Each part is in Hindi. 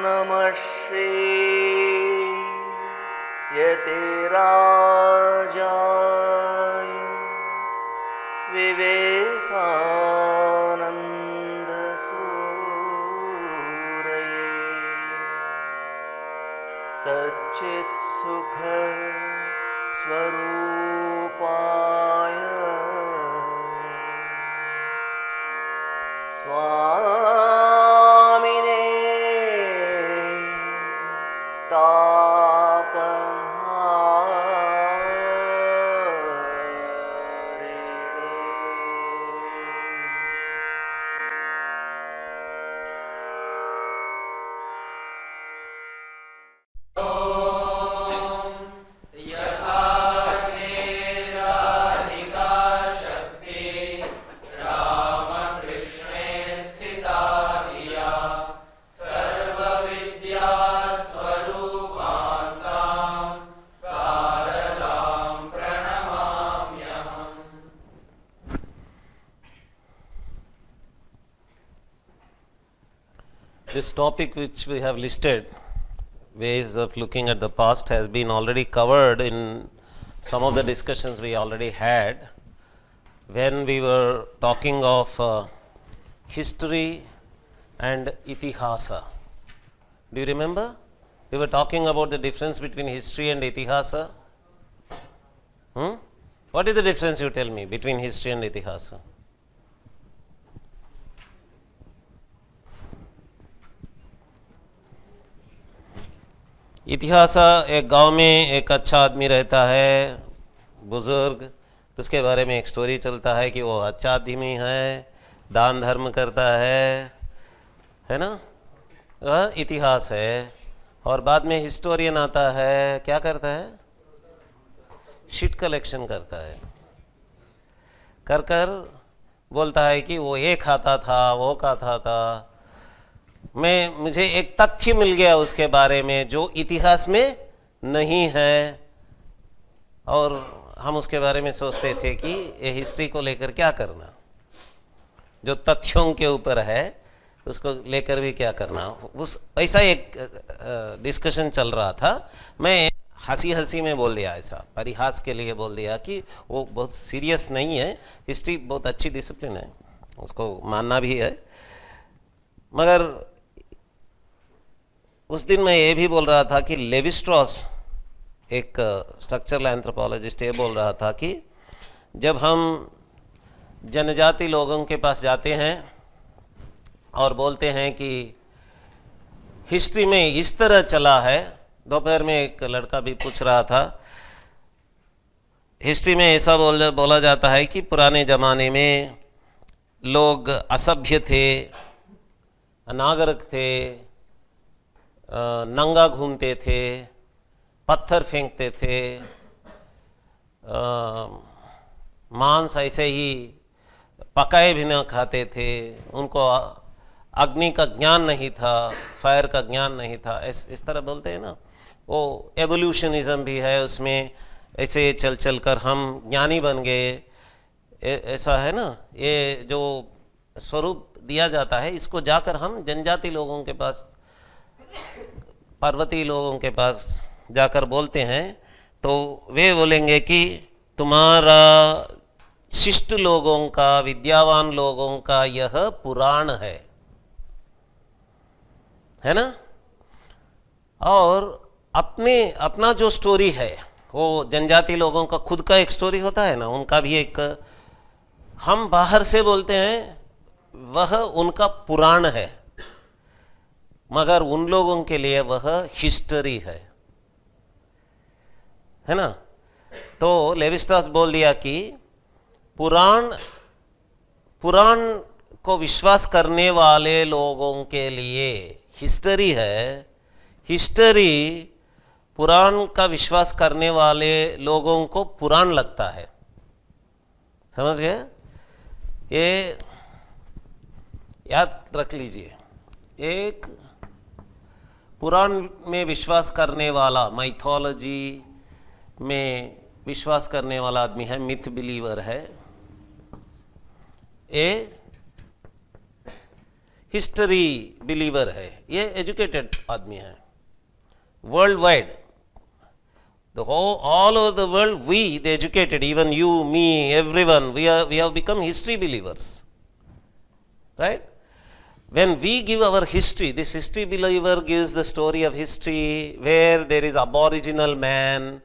नमः श्री यतिराजाय विवेकानंद सूरये सच्चित् सुख स्वरूपाय स्वामिने This topic which we have listed, ways of looking at the past, has been already covered in some of the discussions we already had when we were talking of history and itihasa. Do you remember? We were talking about the difference between history and itihasa. What is the difference, you tell me, between history and itihasa? इतिहास एक गांव में एक अच्छा आदमी रहता है, बुजुर्ग, उसके बारे में एक स्टोरी चलता है कि वो अच्छा आदमी है, दान धर्म करता है ना, वह इतिहास है। और बाद में हिस्टोरियन आता है, क्या करता है? शीट कलेक्शन करता है, कर कर बोलता है कि वो ये खाता था, वो खाता था। मुझे एक तथ्य मिल गया उसके बारे में जो इतिहास में नहीं है, और हम उसके बारे में सोचते थे कि ये हिस्ट्री को लेकर क्या करना, जो तथ्यों के ऊपर है उसको लेकर भी क्या करना। उस ऐसा एक डिस्कशन चल रहा था। मैं हंसी हंसी में बोल दिया, ऐसा परिहास के लिए बोल दिया कि वो बहुत सीरियस नहीं है, हिस्ट्री बहुत अच्छी डिसिप्लिन है, उसको मानना भी है। मगर उस दिन मैं ये भी बोल रहा था कि लेवी स्ट्रॉस, एक स्ट्रक्चरल एंथ्रोपोलॉजिस्ट, ये बोल रहा था कि जब हम जनजाति लोगों के पास जाते हैं और बोलते हैं कि हिस्ट्री में इस तरह चला है, दोपहर में एक लड़का भी पूछ रहा था, हिस्ट्री में ऐसा बोला जाता है कि पुराने ज़माने में लोग असभ्य थे, अनागरिक थे, नंगा घूमते थे, पत्थर फेंकते थे, मांस ऐसे ही पकाए भी न खाते थे, उनको अग्नि का ज्ञान नहीं था, फायर का ज्ञान नहीं था, इस तरह बोलते हैं ना। वो एवोल्यूशनिज्म भी है उसमें, ऐसे चल चल कर हम ज्ञानी बन गए, ऐसा है ना। ये जो स्वरूप दिया जाता है, इसको जाकर हम जनजाति लोगों के पास, पर्वतीय लोगों के पास जाकर बोलते हैं, तो वे बोलेंगे कि तुम्हारा शिष्ट लोगों का, विद्यावान लोगों का यह पुराण है ना। और अपना जो स्टोरी है, वो जनजाति लोगों का खुद का एक स्टोरी होता है ना, उनका भी एक, हम बाहर से बोलते हैं वह उनका पुराण है, मगर उन लोगों के लिए वह हिस्ट्री है ना। तो लेवी स्ट्रॉस बोल दिया कि पुराण को विश्वास करने वाले लोगों के लिए हिस्ट्री है, हिस्ट्री पुराण का विश्वास करने वाले लोगों को पुराण लगता है। समझ गए? ये याद रख लीजिए। एक पुराण में विश्वास करने वाला, माइथोलॉजी में विश्वास करने वाला आदमी है, मिथ बिलीवर है। ए हिस्ट्री बिलीवर है, ये एजुकेटेड आदमी है. World wide, all over the world, we, the educated, even you, me, everyone, we have become history believers. Right? When we give our history, this history believer gives the story of history where there is aboriginal man,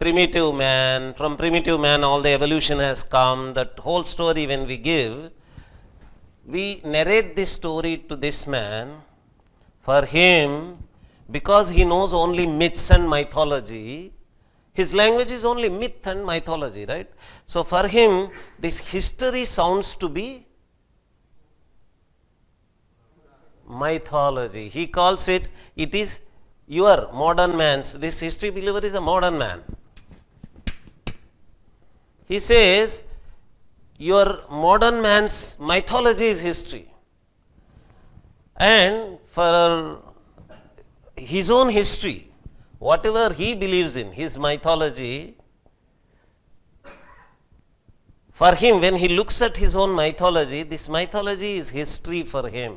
primitive man, from primitive man all the evolution has come, that whole story when we give, we narrate this story to this man. For him, because he knows only myths and mythology, his language is only myth and mythology, right? So for him, this history sounds to be mythology. He calls it, it is your modern man's, this history believer is a modern man. He says, your modern man's mythology is history. And for his own history, whatever he believes in, his mythology, for him, when he looks at his own mythology, this mythology is history for him.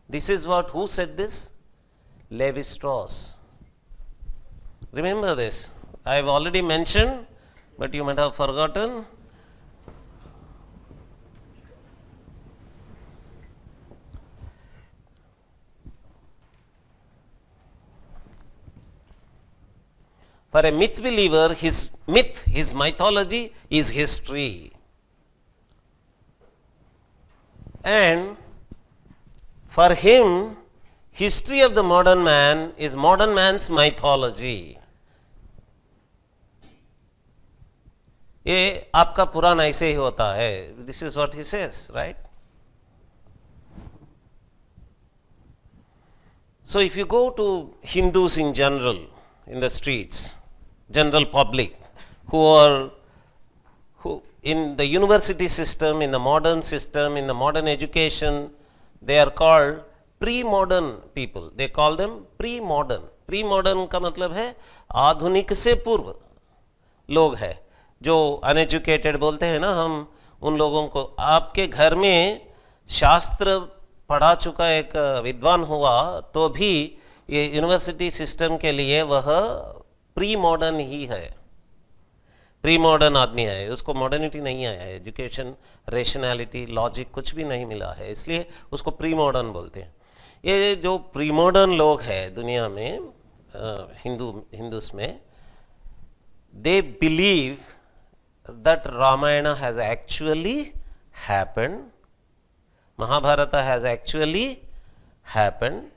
This is what, who said this? Levi Strauss. Remember this. I have already mentioned, but you might have forgotten. For a myth believer, his myth, his mythology is history. And for him, history of the modern man is modern man's mythology. ये आपका पुराण ऐसे ही होता है. This is what he says, right? So if you go to Hindus in general, in the streets, general public, who in the university system, in the modern system, in the modern education, they are called pre-modern people. They call them pre-modern. Pre-modern का मतलब है आधुनिक से पूर्व लोग है. जो अनएजुकेटेड बोलते हैं ना हम उन लोगों को. आपके घर में शास्त्र पढ़ा चुका एक विद्वान हुआ तो भी ये यूनिवर्सिटी सिस्टम के लिए वह प्री मॉडर्न ही है. प्री मॉडर्न आदमी है, उसको मॉडर्निटी नहीं आया है, एजुकेशन, रेशनैलिटी, लॉजिक कुछ भी नहीं मिला है, इसलिए उसको प्री मॉडर्न बोलते हैं. ये जो प्री मॉडर्न लोग हैं दुनिया में, हिंदूस में, they believe that Ramayana has actually happened, Mahabharata has actually happened,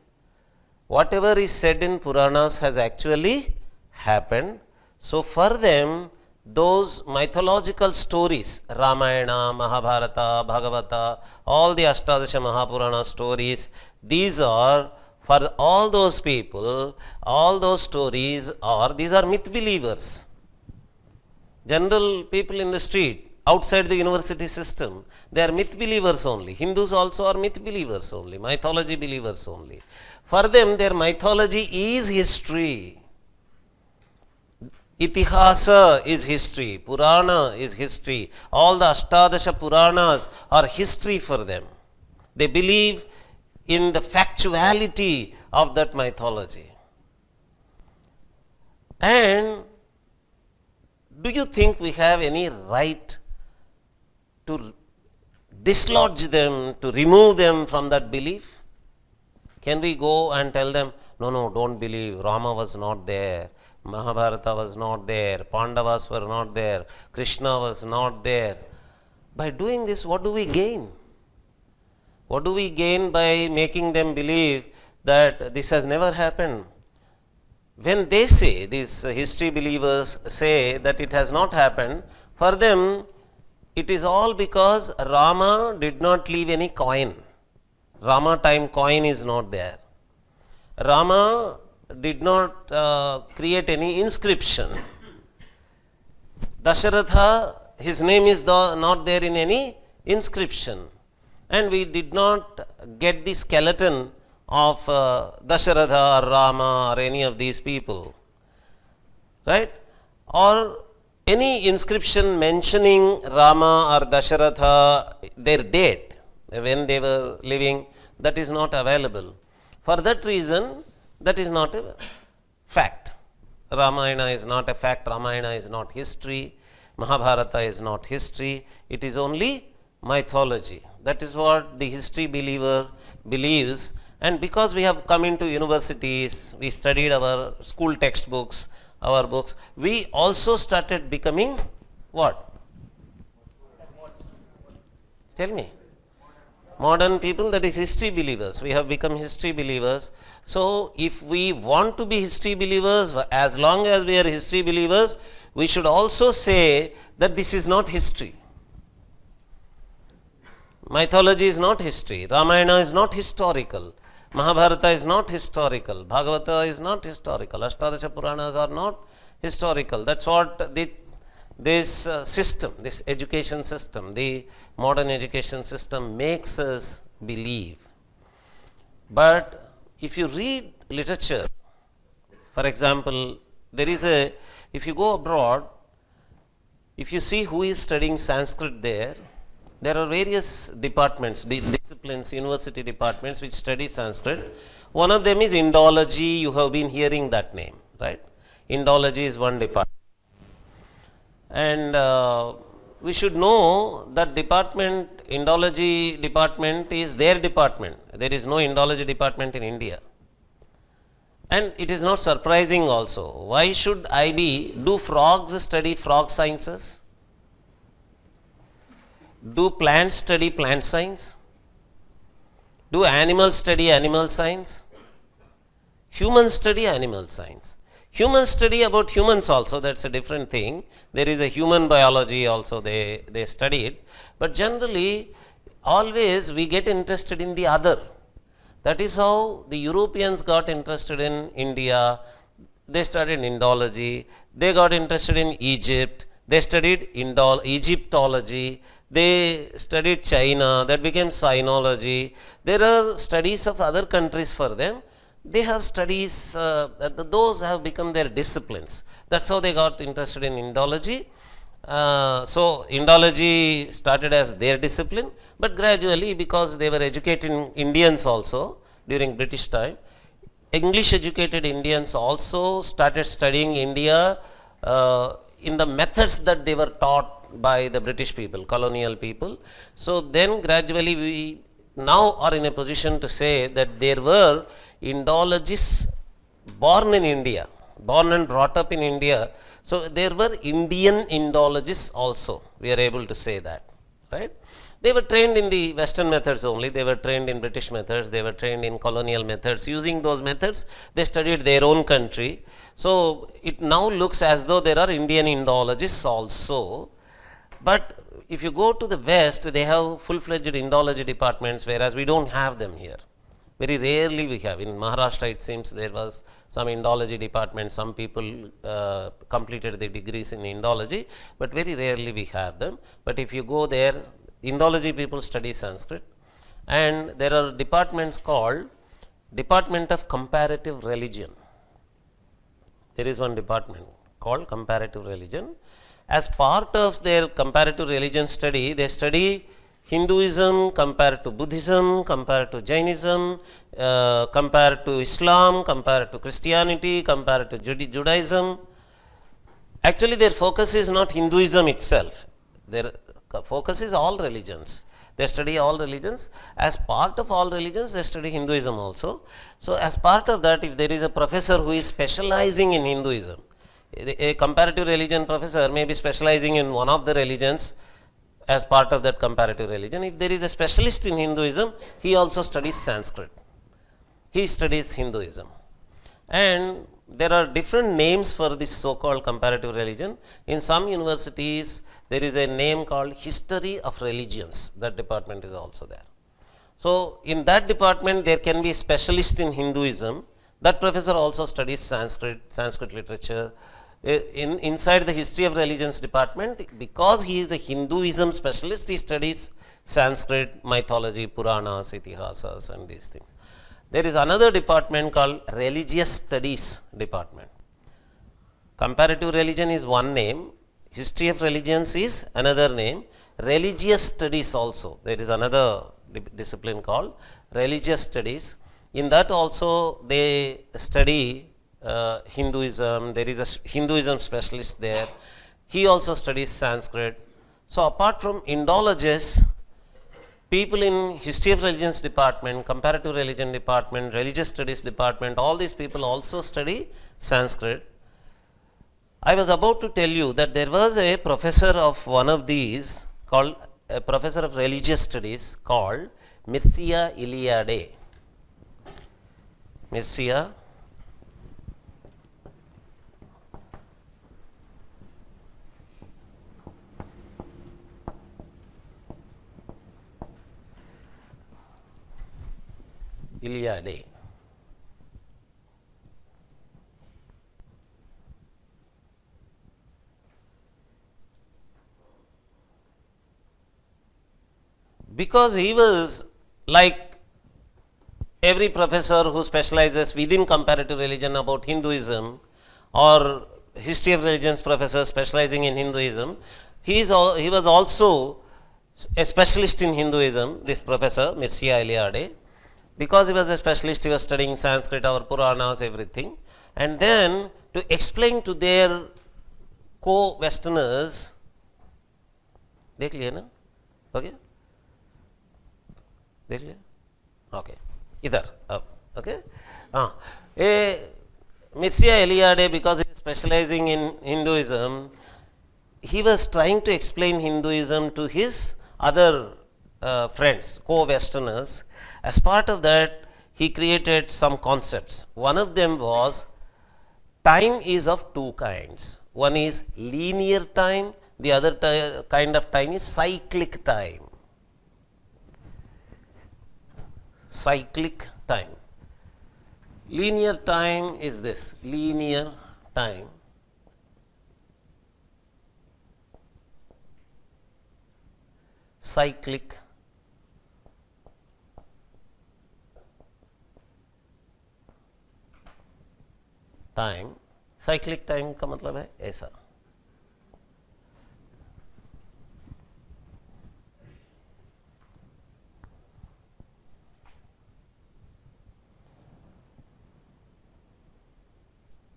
whatever is said in Puranas has actually happened. So for them, those mythological stories, Ramayana, Mahabharata, Bhagavata, all the Ashtadasha Mahapurana stories, these are, for all those people, all those stories are, these are myth believers. General people in the street, outside the university system, they are myth believers only. Hindus also are myth believers only, mythology believers only. For them, their mythology is history. Itihasa is history, Purana is history. All the Ashtadasha Puranas are history for them. They believe in the factuality of that mythology. And do you think we have any right to dislodge them, to remove them from that belief? Can we go and tell them, no, don't believe, Rama was not there, Mahabharata was not there, Pandavas were not there, Krishna was not there? By doing this, what do we gain? What do we gain by making them believe that this has never happened? When they say, these history believers say that it has not happened, for them it is all because Rama did not leave any coin. Rama time coin is not there. Rama did not create any inscription. Dasharatha, his name is not there in any inscription. And we did not get the skeleton of Dasharatha or Rama or any of these people, right? Or any inscription mentioning Rama or Dasharatha, their date, when they were living, that is not available. For that reason, that is not a fact. Ramayana is not a fact, Ramayana is not history, Mahabharata is not history, it is only mythology. That is what the history believer believes. And because we have come into universities, we studied our school textbooks, our books, we also started becoming what? Tell me. Modern people, that is history believers. We have become history believers. So, if we want to be history believers, as long as we are history believers, we should also say that this is not history. Mythology is not history. Ramayana is not historical. Mahabharata is not historical. Bhagavata is not historical. Ashtadasha Puranas are not historical. That's what this system, this education system, the modern education system makes us believe. But if you read literature, for example, there is if you go abroad, if you see who is studying Sanskrit there are various departments, disciplines, university departments which study Sanskrit. One of them is Indology. You have been hearing that name, right? Indology is one department. And we should know that department, Indology department is their department. There is no Indology department in India. And it is not surprising also. Why should do frogs study frog sciences? Do plants study plant science? Do animals study animal science? Humans study animal science. Humans study about humans also, that's a different thing. There is a human biology also, they study it. But generally, always we get interested in the other. That is how the Europeans got interested in India. They studied Indology. They got interested in Egypt. They studied Egyptology. They studied China. That became Sinology. There are studies of other countries for them. They have studies, those have become their disciplines. That's how they got interested in Indology. So, Indology started as their discipline, but gradually, because they were educating Indians also during British time, English educated Indians also started studying India in the methods that they were taught by the British people, colonial people. So, then gradually we now are in a position to say that there were Indologists born in India, born and brought up in India. So, there were Indian Indologists also, we are able to say that, right. They were trained in the Western methods only, they were trained in British methods, they were trained in colonial methods. Using those methods, they studied their own country. So, it now looks as though there are Indian Indologists also. But if you go to the West, they have full-fledged Indology departments, whereas we don't have them here. Very rarely we have. In Maharashtra, it seems there was some Indology department, some people completed the degrees in Indology, but very rarely we have them. But if you go there, Indology people study Sanskrit, and there are departments called Department of Comparative Religion. There is one department called Comparative Religion. As part of their comparative religion study, they study Hinduism compared to Buddhism, compared to Jainism, compared to Islam, compared to Christianity, compared to Judaism. Actually, their focus is not Hinduism itself. Their focus is all religions. They study all religions. As part of all religions, they study Hinduism also. So, as part of that, if there is a professor who is specializing in Hinduism, a comparative religion professor may be specializing in one of the religions as part of that comparative religion. If there is a specialist in Hinduism, he also studies Sanskrit. He studies Hinduism. And there are different names for this so-called comparative religion. In some universities, there is a name called History of Religions. That department is also there. So, in that department, there can be a specialist in Hinduism. That professor also studies Sanskrit literature. Inside the History of Religions department, because he is a Hinduism specialist, he studies Sanskrit, mythology, Puranas, Itihasas and these things. There is another department called Religious Studies department. Comparative religion is one name, History of Religions is another name, Religious Studies also, there is another discipline called religious studies. In that also they study Hinduism. There is a Hinduism specialist there. He also studies Sanskrit. So apart from Indologists, people in history of religions department, comparative religion department, religious studies department, all these people also study Sanskrit. I was about to tell you that there was a professor of one of these called a professor of religious studies called Mircea Eliade. Mircea Eliade. Because he was like every professor who specializes within comparative religion about Hinduism, or history of religions professor specializing in Hinduism, he was also a specialist in Hinduism, this professor Mircea Eliade. Because he was a specialist, he was studying Sanskrit, our Puranas, everything. And then to explain to their co-Westerners, देख लिए ना? Okay? देख लिया? Okay. इधर अब, okay? Mircea Eliade, because he is specializing in Hinduism, he was trying to explain Hinduism to his other friends, co-Westerners. As part of that, he created some concepts. One of them was time is of two kinds. One is linear time, the other kind of time is cyclic time. Cyclic time. Linear time is this, linear time. Cyclic time. Cyclic time का मतलब है ऐसा.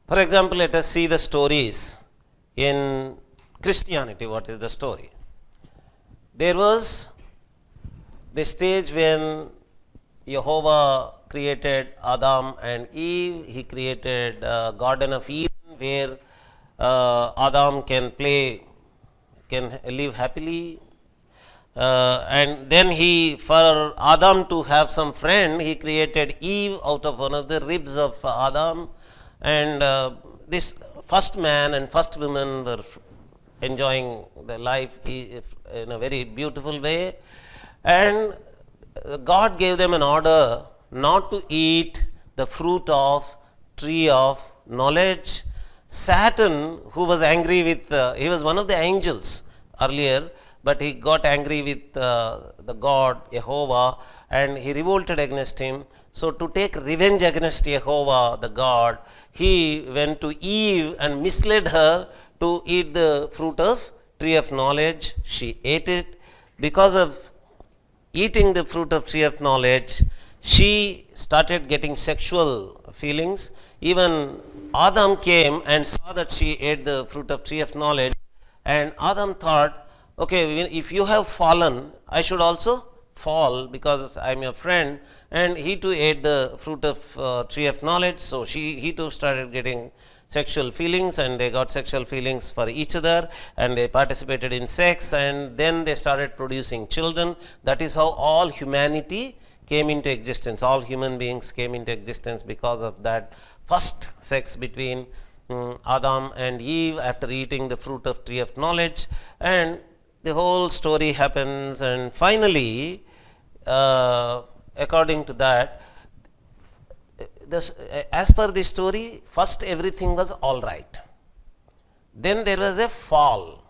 For example, let us see the stories in Christianity. What is the story? There was the stage when Jehovah created Adam and Eve. He created Garden of Eden, where Adam can play, can live happily. And then for Adam to have some friend, he created Eve out of one of the ribs of Adam. And this first man and first woman were enjoying their life in a very beautiful way. And God gave them an order not to eat the fruit of tree of knowledge. Saturn, who was angry with, he was one of the angels earlier, but he got angry with the God, Jehovah, and he revolted against him. So to take revenge against Jehovah, the God, he went to Eve and misled her to eat the fruit of tree of knowledge. She ate it. Because of eating the fruit of tree of knowledge, she started getting sexual feelings. Even Adam came and saw that she ate the fruit of tree of knowledge, and Adam thought, okay, if you have fallen, I should also fall because I am your friend. And he too ate the fruit of tree of knowledge. So he too started getting sexual feelings, and they got sexual feelings for each other, and they participated in sex, and then they started producing children. That is how all humanity came into existence. All human beings came into existence because of that first sex between Adam and Eve after eating the fruit of tree of knowledge. And the whole story happens, and finally, according to that, as per the story, first everything was all right. Then there was a fall,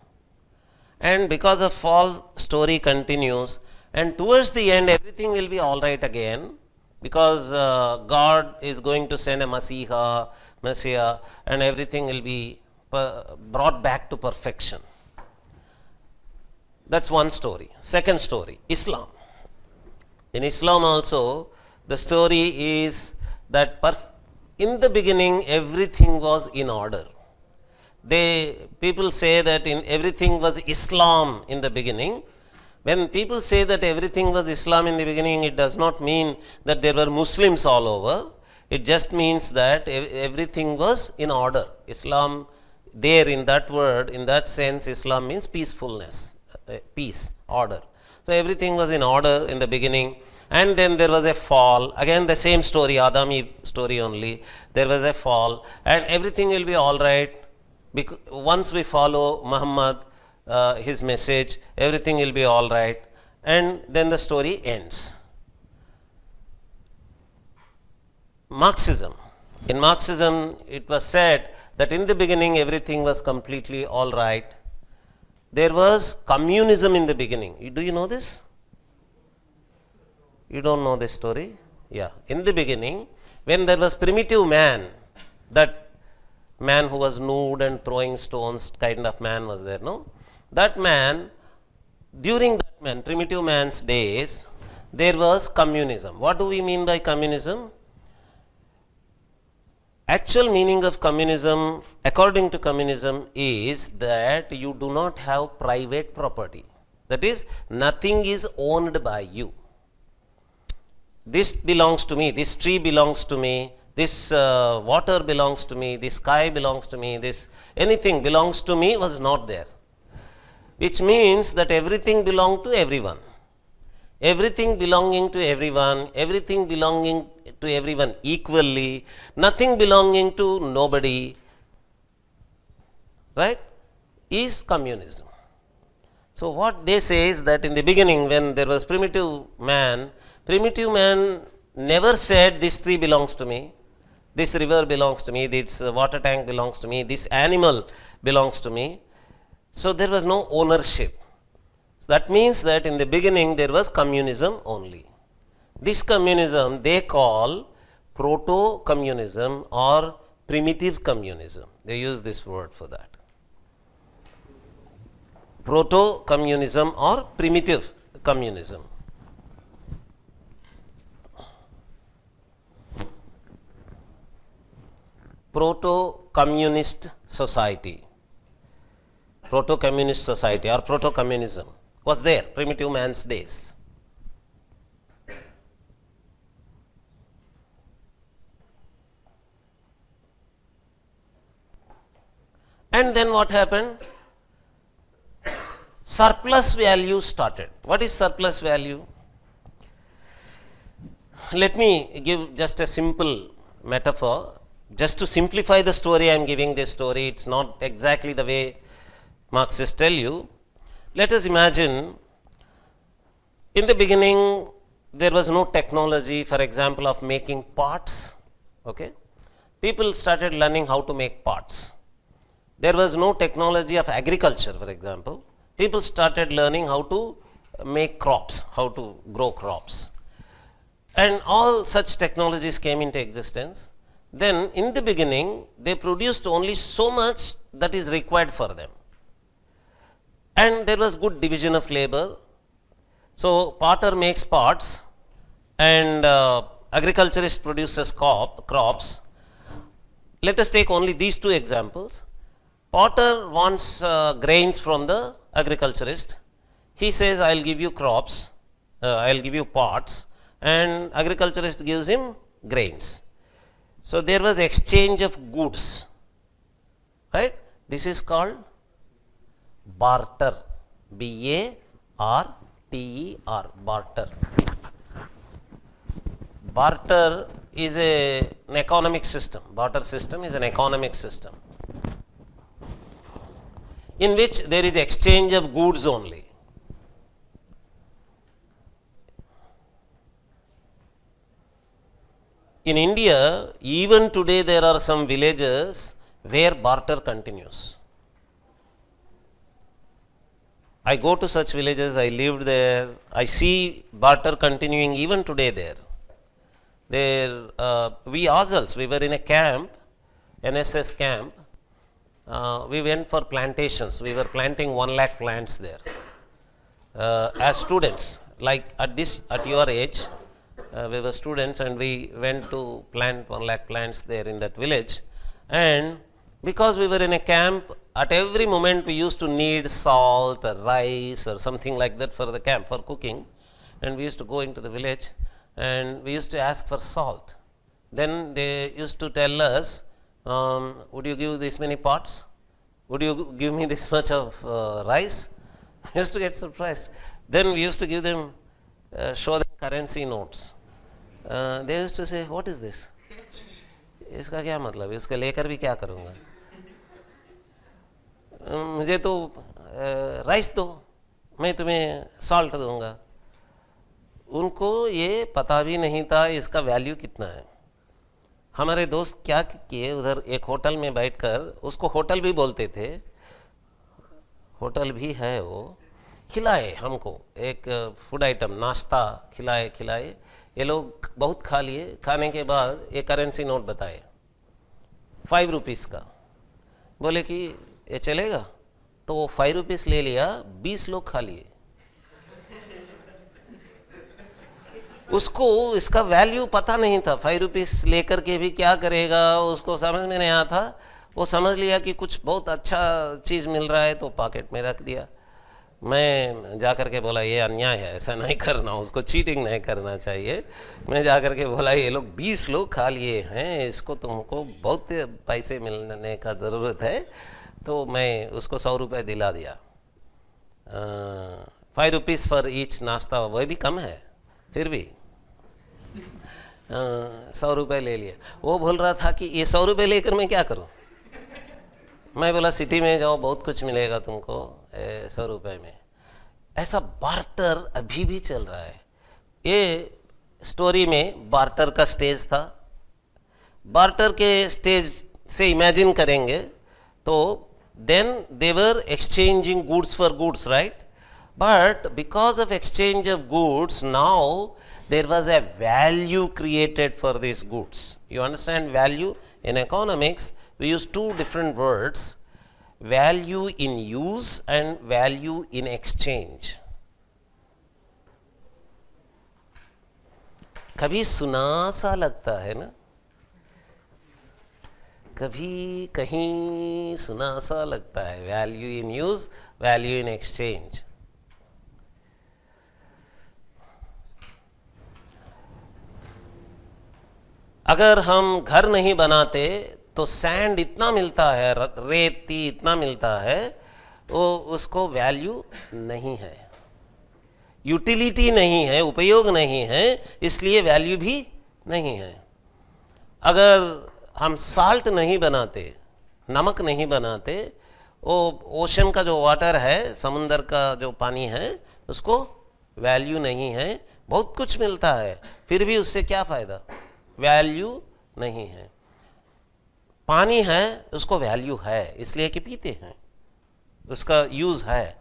and because of fall, story continues, and towards the end everything will be all right again, because God is going to send a Messiah, and everything will be brought back to perfection. That's one story. Second story, Islam. In Islam also, the story is that in the beginning everything was in order. People say that everything was Islam in the beginning. When people say that everything was Islam in the beginning, it does not mean that there were Muslims all over. It just means that everything was in order. Islam, there in that word, in that sense, Islam means peacefulness, peace, order. So everything was in order in the beginning, and then there was a fall. Again, the same story, Adam Eve story only. There was a fall, and everything will be all right. Because once we follow Muhammad, his message, everything will be all right, and then the story ends. Marxism. In Marxism, it was said that in the beginning everything was completely all right. There was communism in the beginning. Do you know this? You don't know this story? Yeah. In the beginning, when there was primitive man, that man who was nude and throwing stones kind of man was there, no? That man, during that man, primitive man's days, there was communism. What do we mean by communism? Actual meaning of communism, according to communism, is that you do not have private property. That is, nothing is owned by you. This belongs to me, this tree belongs to me, this water belongs to me, this sky belongs to me, this anything belongs to me was not there. Which means that everything belonged to everyone. Everything belonging to everyone, everything belonging to everyone equally, nothing belonging to nobody, right, is communism. So what they say is that in the beginning, when there was primitive man never said this tree belongs to me, this river belongs to me, this water tank belongs to me, this animal belongs to me. So there was no ownership. So that means that in the beginning there was communism only. This communism they call proto-communism or primitive communism. They use this word for that. Proto-communism or primitive communism. Proto-communist society. Proto-communist society or proto-communism was there, primitive man's days. And then what happened? Surplus value started. What is surplus value? Let me give just a simple metaphor. Just to simplify the story, I am giving this story. It's not exactly the way Marxists tell you. Let us imagine in the beginning there was no technology, for example, of making pots. Okay? People started learning how to make pots. There was no technology of agriculture, for example. People started learning how to make crops, how to grow crops. And all such technologies came into existence. Then in the beginning, they produced only so much that is required for them. And there was good division of labor. So potter makes pots and agriculturist produces crops. Let us take only these two examples. Potter wants grains from the agriculturist. He says, I will give you crops, I will give you pots, and agriculturist gives him grains. So there was exchange of goods, right? This is called barter, B-A-R-T-E-R, barter. Barter is an economic system. Barter system is an economic system in which there is exchange of goods only. In India, even today there are some villages where barter continues. I go to such villages, I lived there, I see barter continuing even today there. We ourselves, we were in a camp, NSS camp, we went for plantations, we were planting 1 lakh plants there as students. like at your age, we were students and we went to plant 1 lakh plants there in that village, and because we were in a camp, at every moment we used to need salt or rice or something like that for the camp, for cooking, and we used to go into the village and we used to ask for salt. Then they used to tell us, would you give this many pots? Would you give me this much of rice? We used to get surprised. Then we used to give them, show them currency notes. They used to say, what is this? इसका क्या मतलब है? इसको लेकर भी क्या करूँगा? मुझे तो राइस दो, मैं तुम्हें सॉल्ट दूंगा. उनको ये पता भी नहीं था इसका वैल्यू कितना है. हमारे दोस्त क्या किए, उधर एक होटल में बैठकर, उसको होटल भी बोलते थे, होटल भी है वो, खिलाए हमको एक फूड आइटम, नाश्ता खिलाए. ये लोग बहुत खा लिए. खाने के बाद एक करेंसी नोट बताए 5 रुपीज़ का. बोले कि ये चलेगा? तो वो 5 रुपीज़ ले लिया, 20 लोग खा लिए. उसको इसका वैल्यू पता नहीं था. 5 रुपीज़ लेकर के भी क्या करेगा, उसको समझ में नहीं आया था. वो समझ लिया कि कुछ बहुत अच्छा चीज़ मिल रहा है तो पॉकेट में रख दिया. मैं जा कर के बोला ये अन्याय है, ऐसा नहीं करना, उसको चीटिंग नहीं करना चाहिए. मैं जा कर के बोला ये लोग 20 लोग खा लिए हैं, इसको तुमको बहुत पैसे मिलने का ज़रूरत है. तो मैं उसको 100 रुपये दिला दिया. 5 रुपीज़ फॉर ईच नाश्ता, वह भी कम है, फिर भी 100 रुपये ले लिया. वो बोल रहा था कि ये 100 रुपये लेकर मैं क्या करूं? मैं बोला सिटी में जाओ, बहुत कुछ मिलेगा तुमको 100 रुपये में. ऐसा बार्टर अभी भी चल रहा है. ये स्टोरी में बार्टर का स्टेज था. बार्टर के स्टेज से इमेजिन करेंगे तो then they were exchanging goods for goods, right? But because of exchange of goods, now there was a value created for these goods. You understand value? In economics, we use 2 different words, value in use and value in exchange. कभी सुना सा लगता है ना, कभी कहीं सुना सा लगता है. Value in use, value in exchange. अगर हम घर नहीं बनाते तो सैंड इतना मिलता है, रेती इतना मिलता है, वो उसको वैल्यू नहीं है, यूटिलिटी नहीं है, उपयोग नहीं है, इसलिए वैल्यू भी नहीं है. अगर हम साल्ट नहीं बनाते, नमक नहीं बनाते, वो ओशन का जो वाटर है, समुंदर का जो पानी है, उसको वैल्यू नहीं है. बहुत कुछ मिलता है, फिर भी उससे क्या फ़ायदा? वैल्यू नहीं है. पानी है, उसको वैल्यू है इसलिए कि पीते हैं, उसका यूज़ है.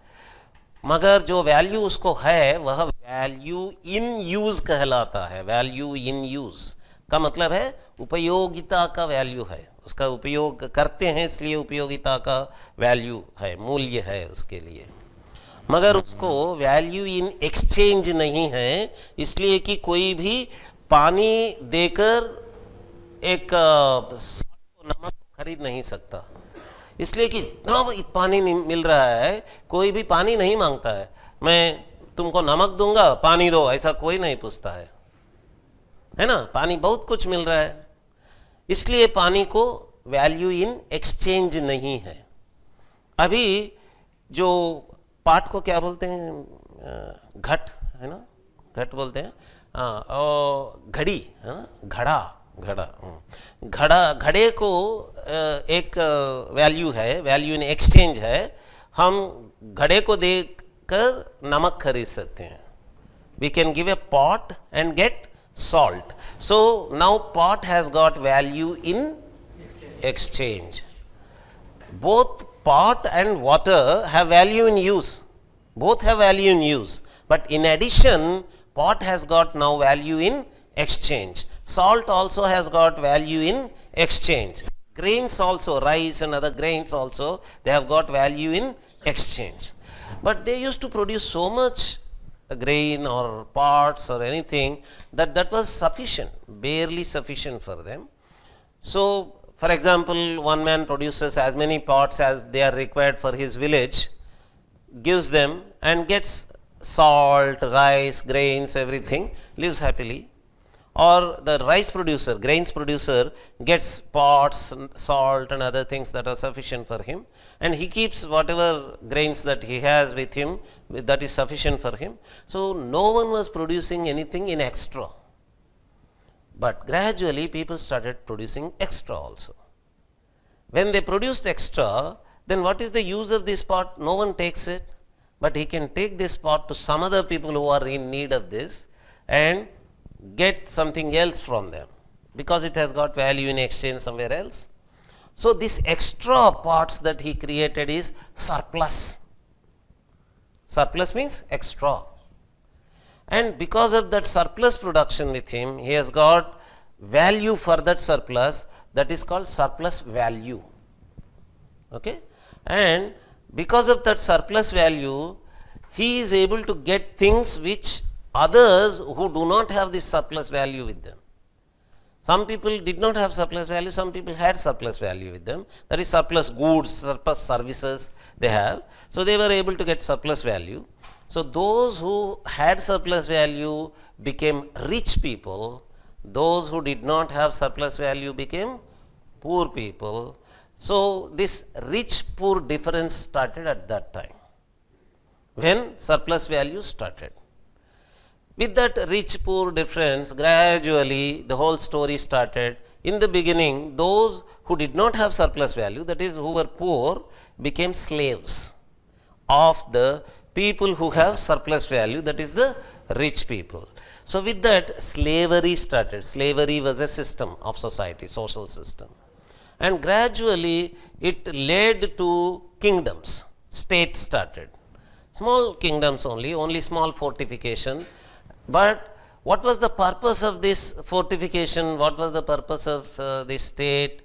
मगर जो वैल्यू उसको है वह वैल्यू इन यूज़ कहलाता है. वैल्यू इन यूज़ का मतलब है उपयोगिता का वैल्यू है, उसका उपयोग करते हैं इसलिए उपयोगिता का वैल्यू है, मूल्य है उसके लिए. मगर उसको वैल्यू इन एक्सचेंज नहीं है, इसलिए कि कोई भी पानी देकर एक नमक खरीद नहीं सकता. इसलिए कि इतना पानी मिल रहा है, कोई भी पानी नहीं मांगता है. मैं तुमको नमक दूंगा, पानी दो, ऐसा कोई नहीं पूछता है ना. पानी बहुत कुछ मिल रहा है, इसलिए पानी को वैल्यू इन एक्सचेंज नहीं है. अभी जो पाट को क्या बोलते हैं? घट है ना, घट बोलते हैं. और घड़ी है ना, घड़े को एक वैल्यू है, वैल्यू इन एक्सचेंज है. हम घड़े को देकर नमक खरीद सकते हैं. We can give a pot and get salt. So now pot has got value in exchange. Both pot and water have value in use. Both have value in use. But in addition, pot has got now value in exchange. Salt also has got value in exchange. Grains also, rice and other grains also, they have got value in exchange. But they used to produce so much a grain or pots or anything, that was sufficient, barely sufficient for them. So, for example, one man produces as many pots as they are required for his village, gives them and gets salt, rice, grains, everything, lives happily. Or the rice producer, grains producer gets pots, salt and other things that are sufficient for him, and he keeps whatever grains that he has with him that is sufficient for him. So, no one was producing anything in extra. But gradually people started producing extra also. When they produced extra, then what is the use of this pot? No one takes it, but he can take this pot to some other people who are in need of this and get something else from them, because it has got value in exchange somewhere else. So, this extra pots that he created is surplus. Surplus means extra. And because of that surplus production with him, he has got value for that surplus, that is called surplus value. Okay? And because of that surplus value, he is able to get things which others who do not have this surplus value with them. Some people did not have surplus value, some people had surplus value with them, that is surplus goods, surplus services they have. So, they were able to get surplus value. So, those who had surplus value became rich people, those who did not have surplus value became poor people. So, this rich poor difference started at that time, when surplus value started. With that rich poor difference, gradually the whole story started. In the beginning, those who did not have surplus value, that is who were poor, became slaves of the people who have surplus value, that is the rich people. So, with that slavery started. Slavery was a system of society, social system, and gradually it led to kingdoms. State started. Small kingdoms only small fortification. But what was the purpose of this fortification? What was the purpose of this state?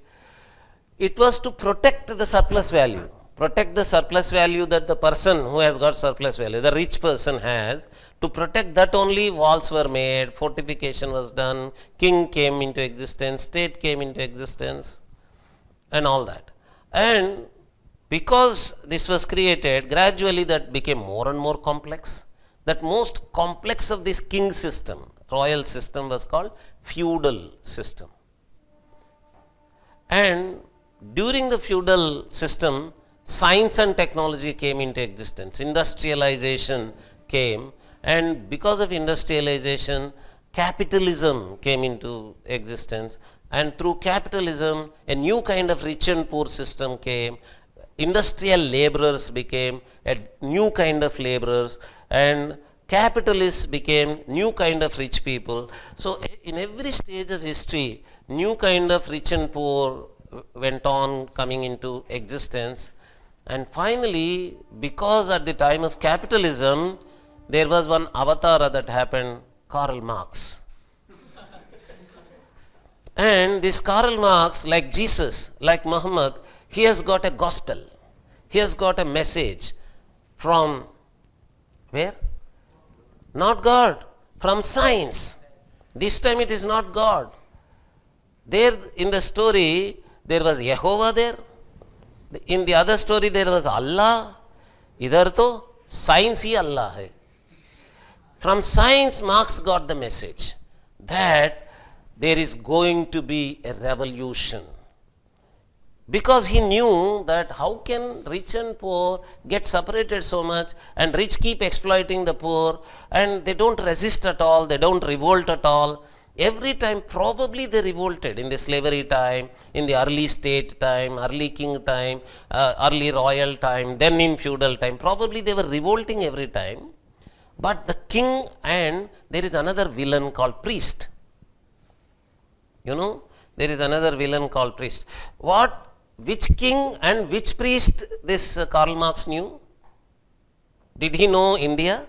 It was to protect the surplus value. Protect the surplus value that the person who has got surplus value, the rich person has. To protect that only walls were made, fortification was done, king came into existence, state came into existence, and all that. And because this was created, gradually that became more and more complex. That most complex of this king system, royal system, was called feudal system. And during the feudal system, science and technology came into existence, industrialization came, and because of industrialization, capitalism came into existence, and through capitalism, a new kind of rich and poor system came. Industrial laborers became a new kind of laborers, and capitalists became new kind of rich people. So, in every stage of history, new kind of rich and poor went on coming into existence. And finally, because at the time of capitalism, there was one avatar that happened, Karl Marx. And this Karl Marx, like Jesus, like Muhammad, he has got a gospel. He has got a message from where? Not God, from science. This time it is not God. There in the story, there was Jehovah there. In the other story, there was Allah. Idhar to science hi Allah hai. From science, Marx got the message that there is going to be a revolution. Because he knew that how can rich and poor get separated so much, and rich keep exploiting the poor, and they don't resist at all, they don't revolt at all. Every time probably they revolted in the slavery time, in the early state time, early king time, early royal time, then in feudal time. Probably they were revolting every time. But the king, and there is another villain called priest. You know, there is another villain called priest. Which king and which priest this Karl Marx knew? Did he know India?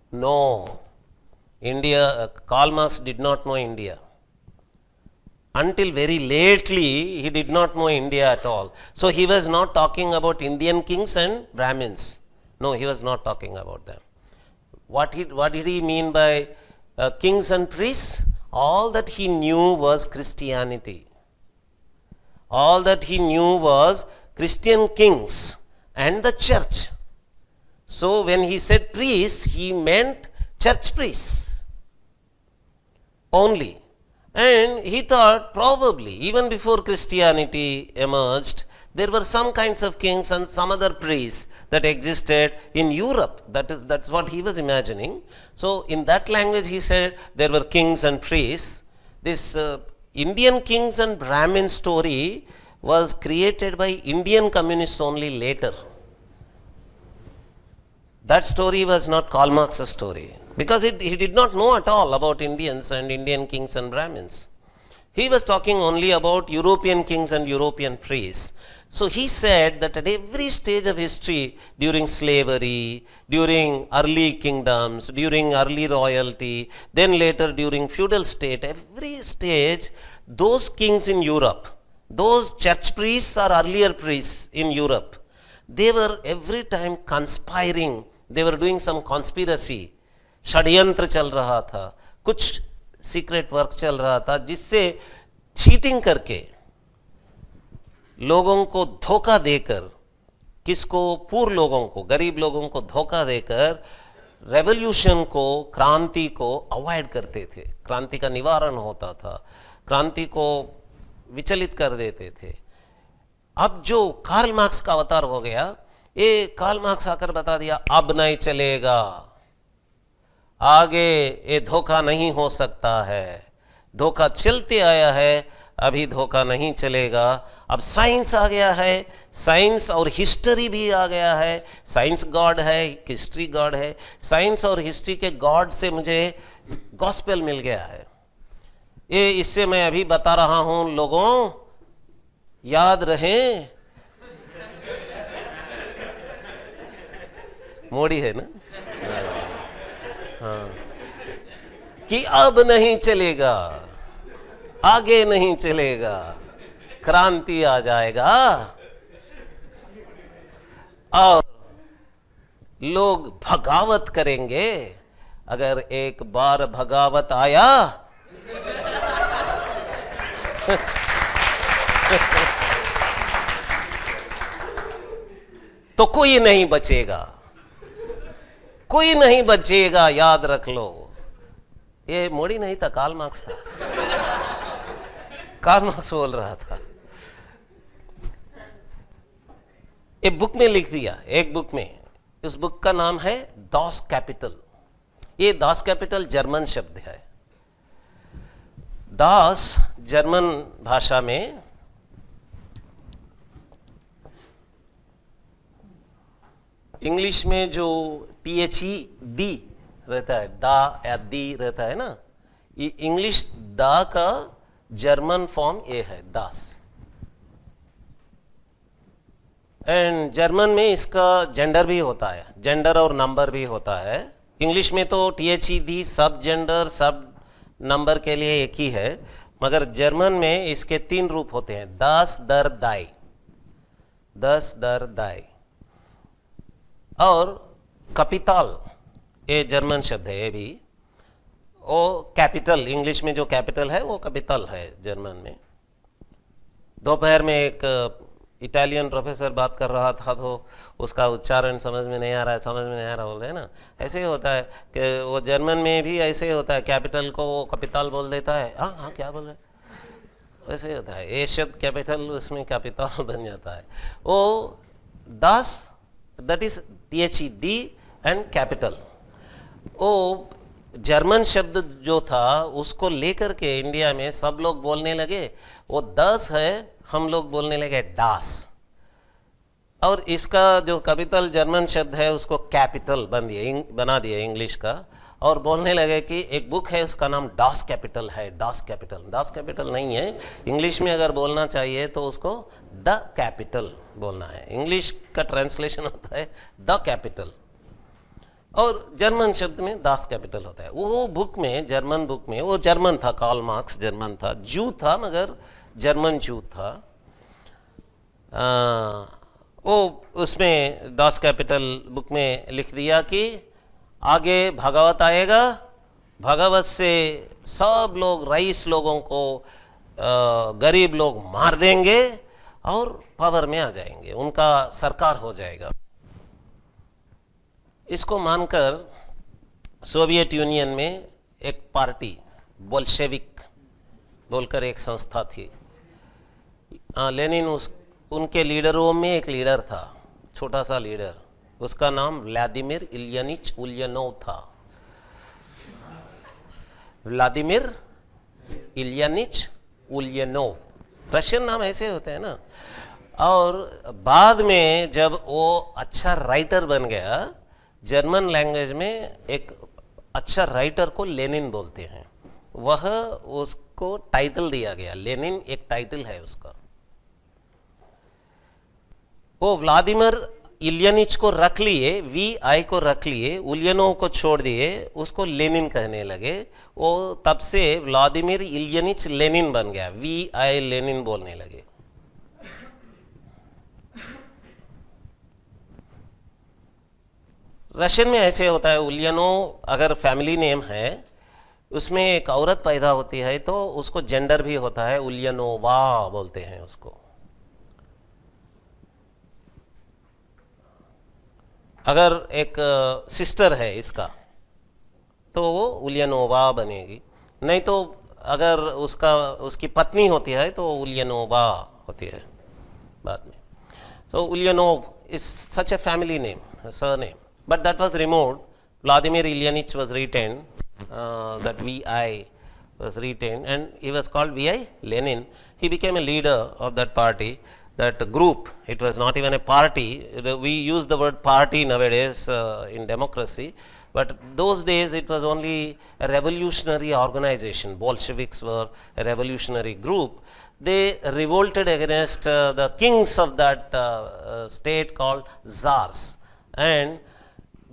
No. Karl Marx did not know India. Until very lately, he did not know India at all. So, he was not talking about Indian kings and Brahmins. No, he was not talking about them. what did he mean by kings and priests? All that he knew was Christianity. All that he knew was Christian kings and the church. So when he said priests, he meant church priests only. And he thought probably even before Christianity emerged, there were some kinds of kings and some other priests that existed in Europe. That's what he was imagining. So in that language he said there were kings and priests. This Indian kings and Brahmin story was created by Indian communists only later. That story was not Karl Marx's story, because he did not know at all about Indians and Indian kings and Brahmins. He was talking only about European kings and European priests. So he said that at every stage of history, during slavery, during early kingdoms, during early royalty, then later during feudal state, every stage, those kings in Europe, those church priests or earlier priests in Europe, they were every time conspiring. They were doing some conspiracy. षड्यंत्र चल रहा था, कुछ सीक्रेट वर्क चल रहा था, जिससे चीटिंग करके लोगों को धोखा देकर, किसको? पूर्व लोगों को, गरीब लोगों को धोखा देकर रेवोल्यूशन को, क्रांति को अवॉइड करते थे. क्रांति का निवारण होता था, क्रांति को विचलित कर देते थे. अब जो कार्ल मार्क्स का अवतार हो गया, ये कार्ल मार्क्स आकर बता दिया अब नहीं चलेगा, आगे ये धोखा नहीं हो सकता है, धोखा चलते आया है, अभी धोखा नहीं चलेगा. अब साइंस आ गया है, साइंस और हिस्ट्री भी आ गया है. साइंस गॉड है, हिस्ट्री गॉड है. साइंस और हिस्ट्री के गॉड से मुझे गॉस्पेल मिल गया है. ये इससे मैं अभी बता रहा हूं, लोगों याद रहे. मोड़ी है ना, हाँ, कि अब नहीं चलेगा, आगे नहीं चलेगा, क्रांति आ जाएगा और लोग भगावत करेंगे. अगर एक बार भगावत आया तो कोई नहीं बचेगा, कोई नहीं बचेगा, याद रख लो. ये मोड़ी नहीं था, कार्ल मार्क्स था. कार्ल मार्क्स बोल रहा था. एक बुक में लिख दिया, एक बुक में. इस बुक का नाम है दास कैपिटल. ये दास कैपिटल जर्मन शब्द है. दास जर्मन भाषा में इंग्लिश में जो THE दी रहता है, दा या दी रहता है ना, ये इंग्लिश दा का जर्मन फॉर्म ये है, दास. एंड जर्मन में इसका जेंडर भी होता है, जेंडर और नंबर भी होता है. इंग्लिश में तो THE दी सब जेंडर सब नंबर के लिए एक ही है, मगर जर्मन में इसके 3 रूप होते हैं. दास दर दाई, दस दर दाई. और कपिताल, ये जर्मन शब्द है. ये भी वो कैपिटल, इंग्लिश में जो कैपिटल है वो कैपिटल है जर्मन में. दोपहर में एक इटालियन प्रोफेसर बात कर रहा था, तो उसका उच्चारण समझ में नहीं आ रहा है, समझ में नहीं आ रहा बोल रहे हैं ना. ऐसे ही होता है कि वो जर्मन में भी ऐसे ही होता है, कैपिटल को वो कैपिटल बोल देता है. हाँ हाँ क्या बोल रहे, वैसे ही होता है. ये शब्द कैपिटल, उसमें कैपिटल बन जाता है. वो Das, that is THE the and capital. वो जर्मन शब्द जो था उसको लेकर के इंडिया में सब लोग बोलने लगे. वो 10 है, हम लोग बोलने लगे डास. और इसका जो कैपिटल जर्मन शब्द है उसको कैपिटल बना दिया इंग्लिश का. और बोलने लगे कि एक बुक है उसका नाम डास कैपिटल है. डास कैपिटल, डास कैपिटल नहीं है. इंग्लिश में अगर बोलना चाहिए तो उसको द कैपिटल बोलना है. इंग्लिश का ट्रांसलेशन होता है द कैपिटल, और जर्मन शब्द में दास कैपिटल होता है. वो बुक में, जर्मन बुक में, वो जर्मन था, कार्ल मार्क्स जर्मन था, जू था मगर जर्मन जू था. वो उसमें दास कैपिटल बुक में लिख दिया कि आगे भगवत आएगा, भगवत से सब लोग रईस लोगों को गरीब लोग मार देंगे और पावर में आ जाएंगे, उनका सरकार हो जाएगा। इसको मानकर सोवियत यूनियन में एक पार्टी बोल्शेविक बोलकर एक संस्था थी। लेनिन उनके लीडरों में एक लीडर था, छोटा सा लीडर, उसका नाम व्लादिमीर इलियनिच उलियनोव था। व्लादिमीर इलियनिच उलियनोव, रशियन नाम ऐसे होते हैं ना। और बाद में जब वो अच्छा राइटर बन गया, जर्मन लैंग्वेज में एक अच्छा राइटर को लेनिन बोलते हैं, वह उसको टाइटल दिया गया, लेनिन एक टाइटल है उसका। वो व्लादिमीर इलियनिच को रख लिए, VI को रख लिए, उलियनोव को छोड़ दिए, उसको लेनिन कहने लगे। वो तब से व्लादिमीर इलियनिच लेनिन बन गया, VI लेनिन बोलने लगे। रशियन में ऐसे होता है, उलियनोव अगर फैमिली नेम है, उसमें एक औरत पैदा होती है तो उसको जेंडर भी होता है, उलियनोवा बोलते हैं उसको। अगर एक सिस्टर है इसका तो वो उलियनोवा बनेगी, नहीं तो अगर उसकी पत्नी होती है तो उलियनोवा होती है बाद में। तो Ulyanov is such a family name, surname, but that was removed. Vladimir Ilyinich was retained, that VI was retained, and he was called VI Lenin. He became a leader of that party, that group. It was not even a party. We use the word party nowadays in democracy, but those days it was only a revolutionary organization. Bolsheviks were a revolutionary group. They revolted against the kings of that state called Tsars, and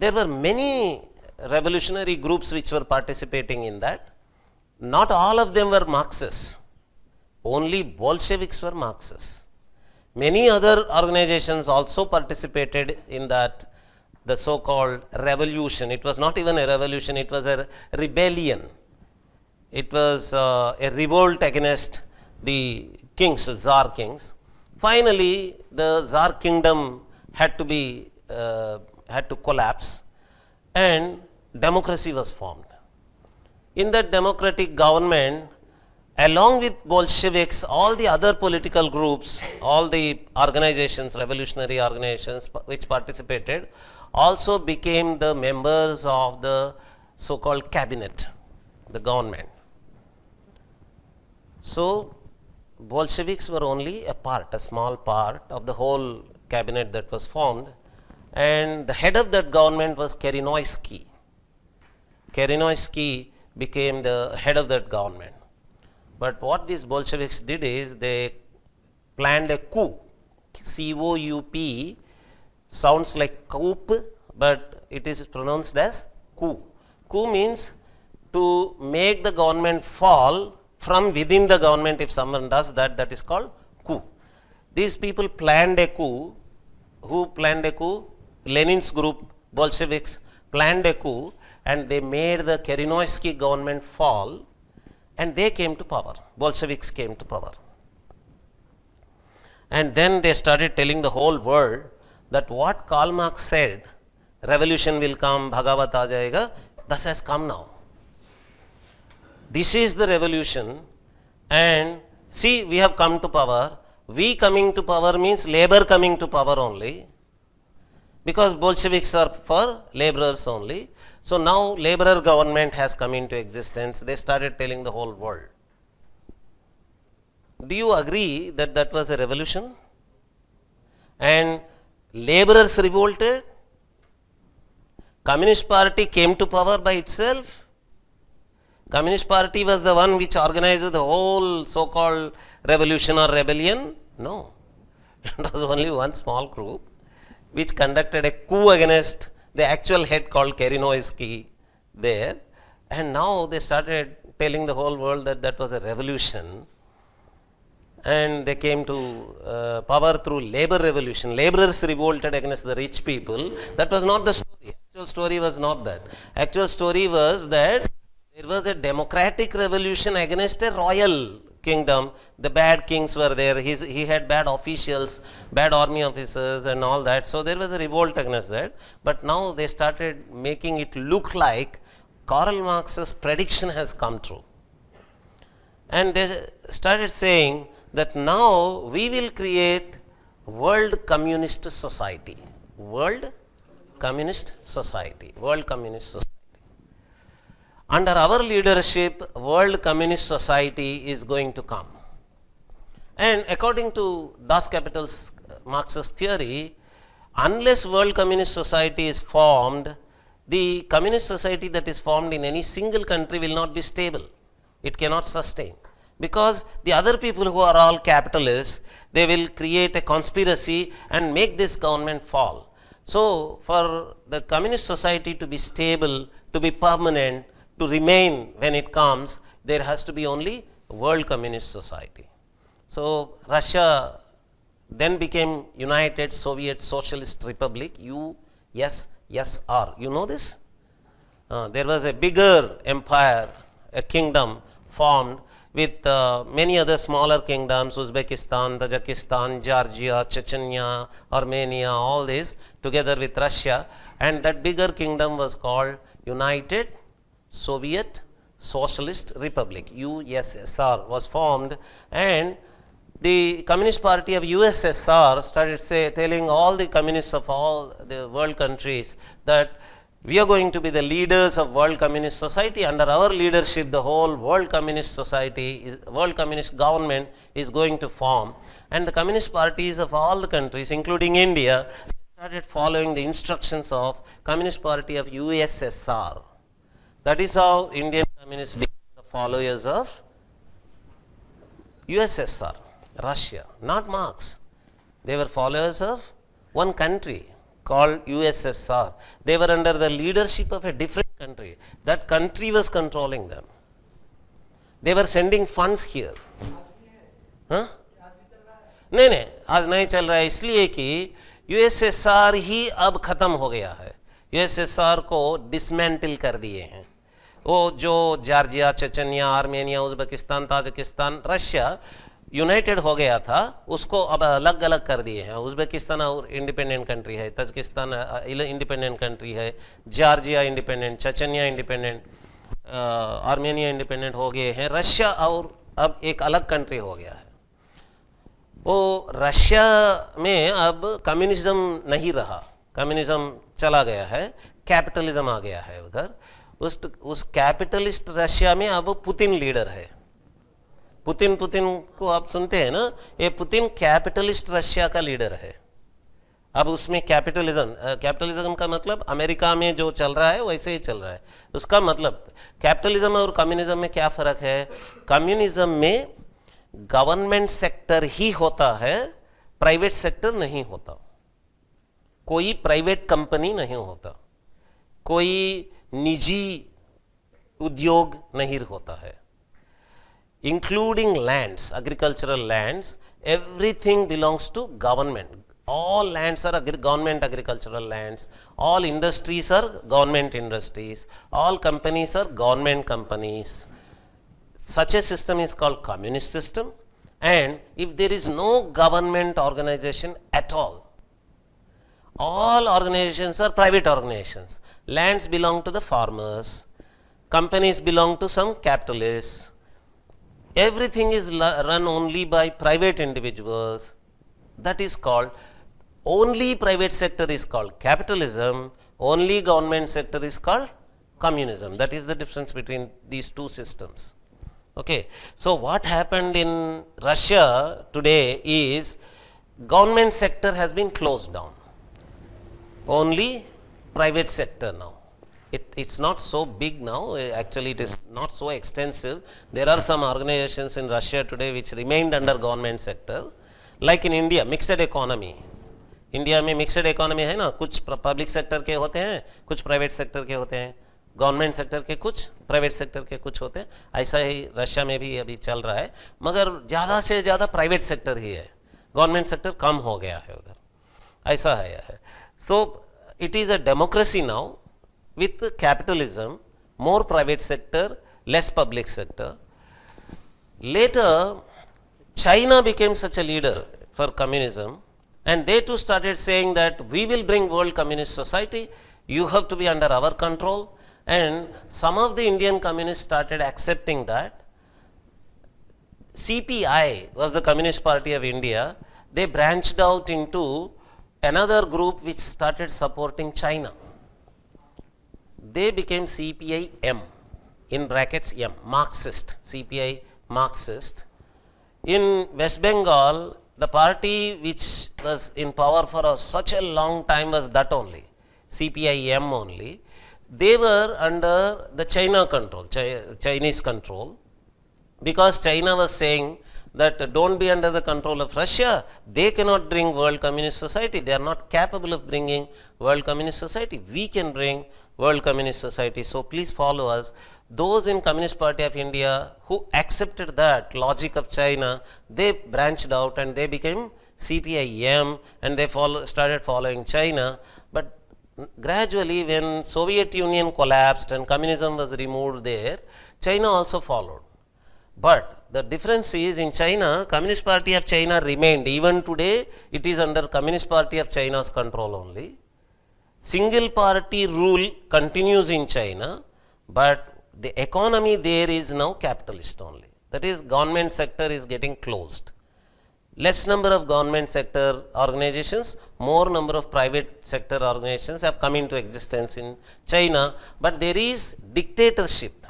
there were many revolutionary groups which were participating in that. Not all of them were Marxists. Only Bolsheviks were Marxists. Many other organizations also participated in that, the so-called revolution. It was not even a revolution, it was a rebellion. It was a revolt against the kings, Tsar kings. Finally, the Tsar kingdom had to collapse, and democracy was formed. In that democratic government, along with Bolsheviks, all the other political groups, all the organizations, revolutionary organizations which participated, also became the members of the so-called cabinet, the government. So Bolsheviks were only a small part of the whole cabinet that was formed. And the head of that government was Kerenoysky. Kerenoysky became the head of that government. But what these Bolsheviks did is they planned a coup. C-O-U-P sounds like coup, but it is pronounced as coup. Coup means to make the government fall from within the government. If someone does that, that is called coup. These people planned a coup. Who planned a coup? Lenin's group, Bolsheviks, planned a coup, and they made the Kerenoysky government fall, and they came to power. Bolsheviks came to power. And then they started telling the whole world that what Karl Marx said, revolution will come, Bhagavat aa jayega, thus has come now. This is the revolution, and see, we have come to power. We coming to power means labor coming to power only, because Bolsheviks are for laborers only. So now laborer government has come into existence. They started telling the whole world. Do you agree that that was a revolution? And laborers revolted. Communist Party came to power by itself. Communist Party was the one which organized the whole so-called revolution or rebellion. No. It was only one small group which conducted a coup against the actual head called Kerenoysky there, and now they started telling the whole world that that was a revolution, and they came to power through labor revolution. Laborers revolted against the rich people. That was not the story. Actual story was not that. Actual story was that there was a democratic revolution against a royal kingdom. The bad kings were there. He had bad officials, bad army officers and all that. So there was a revolt against that. But now they started making it look like Karl Marx's prediction has come true. And they started saying that now we will create world communist society. World communist society. World communist society. Under our leadership, world communist society is going to come. And according to Das Kapital's Marxist theory, unless world communist society is formed, the communist society that is formed in any single country will not be stable. It cannot sustain. Because the other people who are all capitalists, they will create a conspiracy and make this government fall. So, for the communist society to be stable, to be permanent, to remain when it comes, there has to be only world communist society. So, Russia then became United Soviet Socialist Republic, USSR. You know this? There was a bigger empire, a kingdom formed with many other smaller kingdoms, Uzbekistan, Tajikistan, Georgia, Chechnya, Armenia, all this together with Russia, and that bigger kingdom was called United Soviet Socialist Republic, USSR was formed, and the Communist Party of USSR started telling all the communists of all the world countries that we are going to be the leaders of world communist society. Under our leadership, the whole world communist society, world communist government is going to form. And the communist parties of all the countries, including India, started following the instructions of Communist Party of USSR. That is how Indian communists became the followers of USSR, Russia, not Marx. They were followers of one country called USSR. They were under the leadership of a different country. That country was controlling them. They were sending funds here. हाँ? नहीं आज नहीं चल रहा है, इसलिए कि यूएसएसआर ही अब खत्म हो गया है. यूएसएसआर को डिसमेंटल कर दिए हैं. वो जो Georgia, Chechnya, Armenia, Uzbekistan, Tajikistan, Russia United हो गया था, उसको अब अलग अलग कर दिए हैं. उज्बेकिस्तान और इंडिपेंडेंट कंट्री है, ताजिकिस्तान इंडिपेंडेंट कंट्री है, Georgia independent, Chechnya independent, Armenia independent हो गए हैं. रशिया और अब एक अलग कंट्री हो गया है. वो रशिया में अब कम्युनिज्म नहीं रहा, कम्युनिज्म चला गया है, कैपिटलिज्म आ गया है उधर. उस कैपिटलिस्ट रशिया में अब पुतिन लीडर है. पुतिन को आप सुनते हैं ना, ये पुतिन कैपिटलिस्ट रशिया का लीडर है. अब उसमें कैपिटलिज्म का मतलब अमेरिका में जो चल रहा है वैसे ही चल रहा है. उसका मतलब कैपिटलिज्म और कम्युनिज्म में क्या फर्क है? कम्युनिज्म में गवर्नमेंट सेक्टर ही होता है, प्राइवेट सेक्टर नहीं होता. कोई प्राइवेट कंपनी नहीं होता, कोई निजी उद्योग नहीं होता है. Including lands, agricultural lands, everything belongs to government. All lands are government agricultural lands. All industries are government industries. All companies are government companies. Such a system is called communist system. And if there is no government organization at all organizations are private organizations. Lands belong to the farmers. Companies belong to some capitalists. Everything is run only by private individuals. That is called, only private sector is called capitalism, only government sector is called communism. That is the difference between these two systems. Okay. So what happened in Russia today is government sector has been closed down. Only private sector now. It's not so big now, actually it is not so extensive. There are some organizations in Russia today which remained under government sector. Like in India, mixed economy. India में मिक्सड इकोनॉमी है ना, कुछ पब्लिक सेक्टर के होते हैं, कुछ प्राइवेट सेक्टर के होते हैं, गवर्नमेंट सेक्टर के कुछ, प्राइवेट सेक्टर के कुछ होते हैं. ऐसा ही रशिया में भी अभी चल रहा है, मगर ज़्यादा से ज़्यादा प्राइवेट सेक्टर ही है, गवर्नमेंट सेक्टर कम हो गया है उधर, ऐसा है. So it is a democracy now. with capitalism, more private sector, less public sector. Later, China became such a leader for communism, and they too started saying that we will bring world communist society, you have to be under our control, and some of the Indian communists started accepting that. CPI was the Communist Party of India. They branched out into another group which started supporting China. They became CPI-M, in brackets M, Marxist, CPI Marxist. In West Bengal, the party which was in power for such a long time was that only, CPI-M only. They were under the China control, Chinese control, because China was saying that don't be under the control of Russia, they cannot bring world communist society, they are not capable of bringing world communist society, we can bring world communist society, so please follow us. Those in Communist Party of India who accepted that logic of China, they branched out and they became CPI-M, and they started following China. But gradually, when Soviet Union collapsed and communism was removed there, China also followed. But the difference is, in China, Communist Party of China remained. Even today, it is under Communist Party of China's control only. Single party rule continues in China, but the economy there is now capitalist only. That is, government sector is getting closed. Less number of government sector organizations, more number of private sector organizations have come into existence in China, but there is dictatorship.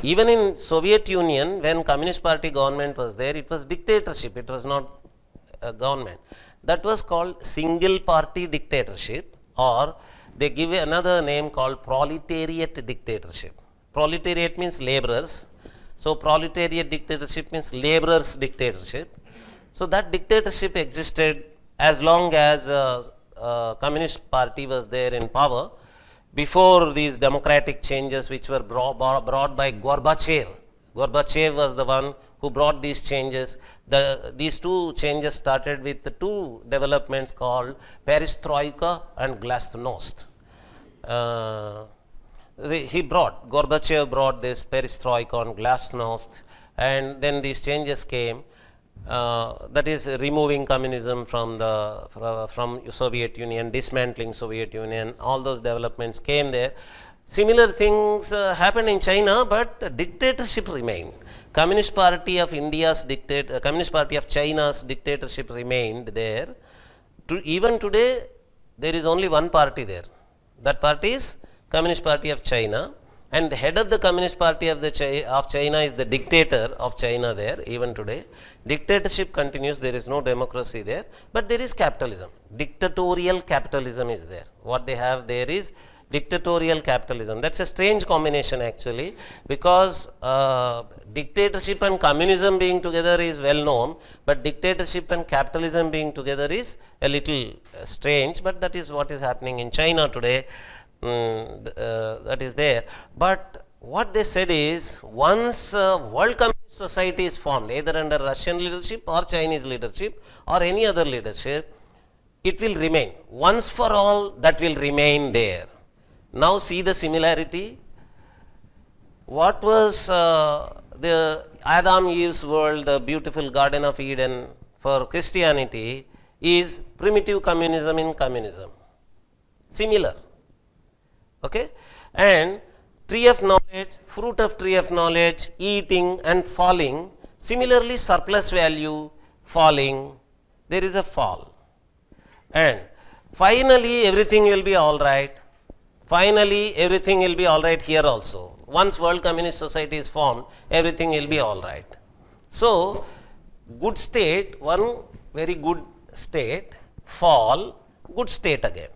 Even in Soviet Union, when Communist Party government was there, it was dictatorship, it was not a government. That was called single party dictatorship, or they give another name called Proletariat Dictatorship. Proletariat means laborers, so Proletariat Dictatorship means laborers dictatorship. So that dictatorship existed as long as Communist Party was there in power, before these democratic changes which were brought by Gorbachev. Gorbachev was the one who brought these changes. These two changes started with the two developments called Perestroika and Glasnost. Gorbachev brought this Perestroika and Glasnost, and then these changes came. That is removing communism from Soviet Union, dismantling Soviet Union, all those developments came there. Similar things happened in China, but dictatorship remained. Communist Party of Communist Party of China's dictatorship remained there. Even today, there is only one party there. That party is Communist Party of China, and the head of the Communist Party of China is the dictator of China there. Even today, dictatorship continues. There is no democracy there, but there is capitalism. Dictatorial capitalism is there. What they have there is dictatorial capitalism. That's a strange combination actually, because dictatorship and communism being together is well known, but dictatorship and capitalism being together is a little strange, but that is what is happening in China today. That is there. But what they said is, once world communist society is formed, either under Russian leadership or Chinese leadership or any other leadership, it will remain. Once for all, that will remain there. Now see the similarity. What was the Adam Eve's world, the beautiful Garden of Eden for Christianity, is primitive communism in communism. Similar. Okay? And tree of knowledge, fruit of tree of knowledge, eating and falling. Similarly, surplus value, falling, there is a fall. And finally, everything will be all right. Finally, everything will be all right here also. Once world communist society is formed, everything will be all right. So, good state, one very good state, fall, good state again.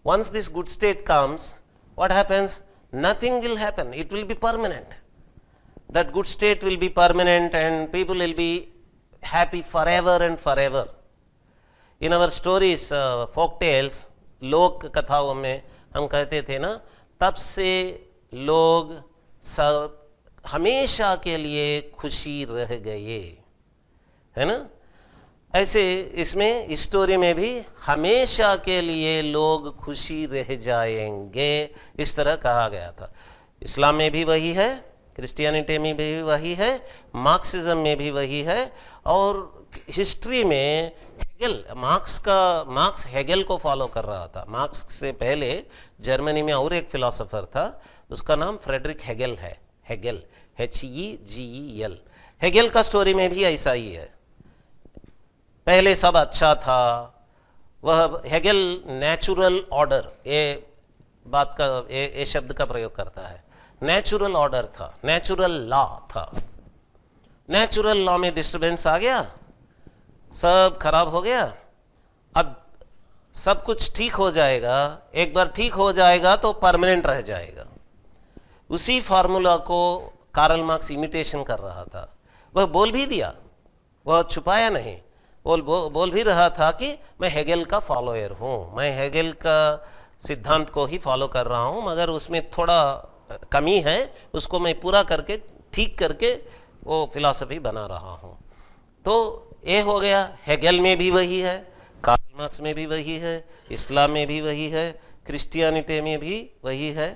Once this good state comes, what happens? Nothing will happen. It will be permanent. That good state will be permanent and people will be happy forever and forever. In our stories, folk tales, लोक कथाओं में हम कहते थे ना, तब से लोग सब हमेशा के लिए खुशी रह गए, है ना? ऐसे इसमें स्टोरी में भी हमेशा के लिए लोग खुशी रह जाएंगे, इस तरह कहा गया था। इस्लाम में भी वही है, क्रिश्चियनिटी में भी वही है, मार्क्सिज्म में भी वही है। और हिस्ट्री में मार्क्स हेगेल को फॉलो कर रहा था। मार्क्स से पहले जर्मनी में और एक फिलोसोफर था, उसका नाम फ्रेडरिक हेगेल है। Hegel, HEGEL। हेगेल का स्टोरी में भी ऐसा ही है, पहले सब अच्छा था। वह हेगेल नेचुरल ऑर्डर, ये बात का ये शब्द का प्रयोग करता है। नेचुरल ऑर्डर था, नेचुरल लॉ था। नेचुरल लॉ में डिस्टर्बेंस आ गया, सब खराब हो गया। अब सब कुछ ठीक हो जाएगा, एक बार ठीक हो जाएगा तो परमानेंट रह जाएगा। उसी फार्मूला को कार्ल मार्क्स इमिटेशन कर रहा था। वह बोल भी दिया, वह छुपाया नहीं, बोल भी रहा था कि मैं हेगेल का फॉलोअर हूँ, मैं हेगेल का सिद्धांत को ही फॉलो कर रहा हूँ, मगर उसमें थोड़ा कमी है, उसको मैं पूरा करके ठीक करके वो फिलॉसफी बना रहा हूँ। तो ये हो गया। हेगेल में भी वही है, कार्ल मार्क्स में भी वही है, इस्लाम में भी वही है, क्रिश्चियनिटी में भी वही है।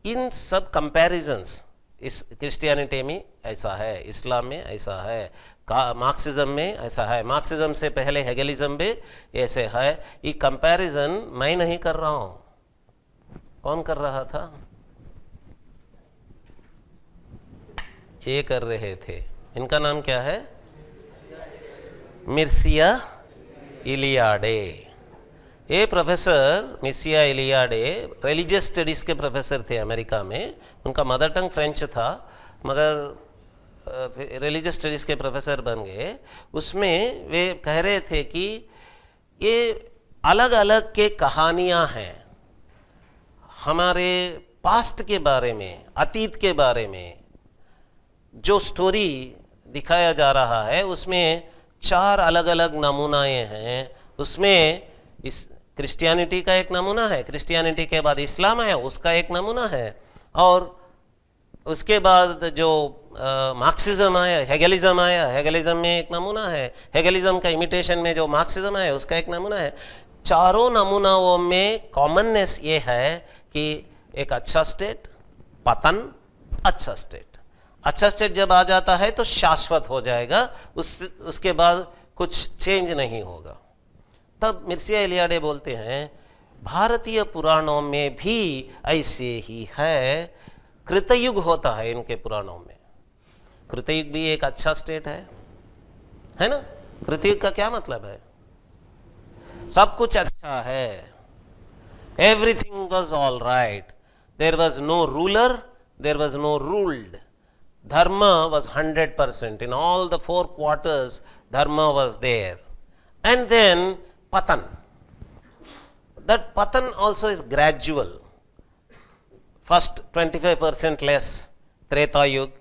इन सब कंपैरिजंस, इस क्रिश्चियनिटी में ऐसा है, इस्लाम में ऐसा है, मार्क्सिज्म में ऐसा है, मार्क्सिज्म से पहले हेगेलिज्म में ऐसे है। ये कंपैरिजन मैं नहीं कर रहा हूँ, कौन कर रहा था? ये कर रहे थे, इनका नाम क्या है? मिर्सिया इलियाडे। ये प्रोफेसर मिर्सिया इलियाडे रिलीजियस स्टडीज के प्रोफेसर थे अमेरिका में। उनका मदर टंग फ्रेंच था, मगर रिलीजियस स्टडीज के प्रोफेसर बन गए। उसमें वे कह रहे थे कि ये अलग अलग के कहानियां हैं, हमारे पास्ट के बारे में, अतीत के बारे में जो स्टोरी दिखाया जा रहा है, उसमें 4 अलग अलग नमूनाएं हैं। उसमें इस क्रिश्चियनिटी का एक नमूना है, क्रिश्चियनिटी के बाद इस्लाम है, उसका एक नमूना है, और उसके बाद जो मार्क्सिज्म आया, हेगेलिज्म आया, हेगेलिज्म में एक नमूना है, हेगेलिज्म का इमिटेशन में जो मार्क्सिज्म है उसका एक नमूना है। चारों नमूनाओं में कॉमननेस ये है कि एक अच्छा स्टेट, पतन, अच्छा स्टेट। अच्छा स्टेट जब आ जाता है तो शाश्वत हो जाएगा, उसके बाद कुछ चेंज नहीं होगा। तब मिर्सिया इलियाडे बोलते हैं भारतीय पुराणों में भी ऐसे ही है, कृतयुग होता है इनके पुराणों में। कृतयुग भी एक अच्छा स्टेट है ना? कृतयुग का क्या मतलब है? सब कुछ अच्छा है, everything was all right, there was no ruler, there was no ruled, dharma was 100%, in all the 4 quarters dharma was there. And then patan, that patan also is gradual. First 25% less Treta Yuga,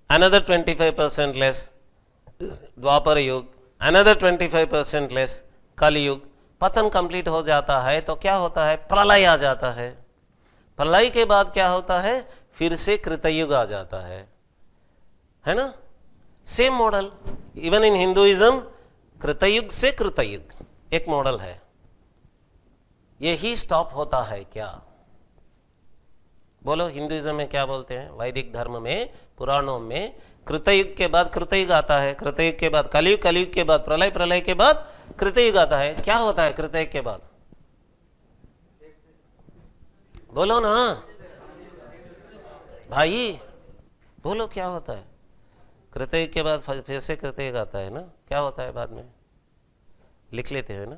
another 25% less Dwapara Yuga, another 25% less Kali Yuga. पतन कंप्लीट हो जाता है तो क्या होता है? प्रलय आ जाता है। प्रलय के बाद क्या होता है? फिर से कृतयुग आ जाता है ना? Same model even in Hinduism, Kritayuga से कृतयुग एक मॉडल है। यही स्टॉप होता है क्या? बोलो, हिंदुइज्म में क्या बोलते हैं? वैदिक धर्म में, पुराणों में कृतयुग के बाद कृतयुग आता है, कृतयुग के बाद कलयुग, कलयुग के बाद प्रलय, प्रलय के बाद कृतयुग आता है। क्या होता है कृतयुग के बाद? बोलो ना भाई, बोलो क्या होता है? कृतयुग के बाद फिर से कृतयुग आता है ना? क्या होता है बाद में? लिख लेते हैं ना,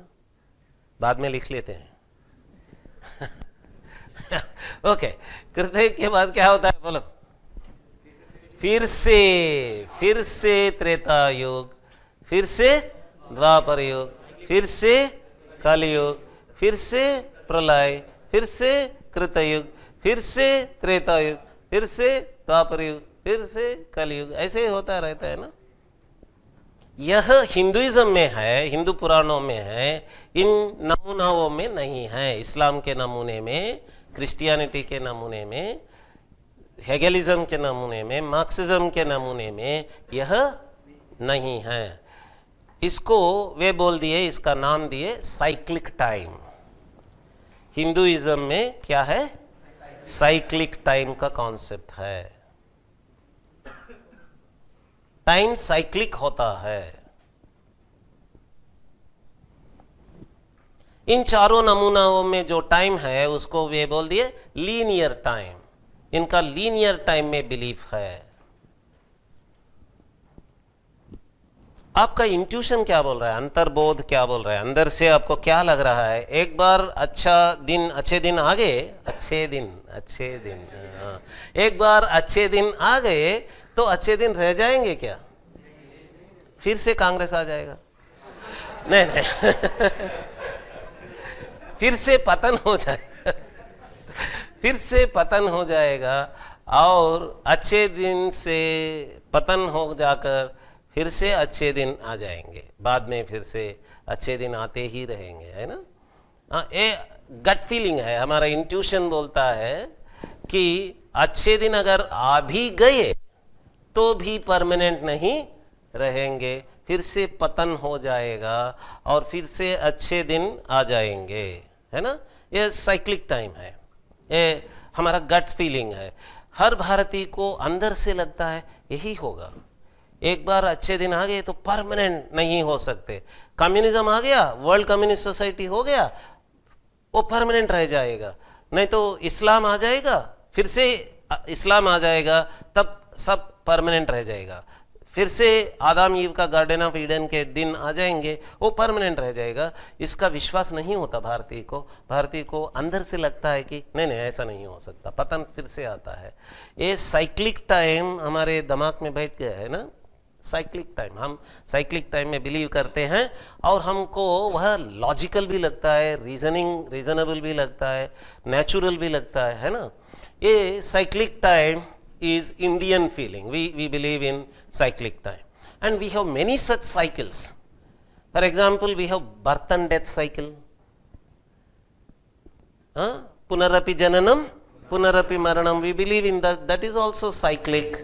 बाद में लिख लेते हैं। ओके, कृतयुग के बाद क्या होता है? बोलो। फिर से त्रेता युग, फिर से द्वापर युग, फिर से कलयुग, फिर से प्रलय, फिर से कृतयुग, फिर से त्रेता युग, फिर से द्वापर युग, फिर से कलयुग। ऐसे ही होता रहता है ना। यह हिंदुइज्म में है, हिंदू पुराणों में है, इन नमूनाओं में नहीं है। इस्लाम के नमूने में, क्रिश्चियनिटी के नमूने में, हेगेलिज्म के नमूने में, मार्क्सिज्म के नमूने में यह नहीं है। इसको वे बोल दिए, इसका नाम दिए साइक्लिक टाइम। हिंदुइज्म में क्या है? साइक्लिक टाइम का कॉन्सेप्ट है। टाइम साइक्लिक होता है। इन चारों नमूनाओं में जो टाइम है उसको वे बोल दिए लीनियर टाइम। इनका लीनियर टाइम में बिलीफ है। आपका इंट्यूशन क्या बोल रहा है, अंतर्बोध क्या बोल रहा है, अंदर से आपको क्या लग रहा है? एक बार अच्छे दिन आ गए, अच्छे दिन हाँ। एक बार अच्छे दिन आ गए तो अच्छे दिन रह जाएंगे क्या? फिर से कांग्रेस आ जाएगा? नहीं फिर से पतन हो जाएगा फिर से पतन हो जाएगा और अच्छे दिन से पतन हो जाकर फिर से अच्छे दिन आ जाएंगे। बाद में फिर से अच्छे दिन आते ही रहेंगे, है ना? हाँ, ये गट फीलिंग है, हमारा इंट्यूशन बोलता है कि अच्छे दिन अगर आ भी गए तो भी परमानेंट नहीं रहेंगे, फिर से पतन हो जाएगा और फिर से अच्छे दिन आ जाएंगे, है ना? ये साइक्लिक टाइम है, ये हमारा गट फीलिंग है। हर भारतीय को अंदर से लगता है यही होगा। एक बार अच्छे दिन आ गए तो परमानेंट नहीं हो सकते। कम्युनिज्म आ गया, वर्ल्ड कम्युनिस्ट सोसाइटी हो गया, वो परमानेंट रह जाएगा। नहीं तो इस्लाम आ जाएगा, फिर से इस्लाम आ जाएगा, तब सब परमानेंट रह जाएगा। फिर से आदम ईव का गार्डन ऑफ ईडन के दिन आ जाएंगे, वो परमानेंट रह जाएगा। इसका विश्वास नहीं होता भारतीय को अंदर से लगता है कि नहीं ऐसा नहीं हो सकता, पतन फिर से आता है। ये साइक्लिक टाइम हमारे दिमाग में बैठ गया है ना, साइक्लिक टाइम। हम साइक्लिक टाइम में बिलीव करते हैं और हमको वह लॉजिकल भी लगता है, रीजनेबल भी लगता है, नेचुरल भी लगता है ना? ये cyclic time is Indian feeling. We believe in cyclic time, and we have many such cycles. For example, we have birth and death cycle. Punarapi jananam, punarapi maranam. We believe in that. That is also cyclic.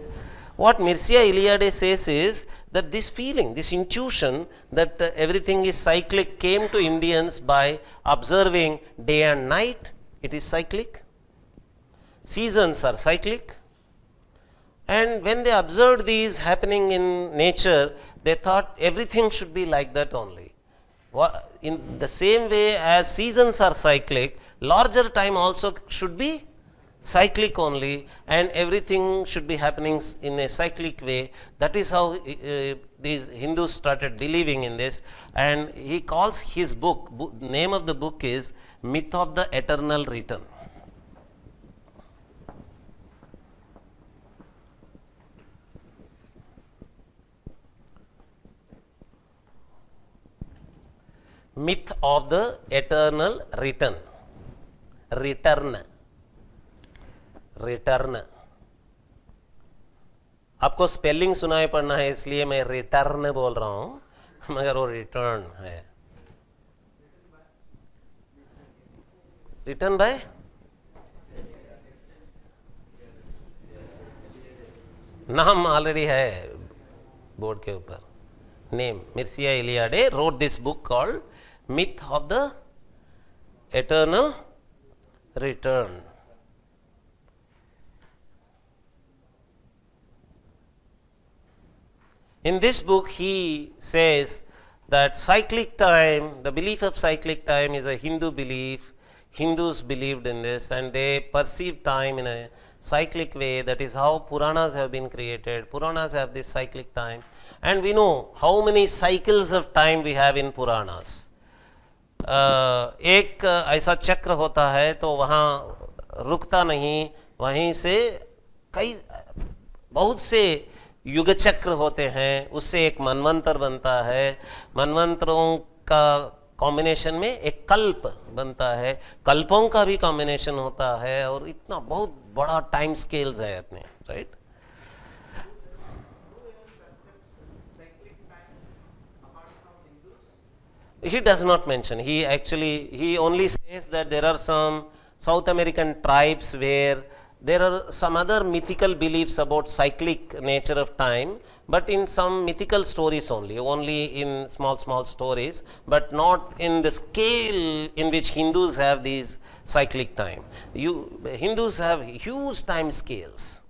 What Mircea Eliade says is that this feeling, this intuition that everything is cyclic came to Indians by observing day and night. It is cyclic. Seasons are cyclic. And when they observed these happening in nature, they thought everything should be like that only. In the same way as seasons are cyclic, larger time also should be cyclic only, and everything should be happening in a cyclic way. That is how these Hindus started believing in this. And he calls his book, name of the book is Myth of the Eternal Return. Myth of the eternal return. Return आपको स्पेलिंग सुनाई पड़ना है, इसलिए मैं रिटर्न बोल रहा हूं, मगर वो रिटर्न है। रिटर्न बाय नाम ऑलरेडी है बोर्ड के ऊपर, name मिर्सिया इलियाडे wrote this book called Myth of the Eternal Return. In this book he says that cyclic time, the belief of cyclic time is a Hindu belief. Hindus believed in this and they perceive time in a cyclic way. That is how Puranas have been created. Puranas have this cyclic time, and we know how many cycles of time we have in Puranas. एक ऐसा चक्र होता है तो वहाँ रुकता नहीं, वहीं से कई बहुत से युग चक्र होते हैं, उससे एक मनवंतर बनता है। मनवंतरों का कॉम्बिनेशन में एक कल्प बनता है, कल्पों का भी कॉम्बिनेशन होता है, और इतना बहुत बड़ा टाइम स्केल्स है अपने, right? He does not mention. He only says that there are some South American tribes where there are some other mythical beliefs about cyclic nature of time, but in some mythical stories only in small stories, but not in the scale in which Hindus have these cyclic time. Hindus have huge time scales.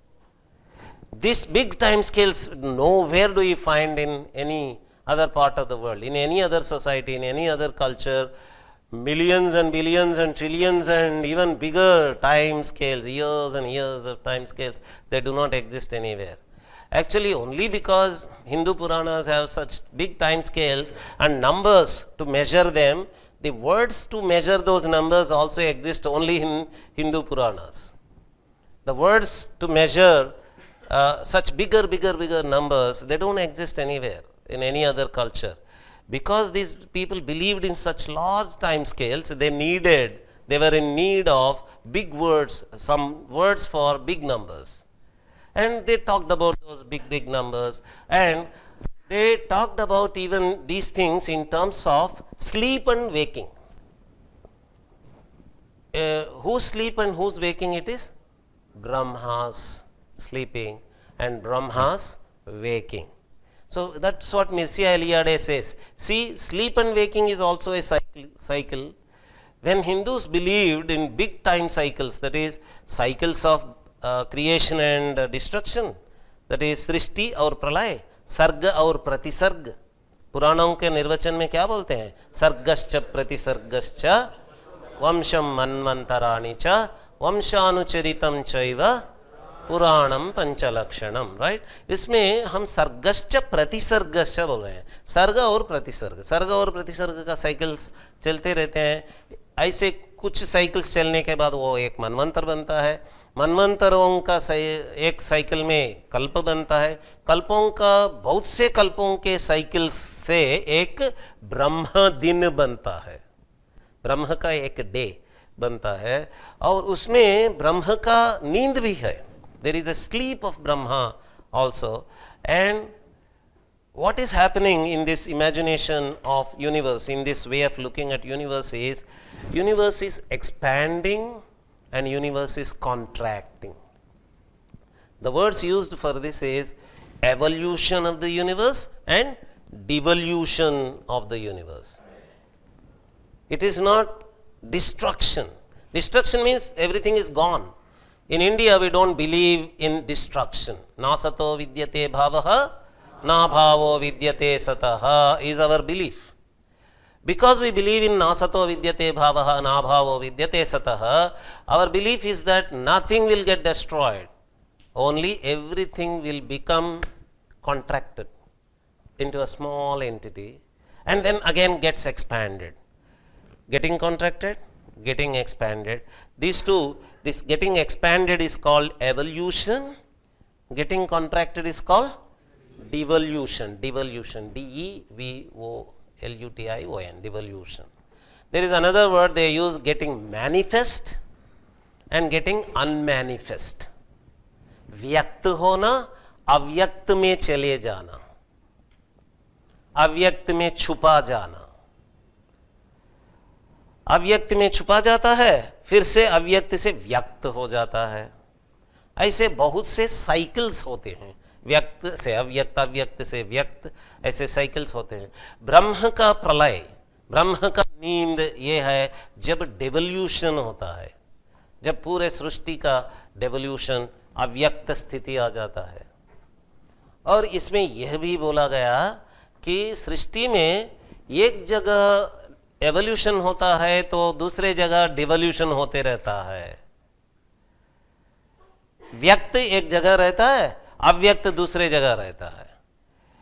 These big time scales, nowhere do you find in any other part of the world, in any other society, in any other culture. Millions and billions and trillions and even bigger time scales, years and years of time scales, they do not exist anywhere. Actually, only because Hindu Puranas have such big time scales and numbers to measure them, the words to measure those numbers also exist only in Hindu Puranas. The words to measure such bigger numbers, they don't exist anywhere in any other culture. Because these people believed in such large time scales, they were in need of big words, some words for big numbers. And they talked about those big numbers, and they talked about even these things in terms of sleep and waking. Whose sleep and whose waking it is? Brahma's sleeping and Brahma's waking. So that's what Mircea Eliade says. See, sleep and waking is also a cycle. When Hindus believed in big time cycles, that is cycles of creation and destruction, that is सृष्टि और प्रलय, सर्ग और प्रतिसर्ग. पुराणों के निर्वचन में क्या बोलते हैं? सर्गश्च प्रतिसर्गश्च वंशम मन्वन्तराणि च वंशानुचरितं चैव पुराणम पंचलक्षणम. राइट, इसमें हम सर्गश्च प्रतिसर्गश्च बोल रहे हैं. सर्ग और प्रतिसर्ग का साइकिल्स चलते रहते हैं. ऐसे कुछ साइकिल्स चलने के बाद वो एक मनवंतर बनता है. मनवंतरों का एक साइकिल में कल्प बनता है. कल्पों का बहुत से कल्पों के साइकिल्स से एक ब्रह्म दिन बनता है. ब्रह्म का एक डे बनता है और उसमें ब्रह्म का नींद भी है. There is a sleep of Brahma also. And what is happening in this imagination of universe, in this way of looking at universe is expanding and universe is contracting. The words used for this is evolution of the universe and devolution of the universe. It is not destruction. Destruction means everything is gone. In India, we don't believe in destruction. Nasato vidyate bhavaha, na bhavo vidyate sataha is our belief. Because we believe in nasato vidyate bhavaha, na bhavo vidyate sataha, our belief is that nothing will get destroyed. Only everything will become contracted into a small entity and then again gets expanded. Getting contracted, getting expanded. These two, this getting expanded is called evolution, getting contracted is called devolution. Devolution, D-E-V-O-L-U-T-I-O-N, devolution. There is another word they use, getting manifest and getting unmanifest. व्यक्त होना, अव्यक्त में चले जाना, अव्यक्त में छुपा जाना. अव्यक्त में छुपा जाता है, फिर से अव्यक्त से व्यक्त हो जाता है. ऐसे बहुत से साइकिल्स होते हैं. व्यक्त से अव्यक्त, अव्यक्त से व्यक्त, ऐसे साइकिल्स होते हैं. ब्रह्म का प्रलय, ब्रह्म का नींद ये है जब डेवोल्यूशन होता है, जब पूरे सृष्टि का डेवोल्यूशन, अव्यक्त स्थिति आ जाता है. और इसमें यह भी बोला गया कि सृष्टि में एक जगह एवोल्यूशन होता है तो दूसरे जगह डिवोल्यूशन होते रहता है. व्यक्त एक जगह रहता है, अव्यक्त दूसरे जगह रहता है.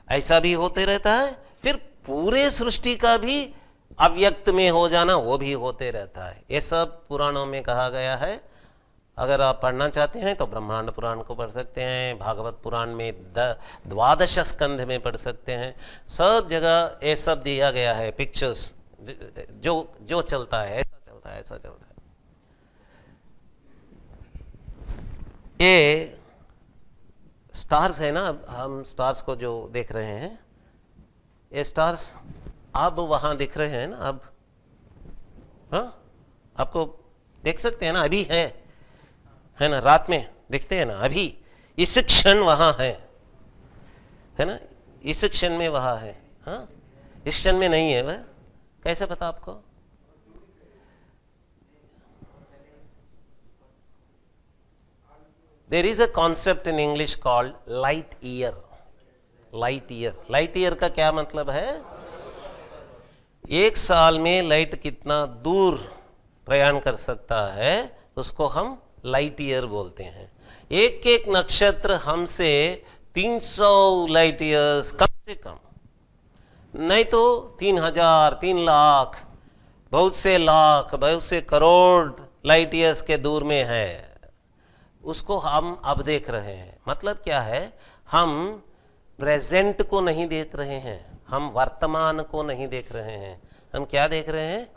ऐसा भी होते रहता है. फिर पूरे सृष्टि का भी अव्यक्त में हो जाना वो भी होते रहता है. ये सब पुराणों में कहा गया है. अगर आप पढ़ना चाहते हैं तो ब्रह्मांड पुराण को पढ़ सकते हैं, भागवत पुराण में 12 स्कंध में पढ़ सकते हैं. सब जगह ये सब दिया गया है. पिक्चर्स जो चलता है ऐसा चलता है, ऐसा चलता है. ये स्टार्स है ना, हम स्टार्स को जो देख रहे हैं, ये स्टार्स अब वहां दिख रहे हैं ना. अब हाँ, आपको देख सकते हैं ना, अभी है. है ना, रात में दिखते हैं ना, अभी इस क्षण वहां है ना, इस क्षण में वहां है, हाँ, इस क्षण में नहीं है वह, कैसे पता आपको? There is a concept in English called light year. Light year. Light year का क्या मतलब है? एक साल में लाइट कितना दूर प्रयाण कर सकता है उसको हम लाइट ईयर बोलते हैं। एक एक नक्षत्र हमसे 300 लाइट ईयर्स कम से कम, नहीं तो 3000, 3 लाख, बहुत से करोड़ लाइट ईयर्स के दूर में है, उसको हम अब देख रहे हैं। मतलब क्या है, हम प्रेजेंट को नहीं देख रहे हैं, हम वर्तमान को नहीं देख रहे हैं, हम क्या देख रहे हैं?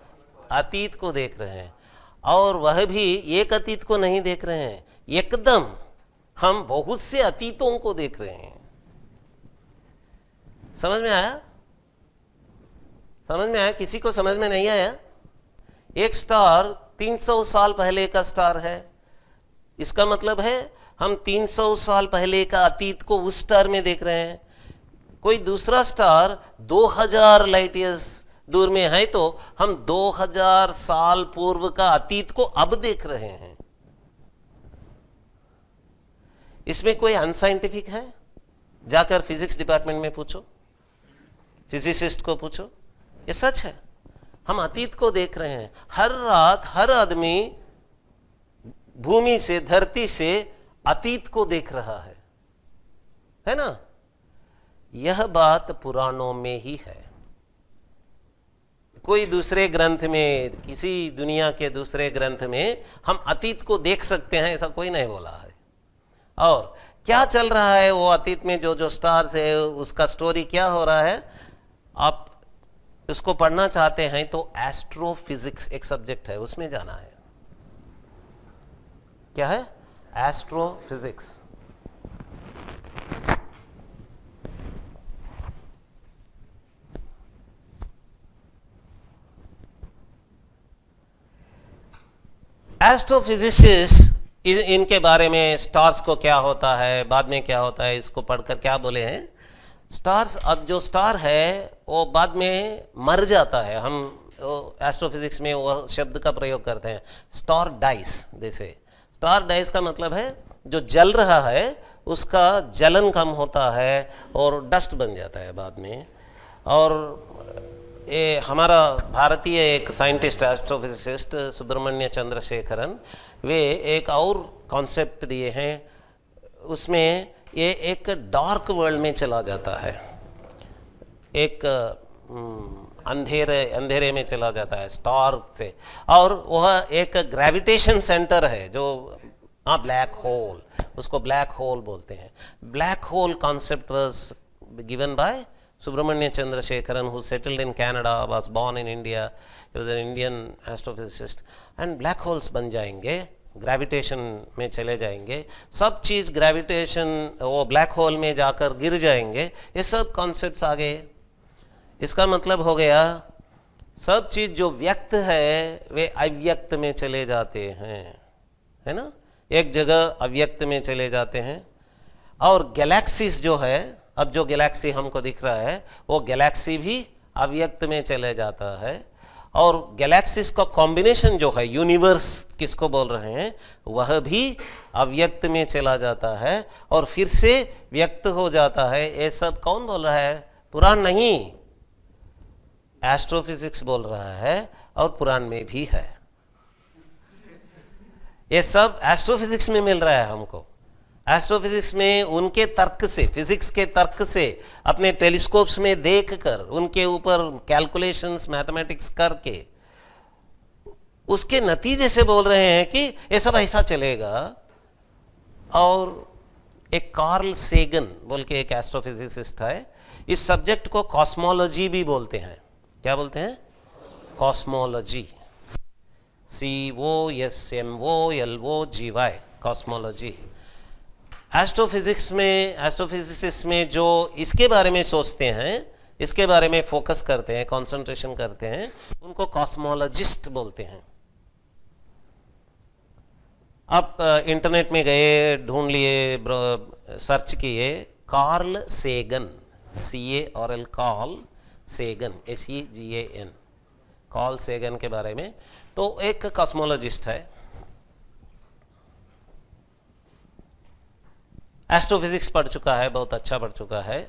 अतीत को देख रहे हैं। और वह भी एक अतीत को नहीं देख रहे हैं, एकदम हम बहुत से अतीतों को देख रहे हैं। समझ में आया? समझ में आया? किसी को समझ में नहीं आया? एक स्टार 300 साल पहले का स्टार है, इसका मतलब है हम 300 साल पहले का अतीत को उस स्टार में देख रहे हैं। कोई दूसरा स्टार 2000 लाइट ईयर्स दूर में है तो हम 2000 साल पूर्व का अतीत को अब देख रहे हैं। इसमें कोई अनसाइंटिफिक है? जाकर फिजिक्स डिपार्टमेंट में पूछो, फिजिसिस्ट को पूछो, ये सच है। हम अतीत को देख रहे हैं। हर रात हर आदमी भूमि से, धरती से अतीत को देख रहा है ना? यह बात पुराणों में ही है। कोई दूसरे ग्रंथ में, किसी दुनिया के दूसरे ग्रंथ में हम अतीत को देख सकते हैं ऐसा कोई नहीं बोला है। और क्या चल रहा है वो अतीत में, जो जो स्टार्स है उसका स्टोरी क्या हो रहा है, आप उसको पढ़ना चाहते हैं तो एस्ट्रोफिजिक्स एक सब्जेक्ट है, उसमें जाना है। क्या है? एस्ट्रोफिजिक्स। एस्ट्रोफिजिसिस्ट इनके बारे में, स्टार्स को क्या होता है, बाद में क्या होता है, इसको पढ़कर क्या बोले हैं, स्टार्स, अब जो स्टार है वो बाद में मर जाता है। हम एस्ट्रोफिजिक्स में वो शब्द का प्रयोग करते हैं, स्टार डाइस। जैसे स्टार डाइस का मतलब है जो जल रहा है उसका जलन कम होता है और डस्ट बन जाता है बाद में। और ये हमारा भारतीय एक साइंटिस्ट, एस्ट्रोफिजिसिस्ट सुब्रमण्य चंद्रशेखरन, वे एक और कॉन्सेप्ट दिए हैं, उसमें ये एक डार्क वर्ल्ड में चला जाता है, एक अंधेरे में चला जाता है स्टार से। और वह एक ग्रेविटेशन सेंटर है जो ब्लैक होल, उसको ब्लैक होल बोलते हैं। Black hole concept was given by Subramanya Chandrasekharan, who settled in Canada, was born in India. He was an Indian astrophysicist. And black holes बन जाएंगे, ग्रेविटेशन में चले जाएंगे, सब चीज़ ग्रेविटेशन वो ब्लैक होल में जाकर गिर जाएंगे। ये सब कॉन्सेप्ट्स आ गए। इसका मतलब हो गया सब चीज़ जो व्यक्त है वे अव्यक्त में चले जाते हैं, है ना? एक जगह अव्यक्त में चले जाते हैं। और गैलेक्सीज जो है, अब जो गैलेक्सी हमको दिख रहा है वो गैलेक्सी भी अव्यक्त में चले जाता है। और गैलेक्सीज का कॉम्बिनेशन जो है, यूनिवर्स किसको बोल रहे हैं, वह भी अव्यक्त में चला जाता है और फिर से व्यक्त हो जाता है। ये सब कौन बोल रहा है? पुराण नहीं, एस्ट्रोफिजिक्स बोल रहा है और पुराण में भी है। ये सब एस्ट्रोफिजिक्स में मिल रहा है हमको। एस्ट्रोफिजिक्स में उनके तर्क से, फिजिक्स के तर्क से, अपने टेलीस्कोप्स में देखकर, उनके ऊपर कैलकुलेशंस, मैथमेटिक्स करके उसके नतीजे से बोल रहे हैं कि ये सब ऐसा चलेगा। और एक कार्ल सेगन बोल के एक एस्ट्रोफिजिसिस्ट है, इस सब्जेक्ट को कॉस्मोलॉजी भी बोलते हैं। क्या बोलते हैं? Cosmology, COSMOLOGY, cosmology. एस्ट्रोफिजिक्स में, एस्ट्रोफिजिसिस्ट में जो इसके बारे में सोचते हैं, इसके बारे में फोकस करते हैं, कंसंट्रेशन करते हैं, उनको कॉस्मोलॉजिस्ट बोलते हैं। आप इंटरनेट में गए, ढूंढ लिए, सर्च किए Carl Sagan, CARL, Carl Sagan, SEGAN, Carl Sagan के बारे में। तो एक कॉस्मोलॉजिस्ट है, एस्ट्रोफिजिक्स पढ़ चुका है, बहुत अच्छा पढ़ चुका है।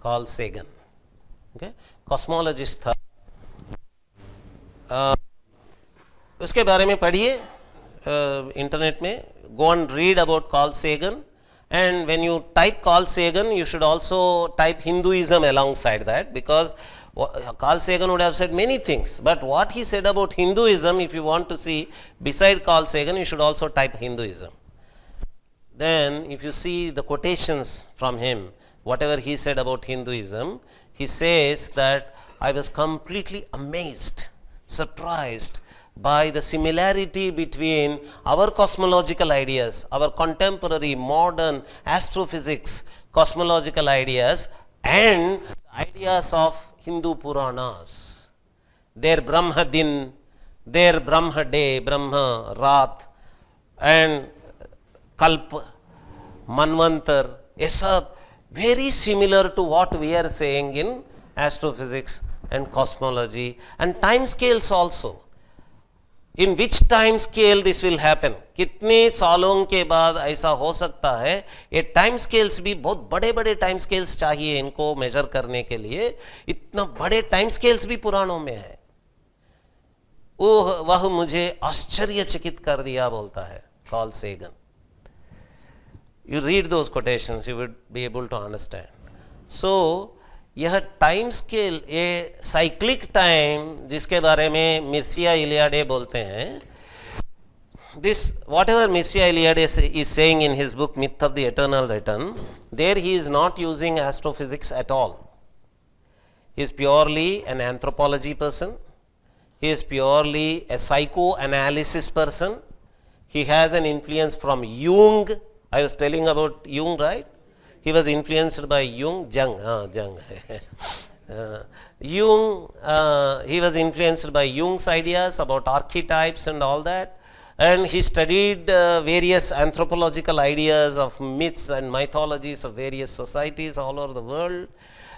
कार्ल सेगन, ओके, कॉस्मोलॉजिस्ट था। उसके बारे में पढ़िए इंटरनेट में, go and read about Carl Sagan, and when you type Carl Sagan you should also type Hinduism alongside that, because Carl Sagan would have said many things, but what he said about Hinduism, if you want to see beside Carl Sagan, you should also type Hinduism. Then if you see the quotations from him, whatever he said about Hinduism, he says that I was completely amazed, surprised by the similarity between our cosmological ideas, our contemporary modern astrophysics cosmological ideas, and the ideas of Hindu Puranas. Their Brahma Din, their Brahma Day, Brahma Raat, and Kalp, Manvantar, ये सब very similar to what we are saying in astrophysics and cosmology, and time scales also. In which time scale this will happen, कितने सालों के बाद ऐसा हो सकता है, ये टाइम स्केल्स भी बहुत बड़े बड़े टाइम स्केल्स चाहिए इनको मेजर करने के लिए, इतना बड़े टाइम स्केल्स भी पुराणों में है। वह मुझे आश्चर्यचकित कर दिया, बोलता है Carl Sagan. You read those quotations, you would be able to understand. So यह टाइम स्केल, ये साइक्लिक टाइम जिसके बारे में मिर्सिया इलियाडे बोलते हैं, this whatever Mircea Eliade is saying in his book Myth of the Eternal Return, there he is not using astrophysics at all. He is purely an anthropology person, he is purely a psychoanalysis person, he has an influence from Jung. I was telling about Jung, right? He was influenced by Jung, Jung. Jung, he was influenced by Jung's ideas about archetypes and all that, and he studied various anthropological ideas of myths and mythologies of various societies all over the world,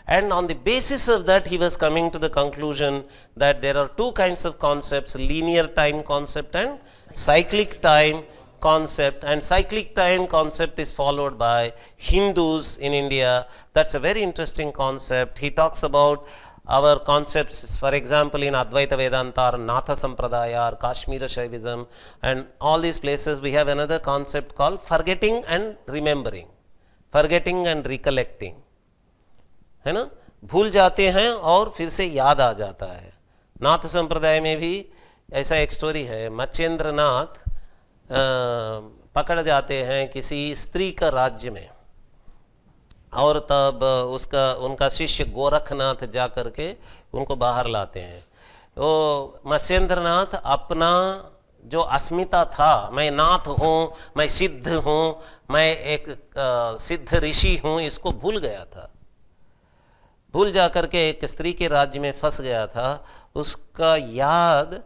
and on the basis of that he was coming to the conclusion that there are two kinds of concepts, linear time concept and cyclic time concept, and cyclic time concept is followed by Hindus in India. That's a very interesting concept. He talks about our concepts, for example, in Advaita Vedanta or Natha Sampradaya or Kashmira Shaivism, and all these places we have another concept called forgetting and remembering, forgetting and recollecting, है ना, भूल जाते हैं और फिर से याद आ जाता है। नाथ संप्रदाय में भी ऐसा एक स्टोरी है, मच्छेंद्र नाथ पकड़ जाते हैं किसी स्त्री का राज्य में, और तब उनका शिष्य गोरखनाथ जा कर के उनको बाहर लाते हैं। वो मत्स्येंद्रनाथ अपना जो अस्मिता था, मैं नाथ हूँ, मैं सिद्ध हूँ, मैं एक सिद्ध ऋषि हूँ, इसको भूल गया था। भूल जा कर के एक स्त्री के राज्य में फंस गया था, उसका याद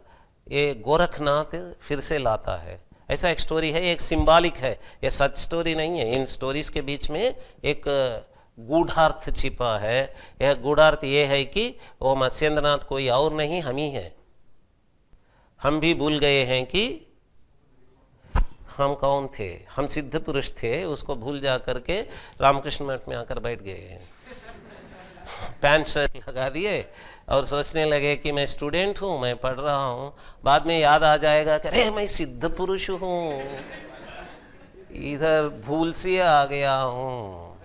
ये गोरखनाथ फिर से लाता है। ऐसा एक स्टोरी है, एक सिंबॉलिक है, ये सच स्टोरी नहीं है। इन स्टोरीज के बीच में एक गूढ़ार्थ छिपा है। यह गूढ़ार्थ ये है कि वो मत्स्येंद्रनाथ कोई और नहीं, हम ही हैं। हम भी भूल गए हैं कि हम कौन थे, हम सिद्ध पुरुष थे, उसको भूल जा करके रामकृष्ण मठ में आकर बैठ गए हैं, पैंट शर्ट लगा दिए और सोचने लगे कि मैं स्टूडेंट हूँ, मैं पढ़ रहा हूँ। बाद में याद आ जाएगा कि अरे मैं सिद्ध पुरुष हूँ, इधर भूल से आ गया हूँ,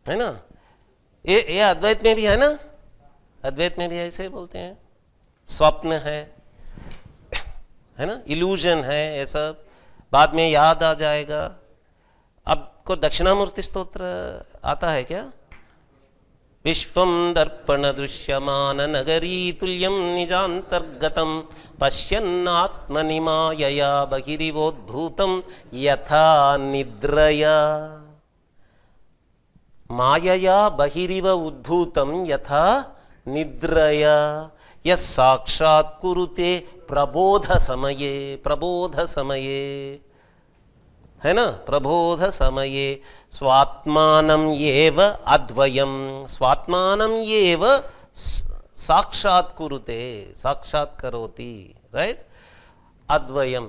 है ना। ये अद्वैत में भी है ना, अद्वैत में भी ऐसे बोलते हैं, स्वप्न है ना, इल्यूजन है, ये सब बाद में याद आ जाएगा। अब को दक्षिणामूर्ति स्तोत्र आता है क्या? विश्वं दर्पणदृश्यमाननगरी तुल्यं निजान्तर्गतं पश्यन्नात्मनि मायया बहिरिवोद्भूतं यथा निद्रया मायया बहिरिव उद्भूतं यथा निद्रया यः साक्षात् कुरुते प्रबोध समये है ना, प्रबोध समये स्वात्मानं येव अद्वयं स्वात्मानं येव साक्षात् कुरुते साक्षात् करोति, राइट, अद्वयम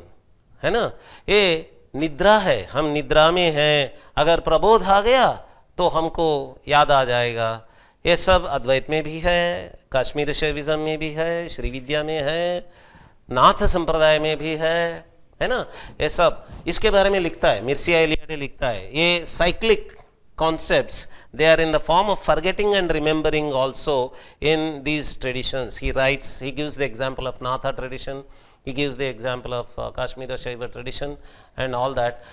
है ना। ये निद्रा है, हम निद्रा में हैं, अगर प्रबोध आ गया तो हमको याद आ जाएगा। ये सब अद्वैत में भी है, कश्मीर शैविज्म में भी है, श्री विद्या में है, नाथ संप्रदाय में भी है ना। ये सब इसके बारे में लिखता है, मिर्सिया एलियाडे लिखता है। ये cyclic concepts, they are in the form of forgetting and remembering also in these traditions. He writes, he gives the example of Natha tradition, he gives the example of Kashmir Shaiva tradition and all that.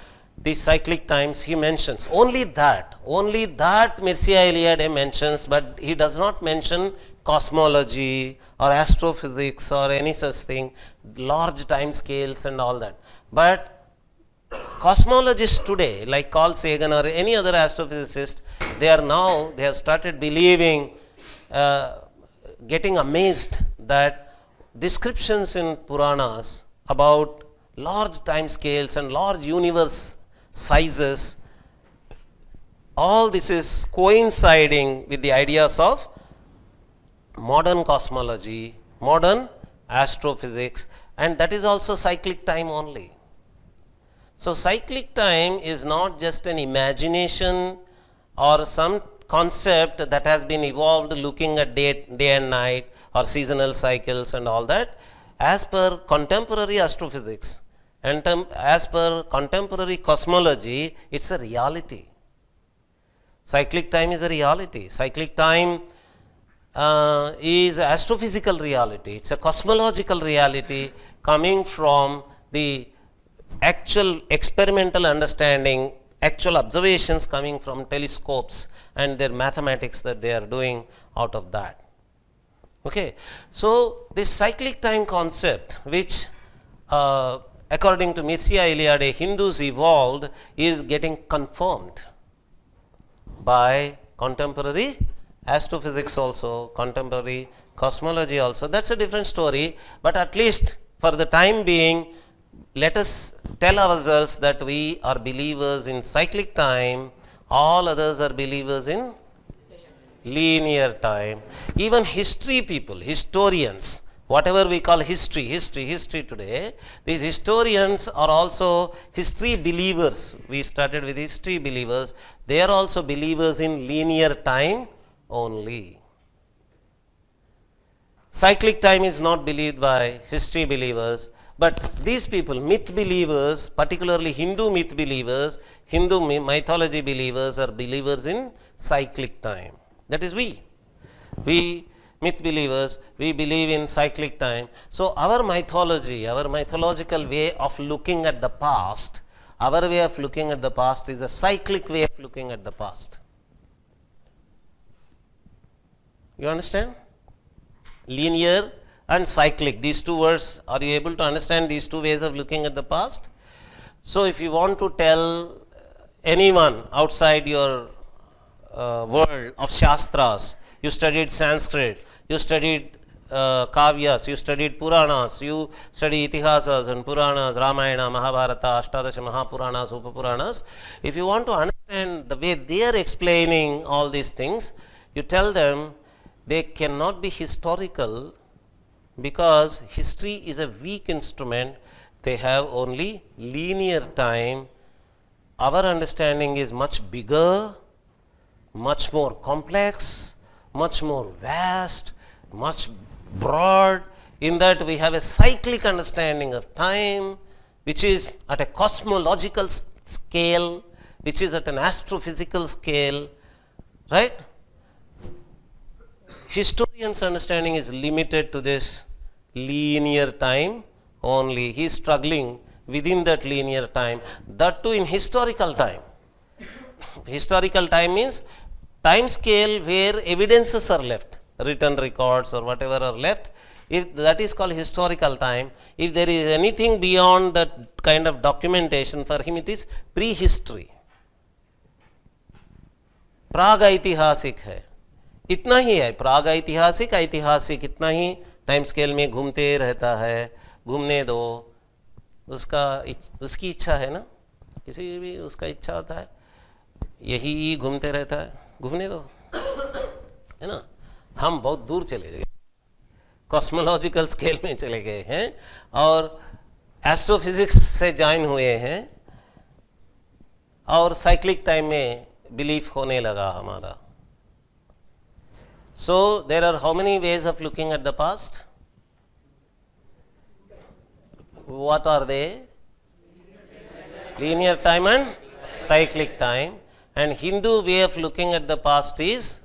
These cyclic times he mentions only that Mircea Eliade mentions, but he does not mention cosmology or astrophysics or any such thing, large time scales and all that. But cosmologists today, like Carl Sagan or any other astrophysicist, they have started believing, getting amazed that descriptions in Puranas about large time scales and large universe sizes, all this is coinciding with the ideas of modern cosmology, modern astrophysics, and that is also cyclic time only. So cyclic time is not just an imagination or some concept that has been evolved looking at day and night or seasonal cycles and all that. As per contemporary astrophysics and as per contemporary cosmology, it's a reality. Cyclic time is a reality. Cyclic time is astrophysical reality. It's a cosmological reality coming from the actual experimental understanding, actual observations coming from telescopes and their mathematics that they are doing out of that. Okay, so this cyclic time concept, which according to Mircea Eliade Hindus evolved, is getting confirmed by contemporary astrophysics also, contemporary cosmology also. That's a different story, but at least for the time being, let us tell ourselves that we are believers in cyclic time, all others are believers in linear time. Even history people, historians, whatever we call history today, these historians are also history believers. We started with history believers, they are also believers in linear time only. Cyclic time is not believed by history believers, but these people, myth believers, particularly Hindu myth believers, Hindu mythology believers, are believers in cyclic time. That is we myth believers, we believe in cyclic time. So our mythology, our mythological way of looking at the past, our way of looking at the past is a cyclic way of looking at the past. You understand? Linear and cyclic, these two words, are you able to understand these two ways of looking at the past? So if you want to tell anyone outside your world of Shastras, you studied Sanskrit, you studied Kavyas, you studied Puranas, you study Itihasas and Puranas, Ramayana, Mahabharata, Ashtadasha Mahapuranas, Upapuranas. If you want to understand the way they are explaining all these things, you tell them they cannot be historical, because history is a weak instrument, they have only linear time. Our understanding is much bigger, much more complex, much more vast, much broad, in that we have a cyclic understanding of time, which is at a cosmological scale, which is at an astrophysical scale, right? Historian's understanding is limited to this linear time only. He is struggling within that linear time, that too in historical time. Historical time means time scale where evidences are left, written records or whatever are left, if that is called historical time. If there is anything beyond that kind of documentation, for him it is prehistory, प्राग ऐतिहासिक है. इतना ही है, प्राग ऐतिहासिक, ऐतिहासिक इतना ही टाइम स्केल में घूमते रहता है. घूमने दो, उसकी इच्छा है ना, किसी भी उसका इच्छा होता है, यही घूमते रहता है, घूमने दो, है ना. हम बहुत दूर चले गए, कॉस्मोलॉजिकल स्केल में चले गए हैं और एस्ट्रोफिजिक्स से ज्वाइन हुए हैं और साइक्लिक टाइम में बिलीफ होने लगा हमारा. So there are how many ways of looking at the past? What are they? Linear time and cyclic time. And Hindu way of looking at the past is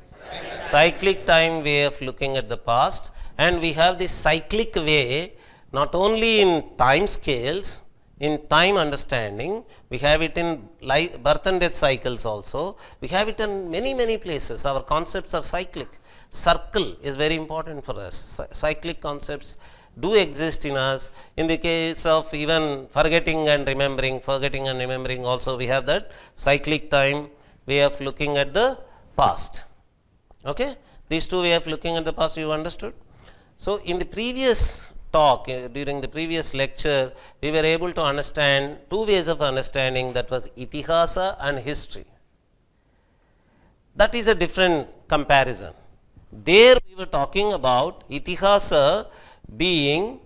cyclic time way of looking at the past. And we have this cyclic way not only in time scales, in time understanding, we have it in life, birth and death cycles also. We have it in many places. Our concepts are cyclic. Circle is very important for us. Cyclic concepts do exist in us. In the case of even forgetting and remembering also, we have that cyclic time way of looking at the past. Okay, these two way of looking at the past you understood. So in the previous talk, during the previous lecture, we were able to understand two ways of understanding, that was itihasa and history. That is a different comparison. There we were talking about itihasa being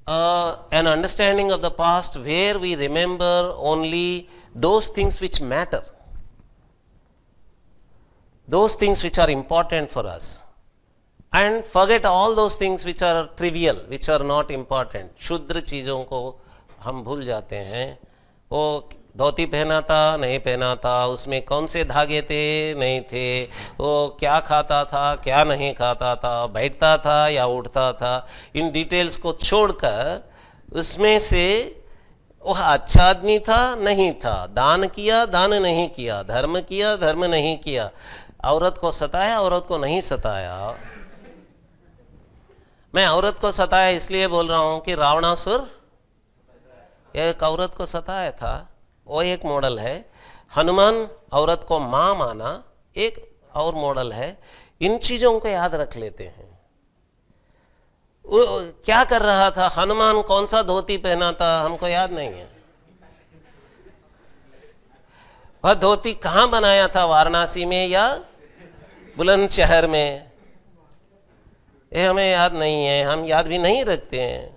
an understanding of the past where we remember only those things which matter, those things which are important for us, and forget all those things which are trivial, which are not important. शुद्र चीज़ों को हम भूल जाते हैं. वो धोती पहना था, नहीं पहना था, उसमें कौन से धागे थे, नहीं थे, वो क्या खाता था, क्या नहीं खाता था, बैठता था या उठता था, इन डिटेल्स को छोड़कर उसमें से वह अच्छा आदमी था, नहीं था, दान किया, दान नहीं किया, धर्म किया, धर्म नहीं किया, औरत को सताया, औरत को नहीं सताया. मैं औरत को सताया इसलिए बोल रहा हूं कि रावणासुर एक औरत को सताया था, वो एक मॉडल है. हनुमान औरत को मां माना, एक और मॉडल है. इन चीजों को याद रख लेते हैं. वो क्या कर रहा था, हनुमान कौन सा धोती पहना था, हमको याद नहीं है. वह धोती कहां बनाया था, वाराणसी में या बुलंदशहर में, ये हमें याद नहीं है, हम याद भी नहीं रखते हैं,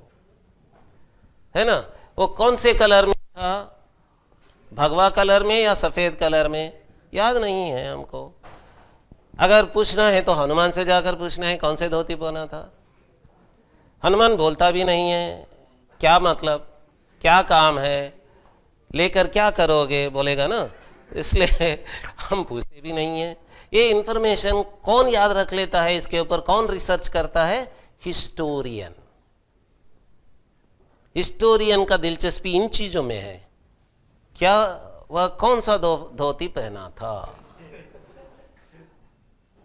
है ना. वो कौन से कलर में था, भगवा कलर में या सफेद कलर में, याद नहीं है हमको. अगर पूछना है तो हनुमान से जाकर पूछना है कौन से धोती पहना था. हनुमान बोलता भी नहीं है, क्या मतलब, क्या काम है, लेकर क्या करोगे, बोलेगा ना, इसलिए हम पूछते भी नहीं है. ये इंफॉर्मेशन कौन याद रख लेता है, इसके ऊपर कौन रिसर्च करता है, हिस्टोरियन. हिस्टोरियन का दिलचस्पी इन चीजों में है, क्या वह कौन सा धोती पहना था,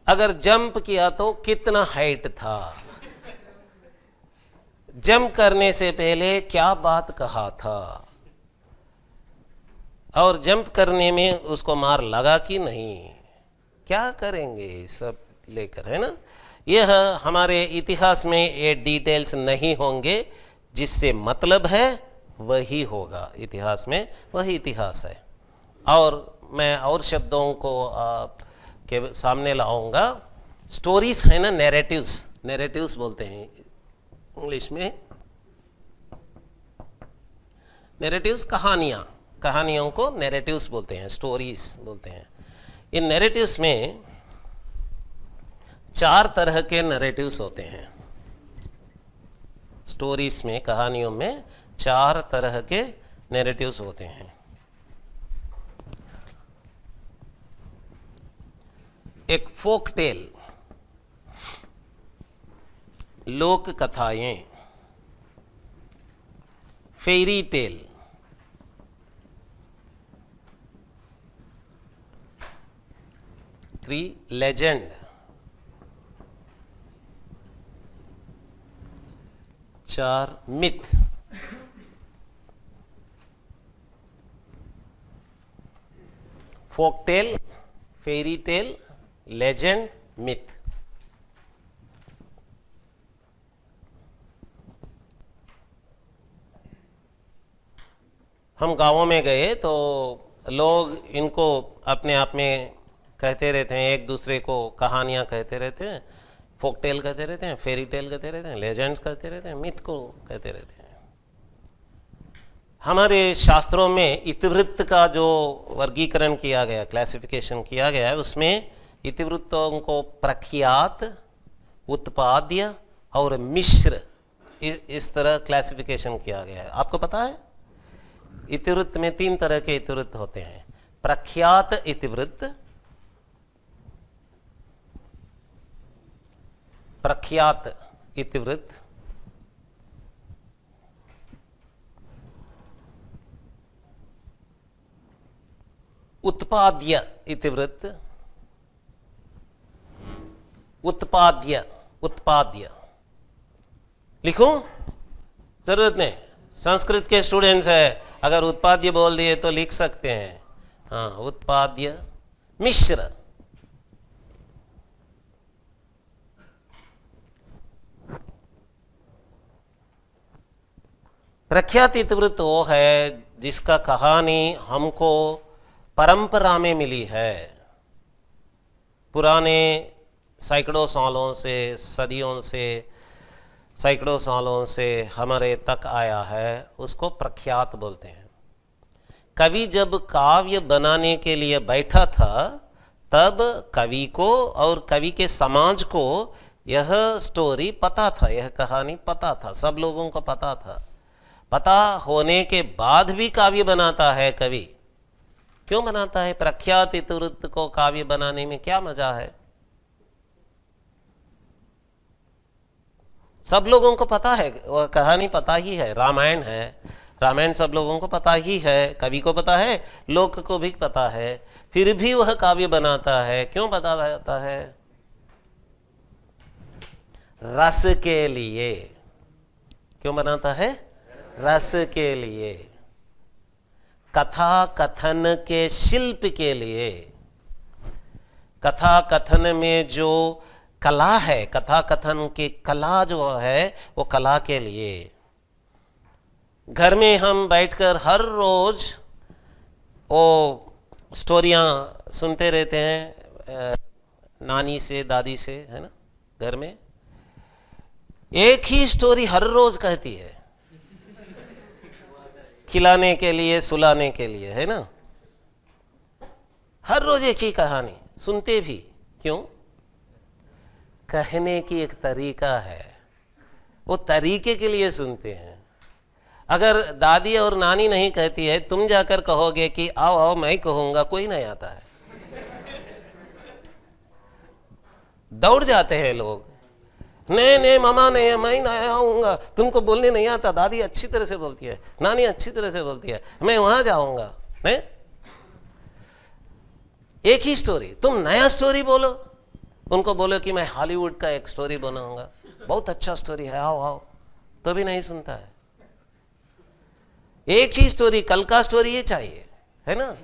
अगर जंप किया तो कितना हाइट था, जंप करने से पहले क्या बात कहा था, और जंप करने में उसको मार लगा कि नहीं, क्या करेंगे सब लेकर, है ना. यह हमारे इतिहास में ये डिटेल्स नहीं होंगे, जिससे मतलब है वही होगा. इतिहास में वही इतिहास है. और मैं और शब्दों को आपके सामने लाऊंगा. स्टोरीज है ना, नैरेटिव्स, नैरेटिव्स बोलते हैं इंग्लिश में. नैरेटिव्स कहानियाँ, कहानियों को नैरेटिव्स बोलते हैं, स्टोरीज बोलते हैं. इन नैरेटिव्स में 4 तरह के नैरेटिव्स होते हैं. स्टोरीज में, कहानियों में 4 तरह के नैरेटिव्स होते हैं. एक फोक टेल, लोक कथाएं, fairy tale, history, legend. 4 myth. Folk tale, fairy tale, legend, myth. हम गांवों में गए तो लोग इनको अपने आप में कहते रहते हैं, एक दूसरे को कहानियां कहते रहते हैं, फोक टेल कहते रहते हैं, फेरी टेल कहते रहते हैं, लेजेंड्स कहते रहते हैं, मिथ को कहते रहते हैं। हमारे शास्त्रों में इतिवृत्त का जो वर्गीकरण किया गया, क्लासिफिकेशन किया गया है, उसमें इतिवृत्तों को प्रख्यात, उत्पाद्य और मिश्र इस तरह क्लासिफिकेशन किया गया है। आपको पता है इतिवृत्त में 3 तरह के इतिवृत्त होते हैं। प्रख्यात इतिवृत्त, प्रख्यात इतिवृत्त, उत्पाद्य इतिवृत्त, उत्पाद्य, उत्पाद्य। लिखूं? जरूरत नहीं, संस्कृत के स्टूडेंट्स है, अगर उत्पाद्य बोल दिए तो लिख सकते हैं। हाँ, उत्पाद्य, मिश्र। प्रख्यात इतिवृत्त वो है जिसका कहानी हमको परंपरा में मिली है, पुराने सैकड़ों सालों से, सदियों से, सैकड़ों सालों से हमारे तक आया है, उसको प्रख्यात बोलते हैं। कवि जब काव्य बनाने के लिए बैठा था तब कवि को और कवि के समाज को यह स्टोरी पता था, यह कहानी पता था, सब लोगों को पता था। पता होने के बाद भी काव्य बनाता है कवि। क्यों बनाता है? प्रख्यात इतिवृत्त को काव्य बनाने में क्या मजा है? सब लोगों को पता है, वह कहानी पता ही है, रामायण है, रामायण सब लोगों को पता ही है, कवि को पता है, लोक को भी पता है, फिर भी वह काव्य बनाता है। क्यों बनाता है? रस के लिए। क्यों बनाता है? रस के लिए, कथा कथन के शिल्प के लिए। कथा कथन में जो कला है, कथा कथन की कला जो है, वो कला के लिए। घर में हम बैठकर हर रोज वो स्टोरियां सुनते रहते हैं, नानी से, दादी से, है ना। घर में एक ही स्टोरी हर रोज कहती है, खिलाने के लिए, सुलाने के लिए, है ना। हर रोज एक ही कहानी सुनते भी। क्यों? कहने की एक तरीका है, वो तरीके के लिए सुनते हैं। अगर दादी और नानी नहीं कहती है, तुम जाकर कहोगे कि आओ आओ मैं कहूंगा, कोई नहीं आता है। दौड़ जाते हैं लोग, नहीं नहीं मामा नहीं, मैं नहीं आऊंगा, तुमको बोलने नहीं आता, दादी अच्छी तरह से बोलती है, नानी अच्छी तरह से बोलती है, मैं वहां जाऊंगा। नहीं, एक ही स्टोरी, तुम नया स्टोरी बोलो, उनको बोलो कि मैं हॉलीवुड का एक स्टोरी बनाऊंगा, बहुत अच्छा स्टोरी है, आओ आओ, तो भी नहीं सुनता है। एक ही स्टोरी, कल का स्टोरी ये चाहिए, है ना।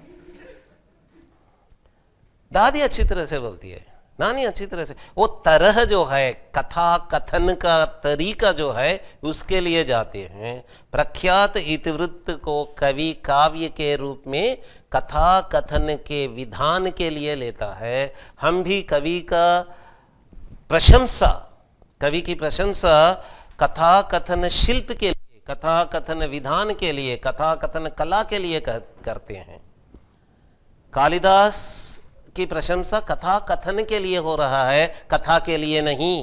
दादी अच्छी तरह से बोलती है, नानी अच्छी तरह से, वो तरह जो है, कथा कथन का तरीका जो है, उसके लिए जाते हैं। प्रख्यात इतिवृत्त को कवि काव्य के रूप में कथा कथन के विधान के लिए लेता है। हम भी कवि का प्रशंसा, कवि की प्रशंसा कथा कथन शिल्प के लिए, कथा कथन विधान के लिए, कथा कथन कला के लिए करते हैं। कालिदास की प्रशंसा कथा कथन के लिए हो रहा है, कथा के लिए नहीं।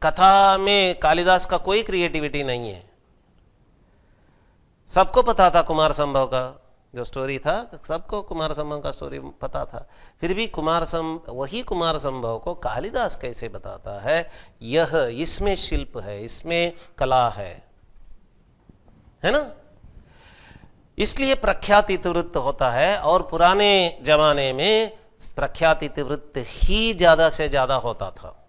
कथा में कालिदास का कोई क्रिएटिविटी नहीं है। सबको पता था कुमार संभव का जो स्टोरी था, सबको कुमार संभव का स्टोरी पता था, फिर भी वही कुमार संभव को कालिदास कैसे बताता है? यह इसमें शिल्प है, इसमें कला है ना। इसलिए प्रख्यात इतिवृत्त होता है। और पुराने जमाने में प्रख्यात इतिवृत्त ही ज्यादा से ज्यादा होता था।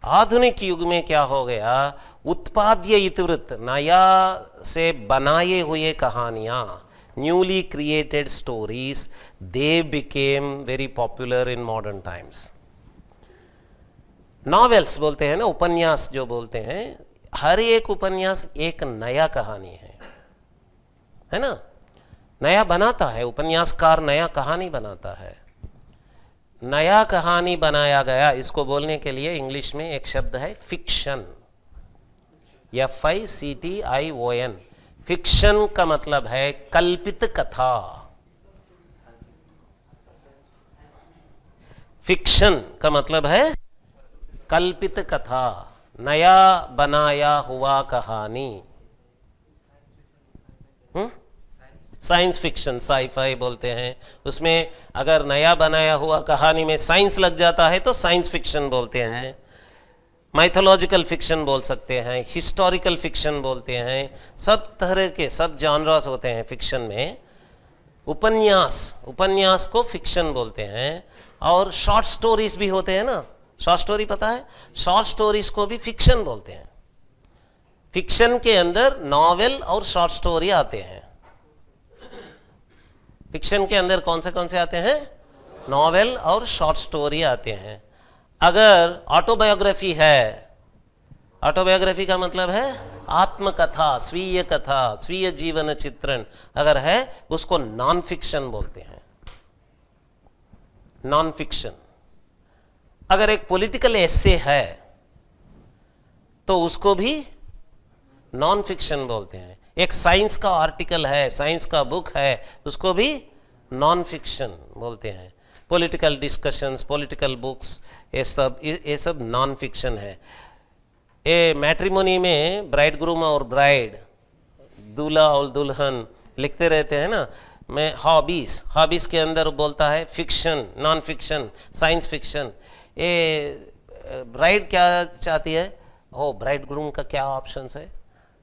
आधुनिक युग में क्या हो गया, उत्पाद्य इतिवृत्त, नया से बनाए हुए कहानियां, newly created stories, they became very popular in modern times. Novels बोलते हैं ना, उपन्यास जो बोलते हैं, हर एक उपन्यास एक नया कहानी है ना, नया बनाता है उपन्यासकार, नया कहानी बनाता है। नया कहानी बनाया गया, इसको बोलने के लिए इंग्लिश में एक शब्द है फिक्शन, FICTION। फिक्शन का मतलब है कल्पित कथा। फिक्शन का मतलब है कल्पित कथा, नया बनाया हुआ कहानी। साइंस फिक्शन, साइफाई बोलते हैं, उसमें अगर नया बनाया हुआ कहानी में साइंस लग जाता है तो साइंस फिक्शन बोलते हैं। माइथोलॉजिकल फिक्शन बोल सकते हैं, हिस्टोरिकल फिक्शन बोलते हैं, सब तरह के सब जॉनर्स होते हैं फिक्शन में। उपन्यास को फिक्शन बोलते हैं। और शॉर्ट स्टोरीज भी होते हैं ना, शॉर्ट स्टोरी पता है, शॉर्ट स्टोरीज को भी फिक्शन बोलते हैं। फिक्शन के अंदर नॉवेल और शॉर्ट स्टोरी आते हैं। फिक्शन के अंदर कौन से आते हैं, नॉवेल और शॉर्ट स्टोरी आते हैं। अगर ऑटोबायोग्राफी है, ऑटोबायोग्राफी का मतलब है आत्मकथा, स्वीय कथा, स्वीय जीवन चित्रण, अगर है उसको नॉन फिक्शन बोलते हैं, नॉन फिक्शन। अगर एक पॉलिटिकल एसे है तो उसको भी नॉन फिक्शन बोलते हैं। एक साइंस का आर्टिकल है, साइंस का बुक है, उसको भी नॉन फिक्शन बोलते हैं। पॉलिटिकल डिस्कशंस, पॉलिटिकल बुक्स, ये सब नॉन फिक्शन है। ये मैट्रिमोनी में ब्राइड ग्रूम और ब्राइड, दूल्हा और दुल्हन लिखते रहते हैं ना, मैं हॉबीज के अंदर बोलता है fiction, non fiction, science fiction. ये ब्राइड क्या चाहती है, ओ ब्राइड ग्रूम का क्या ऑप्शंस है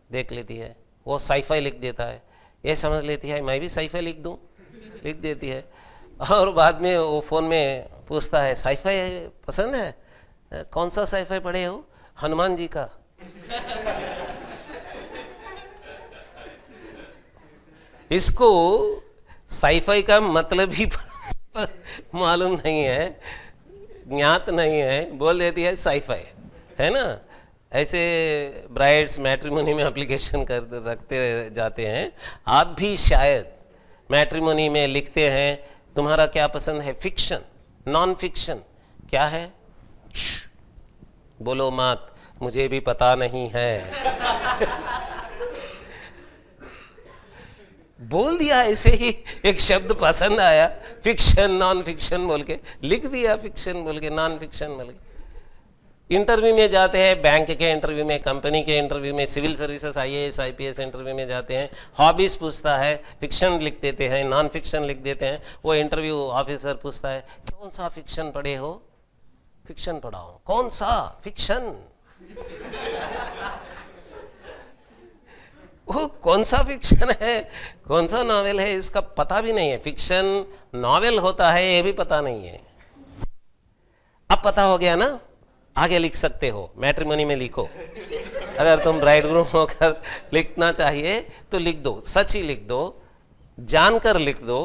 देख लेती है, वो साइफाई लिख देता है, ये समझ लेती है मैं भी साइफाई लिख दूं, लिख देती है। और बाद में वो फ़ोन में पूछता है साइफाई पसंद है, कौन सा साइफाई पढ़े हो, हनुमान जी का। इसको साइफाई का मतलब ही मालूम नहीं है, ज्ञात नहीं है, बोल देती है साइफाई, है ना। ऐसे ब्राइड्स मैट्रिमोनी में एप्लीकेशन कर रखते जाते हैं। आप भी शायद मैट्रिमोनी में लिखते हैं तुम्हारा क्या पसंद है, फिक्शन, नॉन फिक्शन, क्या है, बोलो मत, मुझे भी पता नहीं है। बोल दिया ऐसे ही, एक शब्द पसंद आया, फिक्शन नॉन फिक्शन बोल के लिख दिया, फिक्शन बोल के नॉन फिक्शन बोल के। इंटरव्यू में जाते हैं, बैंक के इंटरव्यू में, कंपनी के इंटरव्यू में, civil services IAS IPS interview में जाते हैं, हॉबीज पूछता है, फिक्शन लिख देते हैं, नॉन फिक्शन लिख देते हैं। वो इंटरव्यू ऑफिसर पूछता है कौन सा फिक्शन पढ़े हो, फिक्शन पढ़ा हो, कौन सा फिक्शन, वो कौन सा फिक्शन है, कौन सा नॉवेल है, इसका पता भी नहीं है। फिक्शन नॉवेल होता है ये भी पता नहीं है। अब पता हो गया ना, आगे लिख सकते हो, मैट्रिमोनी में लिखो। अगर तुम ब्राइड ग्रूम होकर लिखना चाहिए तो लिख दो, सच ही लिख दो, जानकर लिख दो,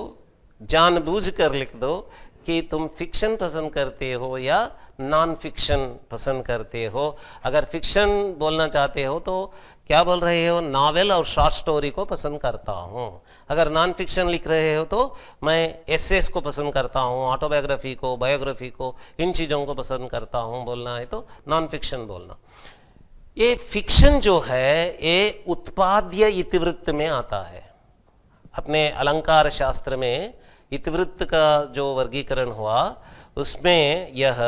जानबूझकर लिख दो कि तुम फिक्शन पसंद करते हो या नॉन फिक्शन पसंद करते हो। अगर फिक्शन बोलना चाहते हो तो क्या बोल रहे हो, नॉवेल और शॉर्ट स्टोरी को पसंद करता हूँ। अगर नॉन फिक्शन लिख रहे हो तो मैं एसेस को पसंद करता हूँ, ऑटोबायोग्राफी को, बायोग्राफी को, इन चीज़ों को पसंद करता हूँ बोलना है तो नॉन फिक्शन बोलना। ये फिक्शन जो है ये उत्पाद्य इतिवृत्त में आता है। अपने अलंकार शास्त्र में इतिवृत्त का जो वर्गीकरण हुआ उसमें यह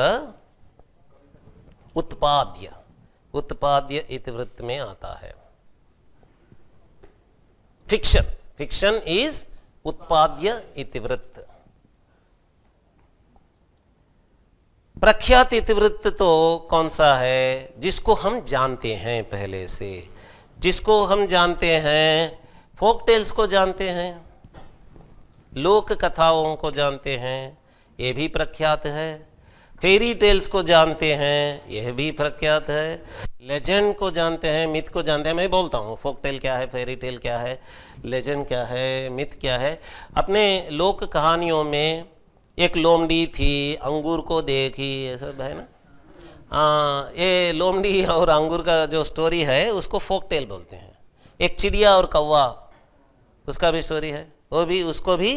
उत्पाद्य इतिवृत्त में आता है। फिक्शन इज उत्पाद्य इतिवृत्त। प्रख्यात इतिवृत्त तो कौन सा है, जिसको हम जानते हैं पहले से, जिसको हम जानते हैं, फोक टेल्स को जानते हैं, लोक कथाओं को जानते हैं, ये भी प्रख्यात है। फेरी टेल्स को जानते हैं, यह भी प्रख्यात है। लेजेंड को जानते हैं, मिथ को जानते हैं। मैं बोलता हूँ फोक टेल क्या है, फेरी टेल क्या है, लेजेंड क्या है, मिथ क्या है। अपने लोक कहानियों में एक लोमड़ी थी, अंगूर को देखी, ये सब है ना। ये लोमड़ी और अंगूर का जो स्टोरी है उसको फोक टेल बोलते हैं। एक चिड़िया और कौवा, उसका भी स्टोरी है, वो भी, उसको भी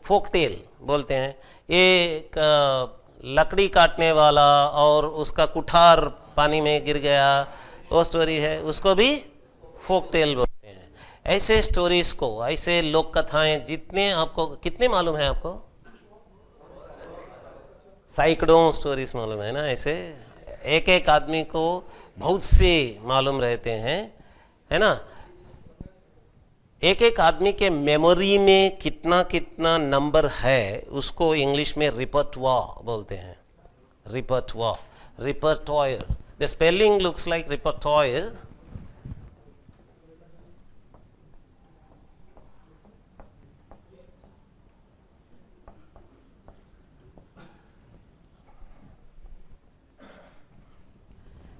फोक टेल बोलते हैं। एक लकड़ी काटने वाला और उसका कुठार पानी में गिर गया, वो स्टोरी है, उसको भी फोक टेल बोलते हैं। ऐसे स्टोरीज को, ऐसे लोक कथाएं जितने आपको, कितने मालूम है आपको? सैकड़ों स्टोरीज मालूम है ना। ऐसे एक एक आदमी को बहुत से मालूम रहते हैं, है ना। एक एक आदमी के मेमोरी में कितना कितना नंबर है, उसको इंग्लिश में रिपर्टोयर बोलते हैं। Repertoire, repertoire, the spelling looks like repertoire.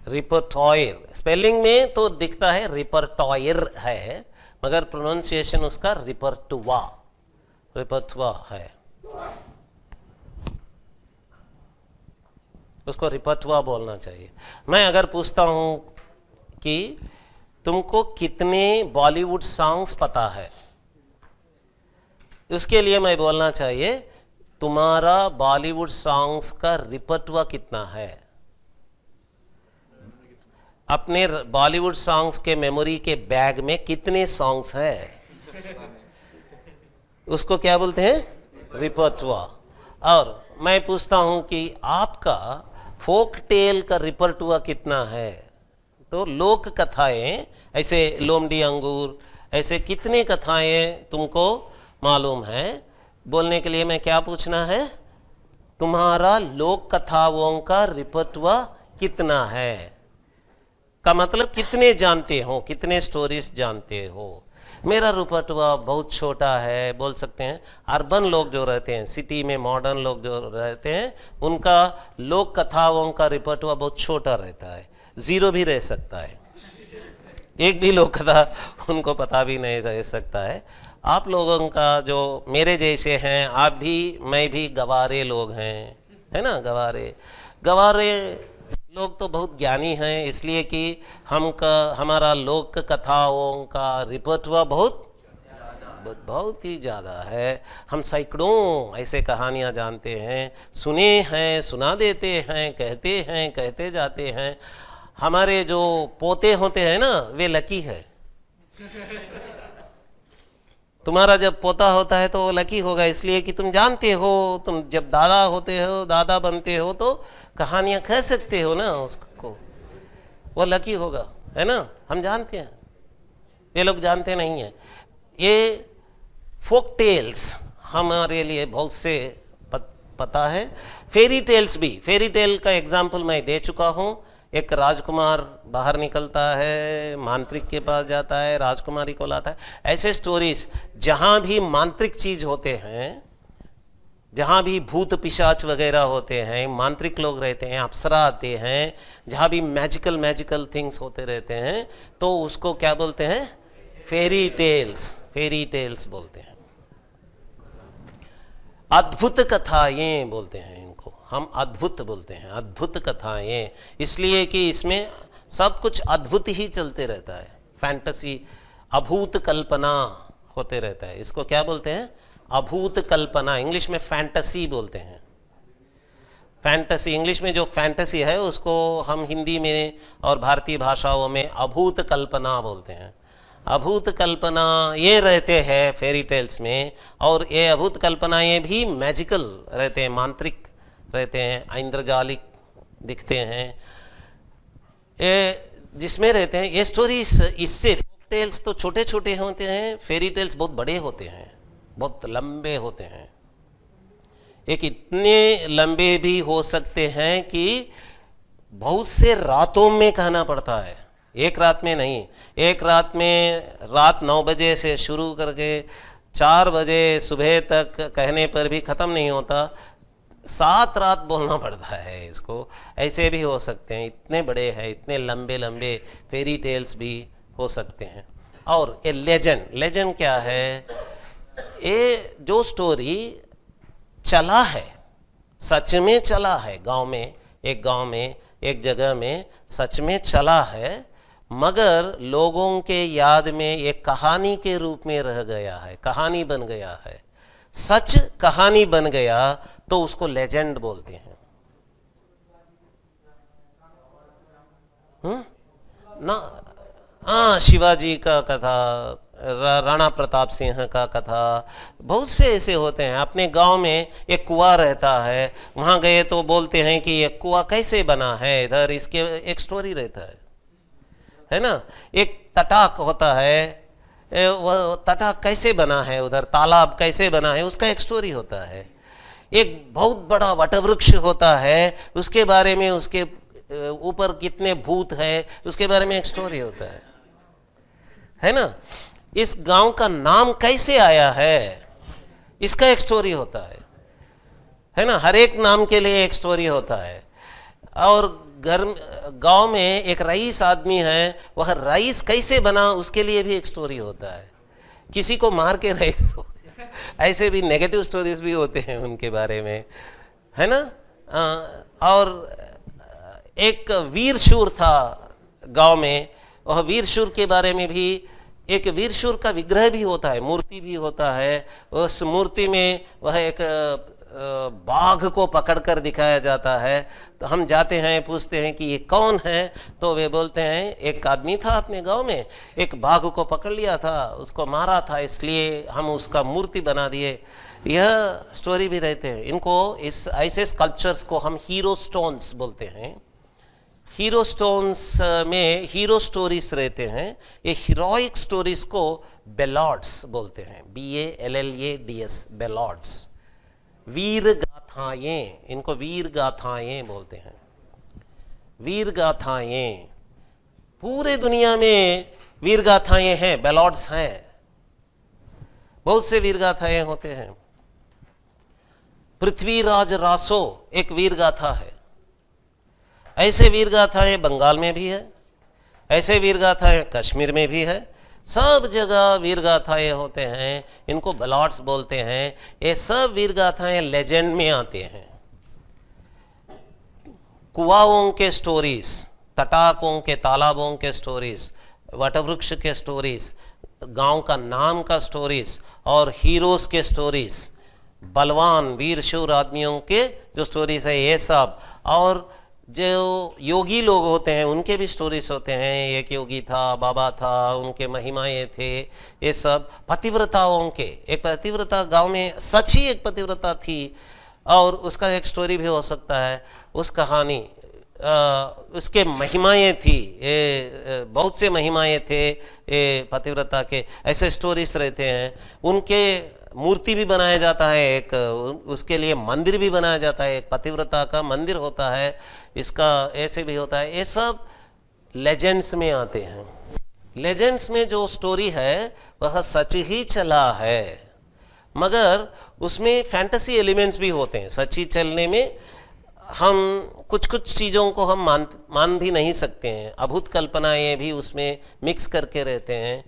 Repertoire spelling में तो दिखता है रिपर्टोयर है, मगर प्रोनाउंसिएशन उसका रिपर्टुआ, रिपर्टुआ है। उसको रिपर्टुआ बोलना चाहिए। मैं अगर पूछता हूं कि तुमको कितने बॉलीवुड सॉन्ग्स पता है, उसके लिए मैं बोलना चाहिए तुम्हारा बॉलीवुड सॉन्ग्स का रिपर्टुआ कितना है। अपने बॉलीवुड सॉन्ग्स के मेमोरी के बैग में कितने सॉन्ग्स हैं, उसको क्या बोलते हैं? रिपर्टुआ। और मैं पूछता हूं कि आपका फोक टेल का रिपर्टुआ कितना है, तो लोक कथाएं, ऐसे लोमड़ी अंगूर, ऐसे कितने कथाएं तुमको मालूम है। बोलने के लिए मैं क्या पूछना है? तुम्हारा लोक कथाओं का रिपर्टुआ कितना है, का मतलब कितने जानते हो, कितने स्टोरीज जानते हो। मेरा रिपर्टुआ बहुत छोटा है, बोल सकते हैं। अर्बन लोग जो रहते हैं, सिटी में मॉडर्न लोग जो रहते हैं, उनका लोक कथाओं का रिपर्टुआ बहुत छोटा रहता है, 0 भी रह सकता है। एक भी लोक कथा उनको पता भी नहीं रह सकता है। आप लोगों का जो मेरे जैसे हैं, आप भी, मैं भी गवारे लोग हैं, है ना। गवारे लोग तो बहुत ज्ञानी हैं, इसलिए कि हमारा लोक कथाओं का रिपर्टुआ बहुत ही ज़्यादा है। हम सैकड़ों ऐसे कहानियाँ जानते हैं, सुने हैं, सुना देते हैं, कहते जाते हैं। हमारे जो पोते होते हैं ना, वे लकी है। तुम्हारा जब पोता होता है तो वो लकी होगा, इसलिए कि तुम जानते हो, तुम जब दादा होते हो, दादा बनते हो, तो कहानियां कह सकते हो ना उसको, वो लकी होगा, है ना। हम जानते हैं, ये लोग जानते नहीं हैं। ये फोक टेल्स हमारे लिए बहुत से पता है। फेरी टेल्स भी, फेरी टेल का एग्जाम्पल मैं दे चुका हूँ। एक राजकुमार बाहर निकलता है, मांत्रिक के पास जाता है, राजकुमारी को लाता है। ऐसे स्टोरीज, जहाँ भी मांत्रिक चीज होते हैं, जहाँ भी भूत पिशाच वगैरह होते हैं, मांत्रिक लोग रहते हैं, अप्सरा आते हैं, जहाँ भी मैजिकल थिंग्स होते रहते हैं, तो उसको क्या बोलते हैं? फेरी टेल्स बोलते हैं। अद्भुत कथाएं बोलते हैं इनको, हम अद्भुत बोलते हैं, अद्भुत कथाएं, इसलिए कि इसमें सब कुछ अद्भुत ही चलते रहता है। फैंटेसी, अभूत कल्पना होते रहता है, इसको क्या बोलते हैं? अभूत कल्पना। इंग्लिश में फैंटेसी बोलते हैं। फैंटेसी, इंग्लिश में जो फैंटेसी है उसको हम हिंदी में और भारतीय भाषाओं में अभूत कल्पना बोलते हैं। अभूत कल्पना ये रहते हैं फेरी टेल्स में, और ये अभूत कल्पनाएं भी मैजिकल रहते हैं, मांत्रिक रहते हैं, इंद्रजालिक दिखते हैं, ये जिसमें रहते हैं ये स्टोरीज। इससे फोक टेल्स तो छोटे छोटे होते हैं, फेरी टेल्स बहुत बड़े होते हैं, बहुत लंबे होते हैं। एक इतने लंबे भी हो सकते हैं कि बहुत से रातों में कहना पड़ता है, एक रात में नहीं। एक रात में, रात 9 बजे से शुरू करके 4 बजे सुबह तक कहने पर भी ख़त्म नहीं होता। 7 रात बोलना पड़ता है इसको। ऐसे भी हो सकते हैं, इतने बड़े हैं, इतने लंबे लंबे फेरी टेल्स भी हो सकते हैं। और ये लेजेंड, लेजेंड क्या है? ये जो स्टोरी चला है, सच में चला है, गांव में एक जगह में सच में चला है, मगर लोगों के याद में एक कहानी के रूप में रह गया है, कहानी बन गया है, सच कहानी बन गया, तो उसको लेजेंड बोलते हैं। ना, हाँ, शिवाजी का कथा, राणा प्रताप सिंह का कथा, बहुत से ऐसे होते हैं। अपने गांव में एक कुआं रहता है, वहां गए तो बोलते हैं कि ये कुआं कैसे बना है, इधर इसके एक स्टोरी रहता है ना। एक तटाक होता है, वह तटाक कैसे बना है, उधर तालाब कैसे बना है, उसका एक स्टोरी होता है। एक बहुत बड़ा वटवृक्ष होता है, उसके बारे में, उसके ऊपर कितने भूत है, उसके बारे में एक स्टोरी होता है ना। इस गांव का नाम कैसे आया है, इसका एक स्टोरी होता है ना। हर एक नाम के लिए एक स्टोरी होता है। और गांव में एक रईस आदमी है, वह रईस कैसे बना, उसके लिए भी एक स्टोरी होता है। किसी को मार के रईस हो, ऐसे भी नेगेटिव स्टोरीज भी होते हैं उनके बारे में, है ना। और एक वीर शूर था गांव में, वह वीर शूर के बारे में भी, एक वीर शूर का विग्रह भी होता है, मूर्ति भी होता है। उस मूर्ति में वह एक बाघ को पकड़कर दिखाया जाता है। तो हम जाते हैं, पूछते हैं कि ये कौन है, तो वे बोलते हैं एक आदमी था अपने गांव में, एक बाघ को पकड़ लिया था, उसको मारा था, इसलिए हम उसका मूर्ति बना दिए। यह स्टोरी भी रहते हैं। इनको, इस ऐसे स्कल्पचर्स को हम हीरो स्टोन्स बोलते हैं। हीरो स्टोन्स में हीरो स्टोरीज रहते हैं। ये हीरोइक स्टोरीज को बेलॉड्स बोलते हैं, BALLADS, बेलॉड्स, वीर गाथाएं। इनको वीर गाथाएं बोलते हैं, वीर गाथाएं। पूरे दुनिया में वीर गाथाएं हैं, बेलॉड्स हैं, बहुत से वीर गाथाएं होते हैं। पृथ्वीराज रासो एक वीर गाथा है। ऐसे वीर गाथाएं बंगाल में भी है, ऐसे वीर गाथाएं कश्मीर में भी है, सब जगह वीर गाथाएं होते हैं। इनको बलॉट्स बोलते हैं। ये सब वीर गाथाएं लेजेंड में आते हैं। कुआओं के स्टोरीज, तटाकों के, तालाबों के स्टोरीज, वटवृक्ष के स्टोरीज, गांव का नाम का स्टोरीज, और हीरोज के स्टोरीज, बलवान वीर शूर आदमियों के जो स्टोरीज है, ये सब। और जो योगी लोग होते हैं उनके भी स्टोरीज होते हैं। एक योगी था, बाबा था, उनके महिमाएं थे, ये सब। पतिव्रताओं के, एक पतिव्रता गांव में, सच ही एक पतिव्रता थी, और उसका एक स्टोरी भी हो सकता है। उस कहानी, उसके महिमाएं थी, ये बहुत से महिमाएं थे ये पतिव्रता के, ऐसे स्टोरीज रहते हैं। उनके मूर्ति भी बनाया जाता है, एक उसके लिए मंदिर भी बनाया जाता है, एक पतिव्रता का मंदिर होता है, इसका ऐसे भी होता है। ये सब लेजेंड्स में आते हैं। लेजेंड्स में जो स्टोरी है वह सच ही चला है, मगर उसमें फैंटेसी एलिमेंट्स भी होते हैं। सच्ची चलने में हम कुछ कुछ चीज़ों को हम मान भी नहीं सकते हैं, अभूत कल्पनाएं भी उसमें मिक्स करके रहते हैं।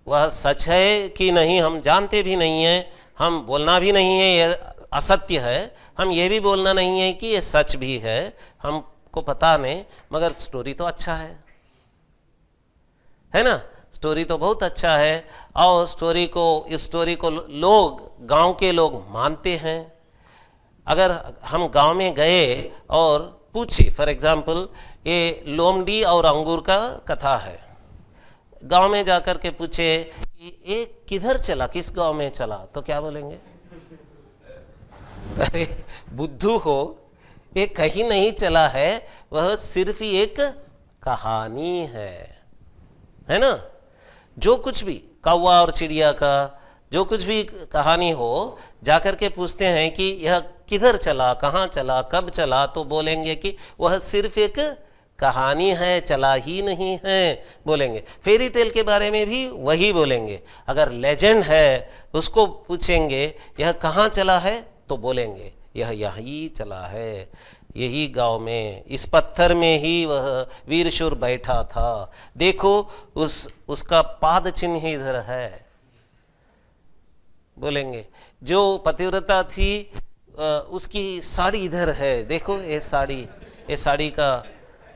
वह सच है कि नहीं हम जानते भी नहीं हैं, हम बोलना भी नहीं है यह असत्य है, हम ये भी बोलना नहीं है कि ये सच भी है, हमको पता नहीं, मगर स्टोरी तो अच्छा है ना। स्टोरी तो बहुत अच्छा है, और इस स्टोरी को लोग, गांव के लोग मानते हैं। अगर हम गांव में गए और पूछे, फॉर एग्जांपल ये लोमड़ी और अंगूर का कथा है, गांव में जाकर के पूछे कि ये किधर चला, किस गांव में चला, तो क्या बोलेंगे? अरे बुद्धू हो, ये कहीं नहीं चला है, वह सिर्फ एक कहानी है ना। जो कुछ भी कौवा और चिड़िया का जो कुछ भी कहानी हो, जाकर के पूछते हैं कि यह किधर चला, कहाँ चला, कब चला, तो बोलेंगे कि वह सिर्फ एक कहानी है, चला ही नहीं है, बोलेंगे। फेरी टेल के बारे में भी वही बोलेंगे। अगर लेजेंड है उसको पूछेंगे यह कहाँ चला है, तो बोलेंगे यह यही चला है, यही गांव में, इस पत्थर में ही वह वीरशूर बैठा था, देखो उसका पाद चिन्ह इधर है। बोलेंगे जो पतिव्रता थी उसकी साड़ी इधर है, देखो ये साड़ी का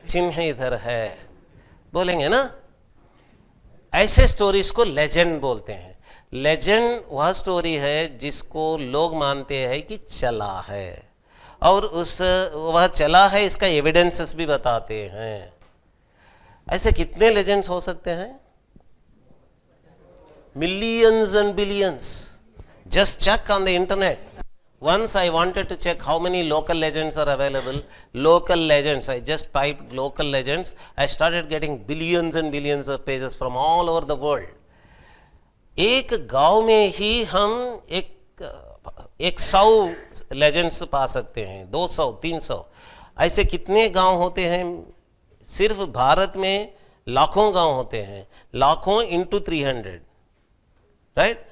चिन्ह इधर है। बोलेंगे ना, ऐसे स्टोरीज को लेजेंड बोलते हैं। लेजेंड वह स्टोरी है जिसको लोग मानते हैं कि चला है, और वह चला है इसका एविडेंसेस भी बताते हैं। ऐसे कितने लेजेंड्स हो सकते हैं? Millions and billions. Just check on the internet. Once I wanted to check how many local legends are available. Local legends, I just typed local legends. I started getting billions and billions of pages from all over the world. एक गांव में ही हम 100 लेजेंड्स पा सकते हैं, 200, 300। ऐसे कितने गांव होते हैं? सिर्फ भारत में लाखों गांव होते हैं, लाखों इंटू 300, राइट?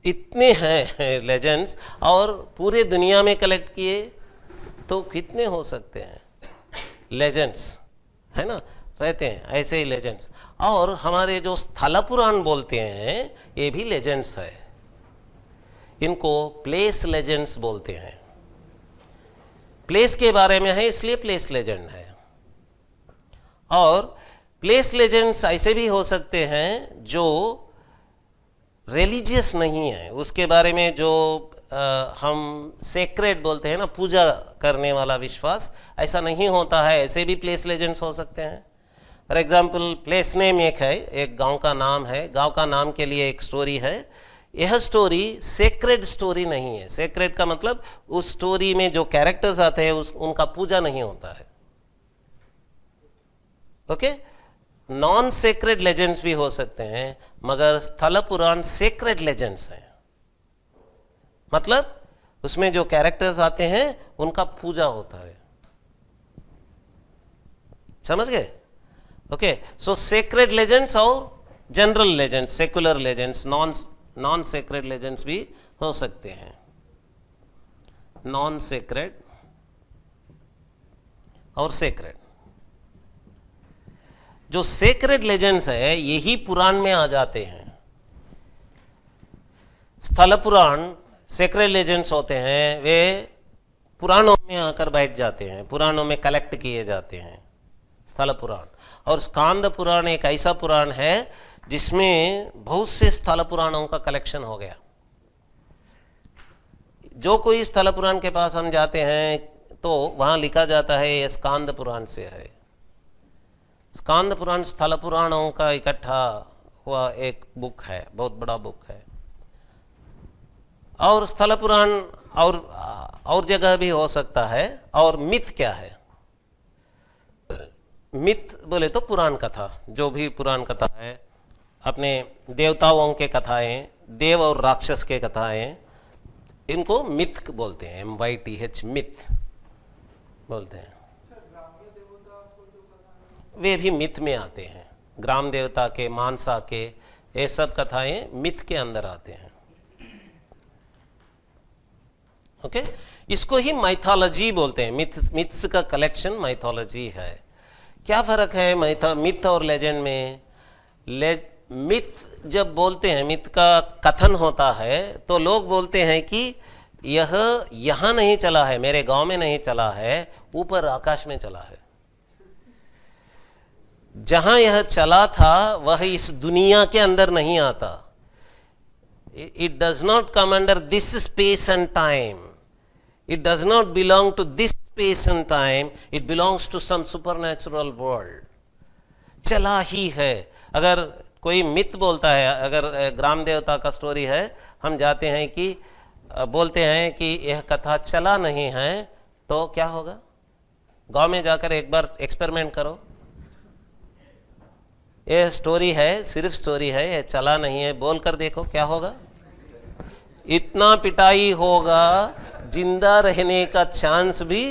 इतने हैं लेजेंड्स, और पूरे दुनिया में कलेक्ट किए तो कितने हो सकते हैं लेजेंड्स, है ना? रहते हैं ऐसे ही लेजेंड्स। और हमारे जो स्थल पुराण बोलते हैं ये भी लेजेंड्स है, इनको प्लेस लेजेंड्स बोलते हैं। प्लेस के बारे में है इसलिए प्लेस लेजेंड है। और प्लेस लेजेंड्स ऐसे भी हो सकते हैं जो रिलीजियस नहीं है, उसके बारे में जो हम सेक्रेड बोलते हैं ना, पूजा करने वाला विश्वास, ऐसा नहीं होता है, ऐसे भी प्लेस लेजेंड्स हो सकते हैं। फॉर एग्जाम्पल प्लेस नेम एक है, एक गांव का नाम है, गांव का नाम के लिए एक स्टोरी है। यह स्टोरी सेक्रेड स्टोरी नहीं है। सेक्रेड का मतलब उस स्टोरी में जो कैरेक्टर्स आते हैं उनका पूजा नहीं होता है। ओके, नॉन सेक्रेड लेजेंड्स भी हो सकते हैं, मगर स्थल पुराण सेक्रेड लेजेंड्स हैं। मतलब उसमें जो कैरेक्टर्स आते हैं उनका पूजा होता है। समझ गए? ओके, सो सेक्रेड लेजेंड्स और general legends, secular legends, non sacred legends भी हो सकते हैं। नॉन सेक्रेड और सेक्रेड। जो सेक्रेड लेजेंड्स है यही पुराण में आ जाते हैं। स्थल पुराण सेक्रेड लेजेंड्स होते हैं, वे पुराणों में आकर बैठ जाते हैं, पुराणों में कलेक्ट किए जाते हैं स्थल पुराण। और स्कांद पुराण एक ऐसा पुराण है जिसमें बहुत से स्थल पुराणों का कलेक्शन हो गया। जो कोई स्थल पुराण के पास हम जाते हैं तो वहां लिखा जाता है ये स्कांद पुराण से है। स्कांद पुराण स्थल पुराणों का इकट्ठा हुआ एक बुक है, बहुत बड़ा बुक है। और स्थल पुराण और जगह भी हो सकता है। और मिथ क्या है? मिथ बोले तो पुराण कथा, जो भी पुराण कथा है, अपने देवताओं के कथाएं, देव और राक्षस के कथाएं, इनको मिथ बोलते हैं। MYTH, मिथ बोलते हैं। वे भी मिथ में आते हैं। ग्राम देवता के, मानसा के, ये सब कथाएं मिथ के अंदर आते हैं। ओके, इसको ही माइथोलॉजी बोलते हैं। मिथ्स का कलेक्शन माइथोलॉजी है। क्या फर्क है मिथ और लेजेंड में? मिथ जब बोलते हैं, मिथ का कथन होता है, तो लोग बोलते हैं कि यह यहां नहीं चला है, मेरे गांव में नहीं चला है, ऊपर आकाश में चला है। जहां यह चला था वह इस दुनिया के अंदर नहीं आता। It does not come under this space and time, it does not belong to this space and time, it belongs to some supernatural world. चला ही है। अगर कोई मिथ बोलता है, अगर ग्राम देवता का स्टोरी है, हम जाते हैं कि बोलते हैं कि यह कथा चला नहीं है, तो क्या होगा? गांव में जाकर एक बार एक्सपेरिमेंट करो। यह स्टोरी है, सिर्फ स्टोरी है, यह चला नहीं है, बोलकर देखो क्या होगा। इतना पिटाई होगा, जिंदा रहने का चांस भी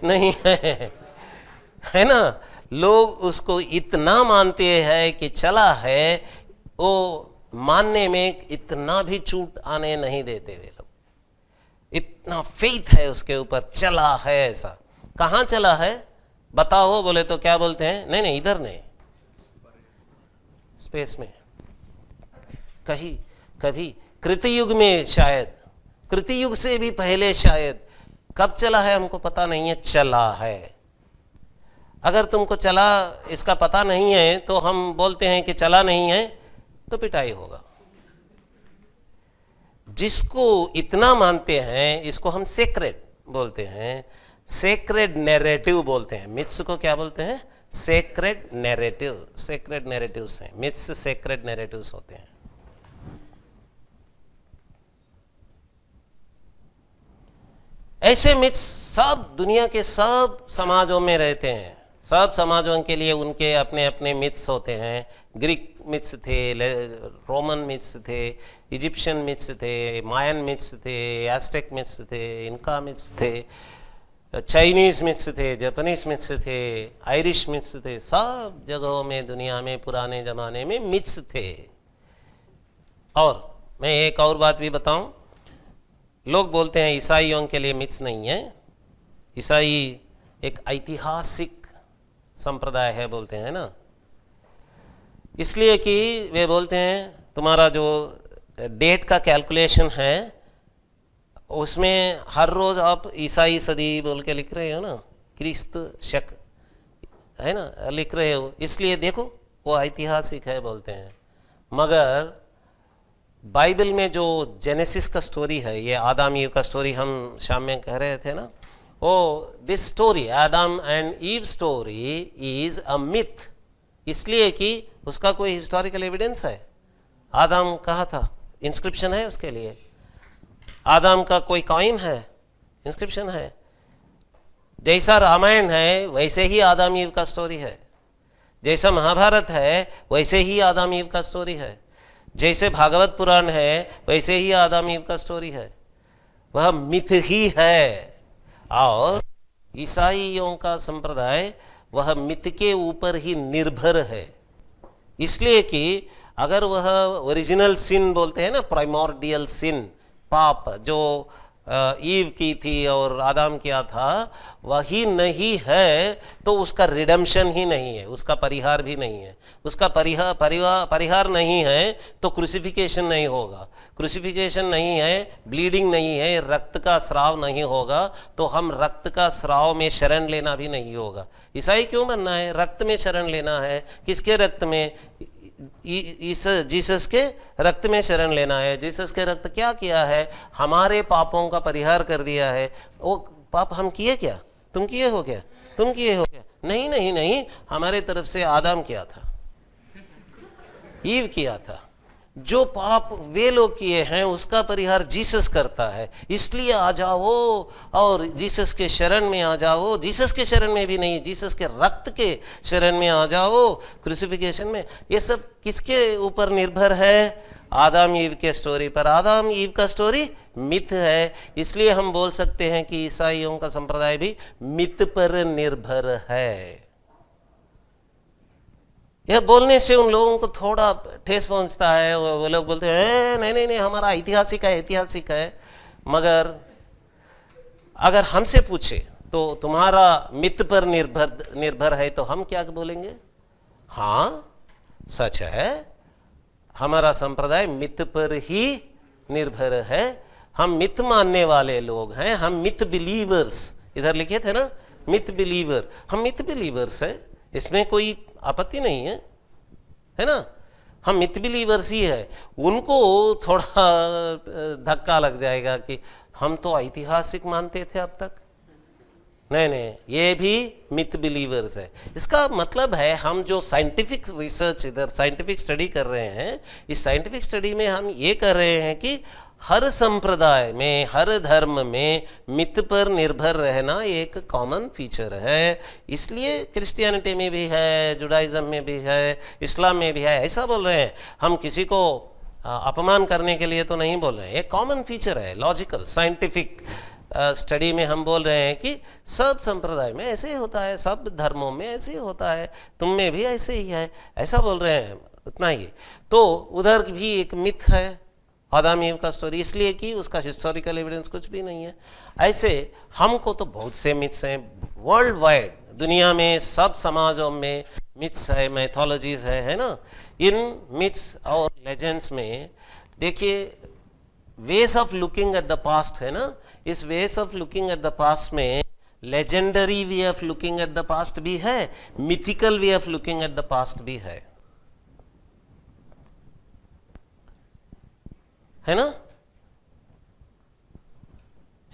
नहीं है ना। लोग उसको इतना मानते हैं कि चला है, वो मानने में इतना भी चूट आने नहीं देते वे लोग। इतना फेथ है उसके ऊपर, चला है ऐसा। कहाँ चला है बताओ बोले तो क्या बोलते हैं, नहीं नहीं इधर नहीं, स्पेस में, कहीं कभी कृतयुग में, शायद कृतयुग से भी पहले, शायद कब चला है हमको पता नहीं है, चला है। अगर तुमको चला इसका पता नहीं है तो हम बोलते हैं कि चला नहीं है तो पिटाई होगा। जिसको इतना मानते हैं इसको हम सेक्रेड बोलते हैं, सेक्रेड नैरेटिव बोलते हैं। मिथ्स को क्या बोलते हैं, सेक्रेड नैरेटिव, सेक्रेड नैरेटिव्स हैं मिथ्स, सेक्रेड नैरेटिव्स होते हैं। ऐसे मिथ्स सब दुनिया के सब समाजों में रहते हैं, सब समाजों के लिए उनके अपने अपने मिथ्स होते हैं। ग्रीक मिथ्स थे, रोमन मिथ्स थे, इजिप्शियन मिथ्स थे, मायन मिथ्स थे, एस्टेक मिथ्स थे, इनका मिथ्स थे, चाइनीज मिथ्स थे, जापानीज मिथ्स थे, आयरिश मिथ्स थे। सब जगहों में दुनिया में पुराने जमाने में मिथ्स थे। और मैं एक और बात भी बताऊं, लोग बोलते हैं ईसाइयों के लिए मिथ्स नहीं है, ईसाई एक ऐतिहासिक संप्रदाय है बोलते हैं ना, इसलिए कि वे बोलते हैं तुम्हारा जो डेट का कैलकुलेशन है उसमें हर रोज आप ईसाई सदी बोल के लिख रहे हो ना, क्रिस्त शक है ना लिख रहे हो, इसलिए देखो वो ऐतिहासिक है बोलते हैं। मगर बाइबल में जो जेनेसिस का स्टोरी है, ये आदम ईव का स्टोरी हम शाम में कह रहे थे ना, वो this story Adam and Eve story is a myth, इसलिए कि उसका कोई हिस्टोरिकल एविडेंस है। आदम कहा था, इंस्क्रिप्शन है उसके लिए, आदम का कोई कॉइन है, इंस्क्रिप्शन है। जैसा रामायण है वैसे ही आदम ईव का स्टोरी है, जैसा महाभारत है वैसे ही आदम ईव का स्टोरी है, जैसे भागवत पुराण है वैसे ही आदम ईव का स्टोरी है, वह मिथ ही है। और ईसाइयों का संप्रदाय वह मिथ के ऊपर ही निर्भर है, इसलिए कि अगर वह ओरिजिनल सिन बोलते हैं ना, प्राइमोर्डियल सिन, पाप जो ईव की थी और आदम किया था वही नहीं है तो उसका रिडेम्पशन ही नहीं है, उसका परिहार भी नहीं है, उसका परिहार नहीं है तो क्रूसिफिकेशन नहीं होगा, क्रूसिफिकेशन नहीं है, ब्लीडिंग नहीं है, रक्त का स्राव नहीं होगा तो हम रक्त का स्राव में शरण लेना भी नहीं होगा। ईसाई क्यों बनना है, रक्त में शरण लेना है, किसके रक्त में, जीसस के रक्त में शरण लेना है। जीसस के रक्त क्या किया है, हमारे पापों का परिहार कर दिया है। वो पाप हम किए क्या, तुम किए हो क्या, तुम किए हो क्या, नहीं नहीं नहीं, हमारे तरफ से आदम किया था, ईव किया था। जो पाप वे लोग किए हैं उसका परिहार जीसस करता है, इसलिए आ जाओ और जीसस के शरण में आ जाओ, जीसस के शरण में भी नहीं, जीसस के रक्त के शरण में आ जाओ क्रूसिफिकेशन में। ये सब किसके ऊपर निर्भर है, आदम ईव के स्टोरी पर। आदम ईव का स्टोरी मिथ है, इसलिए हम बोल सकते हैं कि ईसाइयों का संप्रदाय भी मिथ पर निर्भर है। यह बोलने से उन लोगों को थोड़ा ठेस पहुंचता है, वो लोग बोलते हैं नहीं नहीं नहीं हमारा ऐतिहासिक है, ऐतिहासिक है। मगर अगर हमसे पूछे तो तुम्हारा मिथ पर निर्भर है तो हम क्या बोलेंगे, हाँ सच है, हमारा संप्रदाय मिथ पर ही निर्भर है, हम मिथ मानने वाले लोग हैं, हम मिथ बिलीवर्स, इधर लिखे थे ना मिथ बिलीवर, हम मिथ बिलीवर्स है, इसमें कोई आपत्ति नहीं है ना, हम मिथ बिलीवर्स ही है। उनको थोड़ा धक्का लग जाएगा कि हम तो ऐतिहासिक मानते थे अब तक, नहीं नहीं ये भी मिथ बिलीवर्स है। इसका मतलब है हम जो साइंटिफिक रिसर्च, इधर साइंटिफिक स्टडी कर रहे हैं, इस साइंटिफिक स्टडी में हम ये कर रहे हैं कि हर संप्रदाय में, हर धर्म में मिथ पर निर्भर रहना एक कॉमन फीचर है। इसलिए क्रिश्चियनिटी में भी है, जुडाइज्म में भी है, इस्लाम में भी है। ऐसा बोल रहे हैं, हम किसी को अपमान करने के लिए तो नहीं बोल रहे हैं, एक कॉमन फीचर है, लॉजिकल साइंटिफिक स्टडी में हम बोल रहे हैं कि सब संप्रदाय में ऐसे ही होता है, सब धर्मों में ऐसे ही होता है, तुम में भी ऐसे ही है, ऐसा बोल रहे हैं, उतना ही। तो उधर भी एक मिथ है, आदम ईव का स्टोरी, इसलिए कि उसका हिस्टोरिकल एविडेंस कुछ भी नहीं है। ऐसे हमको तो बहुत से मिथ्स हैं वर्ल्ड वाइड, दुनिया में सब समाजों में मिथ्स है, मैथोलॉजीज है ना। इन मिथ्स और लेजेंड्स में देखिए ways of looking at the past है ना, इस ways of looking at the past में legendary way of looking at the past भी है, mythical way of looking at the past भी है ना।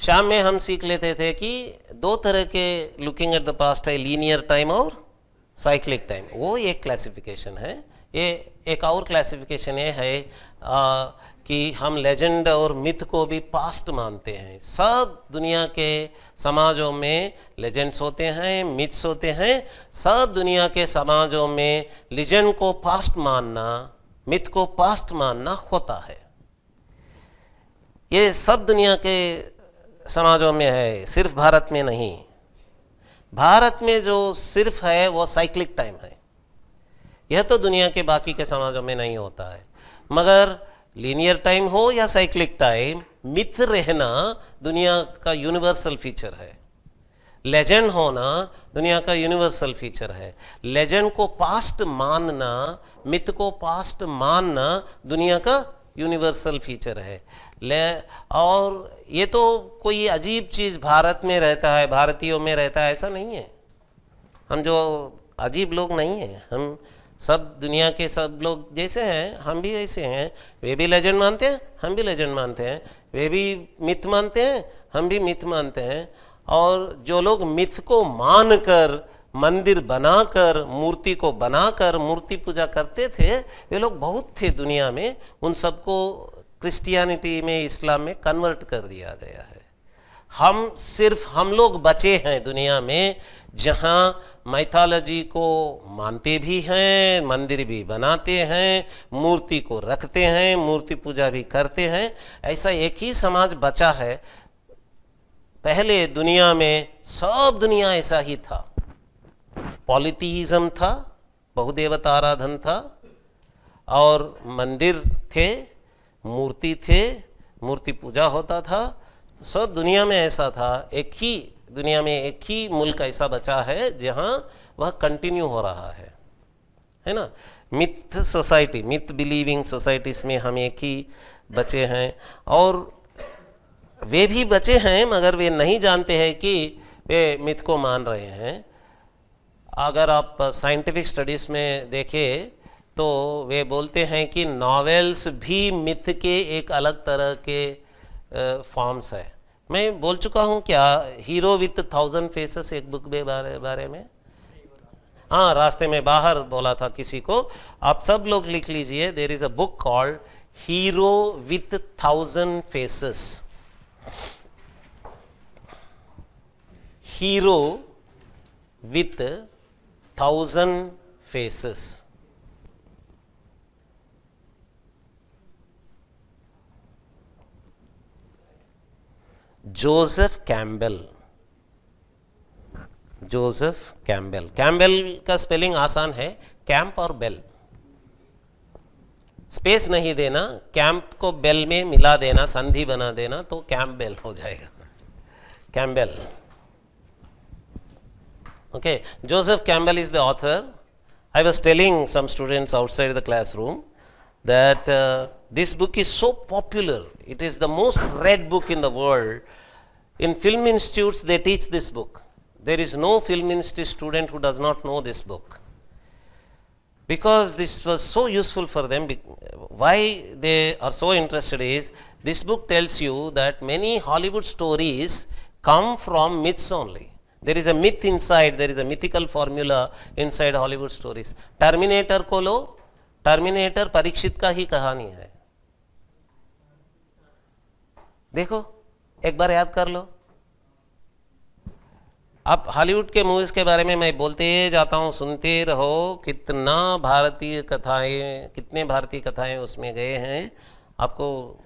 शाम में हम सीख लेते थे कि दो तरह के लुकिंग एट द पास्ट है, लीनियर टाइम और साइक्लिक टाइम, वो एक क्लासिफिकेशन है। ये एक और क्लासिफिकेशन ये है कि हम लेजेंड और मिथ को भी पास्ट मानते हैं। सब दुनिया के समाजों में लेजेंड्स होते हैं, मिथ्स होते हैं। सब दुनिया के समाजों में लेजेंड को पास्ट मानना, मिथ को पास्ट मानना होता है। ये सब दुनिया के समाजों में है, सिर्फ भारत में नहीं। भारत में जो सिर्फ है वो साइक्लिक टाइम है, यह तो दुनिया के बाकी के समाजों में नहीं होता है। मगर लीनियर टाइम हो या साइक्लिक टाइम, मिथ रहना दुनिया का यूनिवर्सल फीचर है। लेजेंड होना दुनिया का यूनिवर्सल फीचर है। लेजेंड को पास्ट मानना, मिथ को पास्ट मानना दुनिया का यूनिवर्सल फीचर है। और ये तो कोई अजीब चीज़ भारत में रहता है, भारतीयों में रहता है, ऐसा नहीं है। हम जो अजीब लोग नहीं हैं, हम सब दुनिया के सब लोग जैसे हैं, हम भी ऐसे हैं। वे भी लेजेंड मानते हैं, हम भी लेजेंड मानते हैं। वे भी मिथ मानते हैं, हम भी मिथ मानते हैं। और जो लोग मिथ को मानकर मंदिर बनाकर, मूर्ति को बनाकर मूर्ति पूजा करते थे, वे लोग बहुत थे दुनिया में। उन सबको क्रिश्चियनिटी में, इस्लाम में कन्वर्ट कर दिया गया है। हम लोग बचे हैं दुनिया में जहाँ माइथोलॉजी को मानते भी हैं, मंदिर भी बनाते हैं, मूर्ति को रखते हैं, मूर्ति पूजा भी करते हैं। ऐसा एक ही समाज बचा है। पहले दुनिया में सब दुनिया ऐसा ही था। पॉलिथीइज्म था, बहुदेवता आराधन था, और मंदिर थे, मूर्ति थे, मूर्ति पूजा होता था। सब दुनिया में ऐसा था। एक ही दुनिया में एक ही मुल्क ऐसा बचा है जहाँ वह कंटिन्यू हो रहा है ना। Myth society, myth believing societies में हम एक ही बचे हैं। और वे भी बचे हैं मगर वे नहीं जानते हैं कि वे मिथ को मान रहे हैं। अगर आप साइंटिफिक स्टडीज़ में देखें तो वे बोलते हैं कि नॉवेल्स भी मिथ के एक अलग तरह के फॉर्म्स है। मैं बोल चुका हूँ क्या, हीरो विथ 1000 फेसेस एक बुक के बारे में? हाँ, रास्ते में बाहर बोला था किसी को। आप सब लोग लिख लीजिए, there is a book called hero with 1000 faces. Hero with 1000 faces. Joseph Campbell, Joseph Campbell. Campbell का स्पेलिंग आसान है, कैंप और बेल, स्पेस नहीं देना, कैंप को बेल में मिला देना, संधि बना देना, तो कैम्बेल हो जाएगा, Campbell. Okay, Joseph Campbell is the author. I was telling some students outside the classroom that this book is so popular. It is the most read book in the world. In film institutes, they teach this book. There is no film institute student who does not know this book. Because this was so useful for them. Why they are so interested is, this book tells you that many Hollywood stories come from myths only. There is a myth inside, there is a mythical formula inside Hollywood stories. Terminator को लो, टर्मिनेटर परीक्षित का ही कहानी है। देखो, एक बार याद कर लो। अब हॉलीवुड के मूवीज के बारे में मैं बोलते जाता हूँ, सुनते रहो। कितना भारतीय कथाएं, कितने भारतीय कथाएं उसमें गए हैं, आपको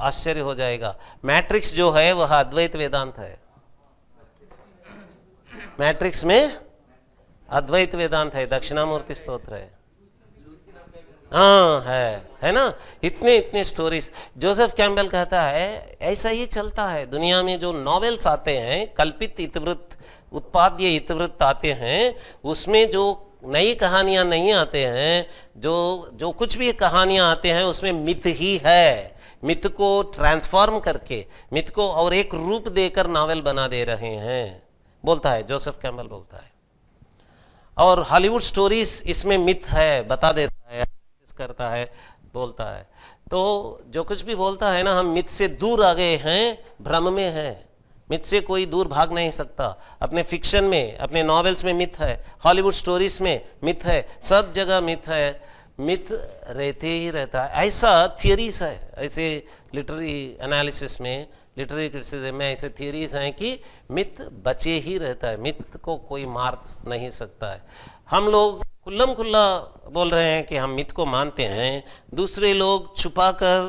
आश्चर्य हो जाएगा। मैट्रिक्स जो है वह अद्वैत वेदांत है। मैट्रिक्स में अद्वैत वेदांत है, दक्षिणामूर्ति स्तोत्र है। हाँ है ना। इतने इतने स्टोरीज। जोसेफ कैम्बेल कहता है ऐसा ही चलता है दुनिया में। जो नॉवेल्स आते हैं, कल्पित इतिवृत्त, उत्पाद्य इतिवृत्त आते हैं, उसमें जो नई कहानियां नहीं आते हैं, जो जो कुछ भी कहानियां आते हैं उसमें मिथ ही है। मिथ को ट्रांसफॉर्म करके, मिथ को और एक रूप देकर नावल बना दे रहे हैं, बोलता है जोसेफ कैम्बेल, बोलता है। और हॉलीवुड स्टोरीज इसमें मिथ है, बता देता है, करता है, बोलता है। तो जो कुछ भी बोलता है ना, हम मिथ से दूर आ गए हैं, भ्रम में हैं। मिथ से कोई दूर भाग नहीं सकता। अपने फिक्शन में, अपने नॉवेल्स में मिथ है, हॉलीवुड स्टोरीज में मिथ है, सब जगह मिथ है। मिथ रहते ही रहता है। ऐसा थियरीज है, ऐसे लिटरेरी एनालिसिस में, लिटरेरी क्रिटिसिज्म में ऐसे थियरीज हैं कि मिथ बचे ही रहता है, मिथ को कोई मार नहीं सकता है। हम लोग खुल्लम खुल्ला बोल रहे हैं कि हम मिथ को मानते हैं, दूसरे लोग छुपाकर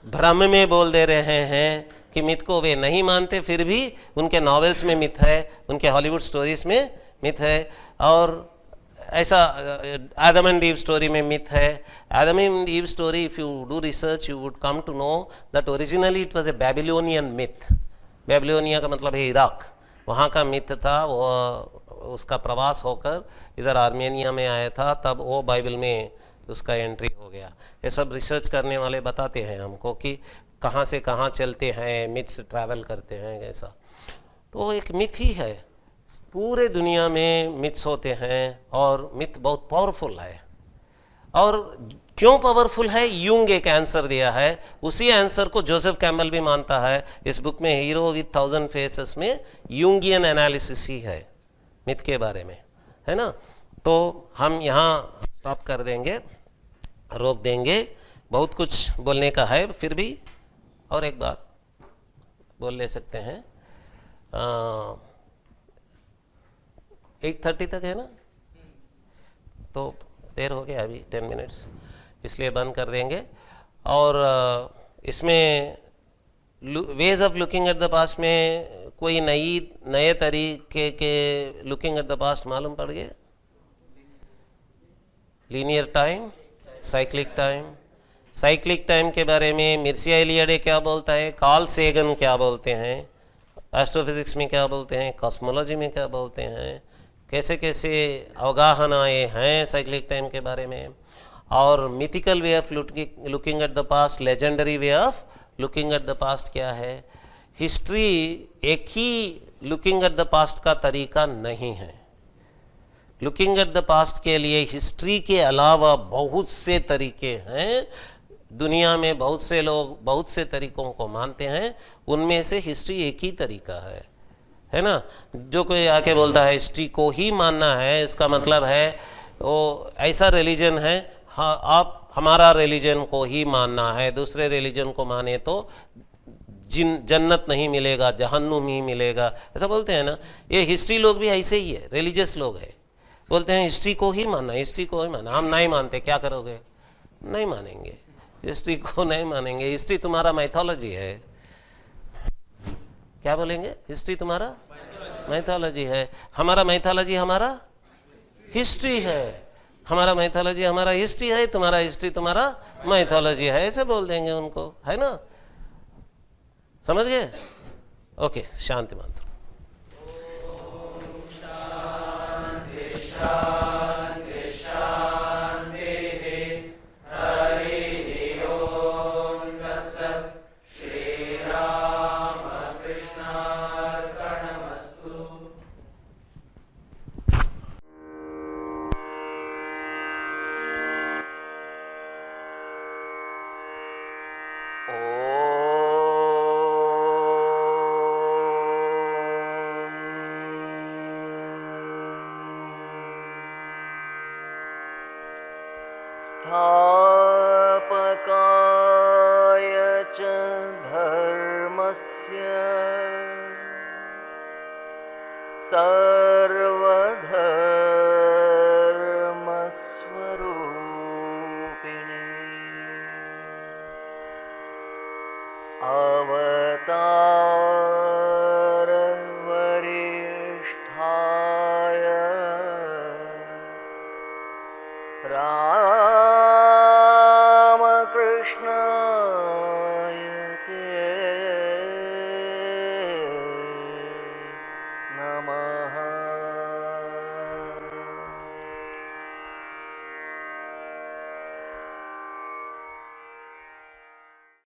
भ्रम में बोल दे रहे हैं कि मिथ को वे नहीं मानते, फिर भी उनके नॉवेल्स में मिथ है, उनके हॉलीवुड स्टोरीज में मिथ है। और ऐसा आदम एंड ईव स्टोरी में मिथ है। Adam and Eve story, if you do research you would come to know that originally it was a Babylonian myth. Babylonia का मतलब है इराक, वहाँ का मिथ था। वो उसका प्रवास होकर इधर आर्मेनिया में आया था, तब वो बाइबल में उसका एंट्री हो गया। ये सब रिसर्च करने वाले बताते हैं हमको कि कहाँ से कहाँ चलते हैं, मिथ्स ट्रैवल करते हैं ऐसा। तो एक मिथ ही है, पूरे दुनिया में मिथ्स होते हैं और मिथ बहुत पावरफुल है। और क्यों पावरफुल है, यूंग एक आंसर दिया है। उसी आंसर को जोसेफ कैम्बेल भी मानता है। इस बुक में हीरो विथ 1000 फेसेस में यूंगियन एनालिसिस ही है मिथ के बारे में, है ना। तो हम यहाँ स्टॉप कर देंगे, रोक देंगे। बहुत कुछ बोलने का है, फिर भी और एक बात बोल ले सकते हैं। 8:30 तक है ना, तो देर हो गया अभी 10 मिनट्स, इसलिए बंद कर देंगे। और इसमें veg of looking at the past में कोई नए तरीके के लुकिंग एट द पास्ट मालूम पड़ गया? Linear time, cyclic time. Cyclic time के बारे में मिर्सिया एलियडे क्या बोलता है, कार्ल सेगन क्या बोलते हैं, एस्ट्रोफिजिक्स में क्या बोलते हैं, कॉस्मोलॉजी में क्या बोलते हैं, कैसे कैसे अवगाहनाएँ हैं साइक्लिक टाइम के बारे में। और mythical way of looking at the past, legendary way of looking at the past क्या है। हिस्ट्री एक ही लुकिंग एट द पास्ट का तरीका नहीं है। लुकिंग एट द पास्ट के लिए हिस्ट्री के अलावा बहुत से तरीके हैं। दुनिया में बहुत से लोग बहुत से तरीकों को मानते हैं, उनमें से हिस्ट्री एक ही तरीका है ना। जो कोई आके बोलता है हिस्ट्री को ही मानना है, इसका मतलब है वो ऐसा रिलीजन है, हाँ आप हमारा रिलीजन को ही मानना है, दूसरे रिलीजन को माने तो जन्नत नहीं मिलेगा, जहन्नुम ही मिलेगा, ऐसा बोलते हैं ना। ये हिस्ट्री लोग भी ऐसे ही है, रिलीजियस लोग हैं, बोलते हैं हिस्ट्री को ही मानना, हिस्ट्री को ही मानना। हम नहीं मानते, क्या करोगे? नहीं मानेंगे, हिस्ट्री को नहीं मानेंगे। हिस्ट्री तुम्हारा मैथोलॉजी है। क्या बोलेंगे? हिस्ट्री तुम्हारा मैथोलॉजी है। हमारा मैथोलॉजी हमारा हिस्ट्री है। हमारा मैथोलॉजी हमारा हिस्ट्री है, तुम्हारा हिस्ट्री तुम्हारा मैथोलॉजी है, ऐसे बोल देंगे उनको, है ना। समझ गए? ओके, शांति मंत्र। स्थापकाय च धर्मस्य सर्वधर्मस्वरूपिणे अवतार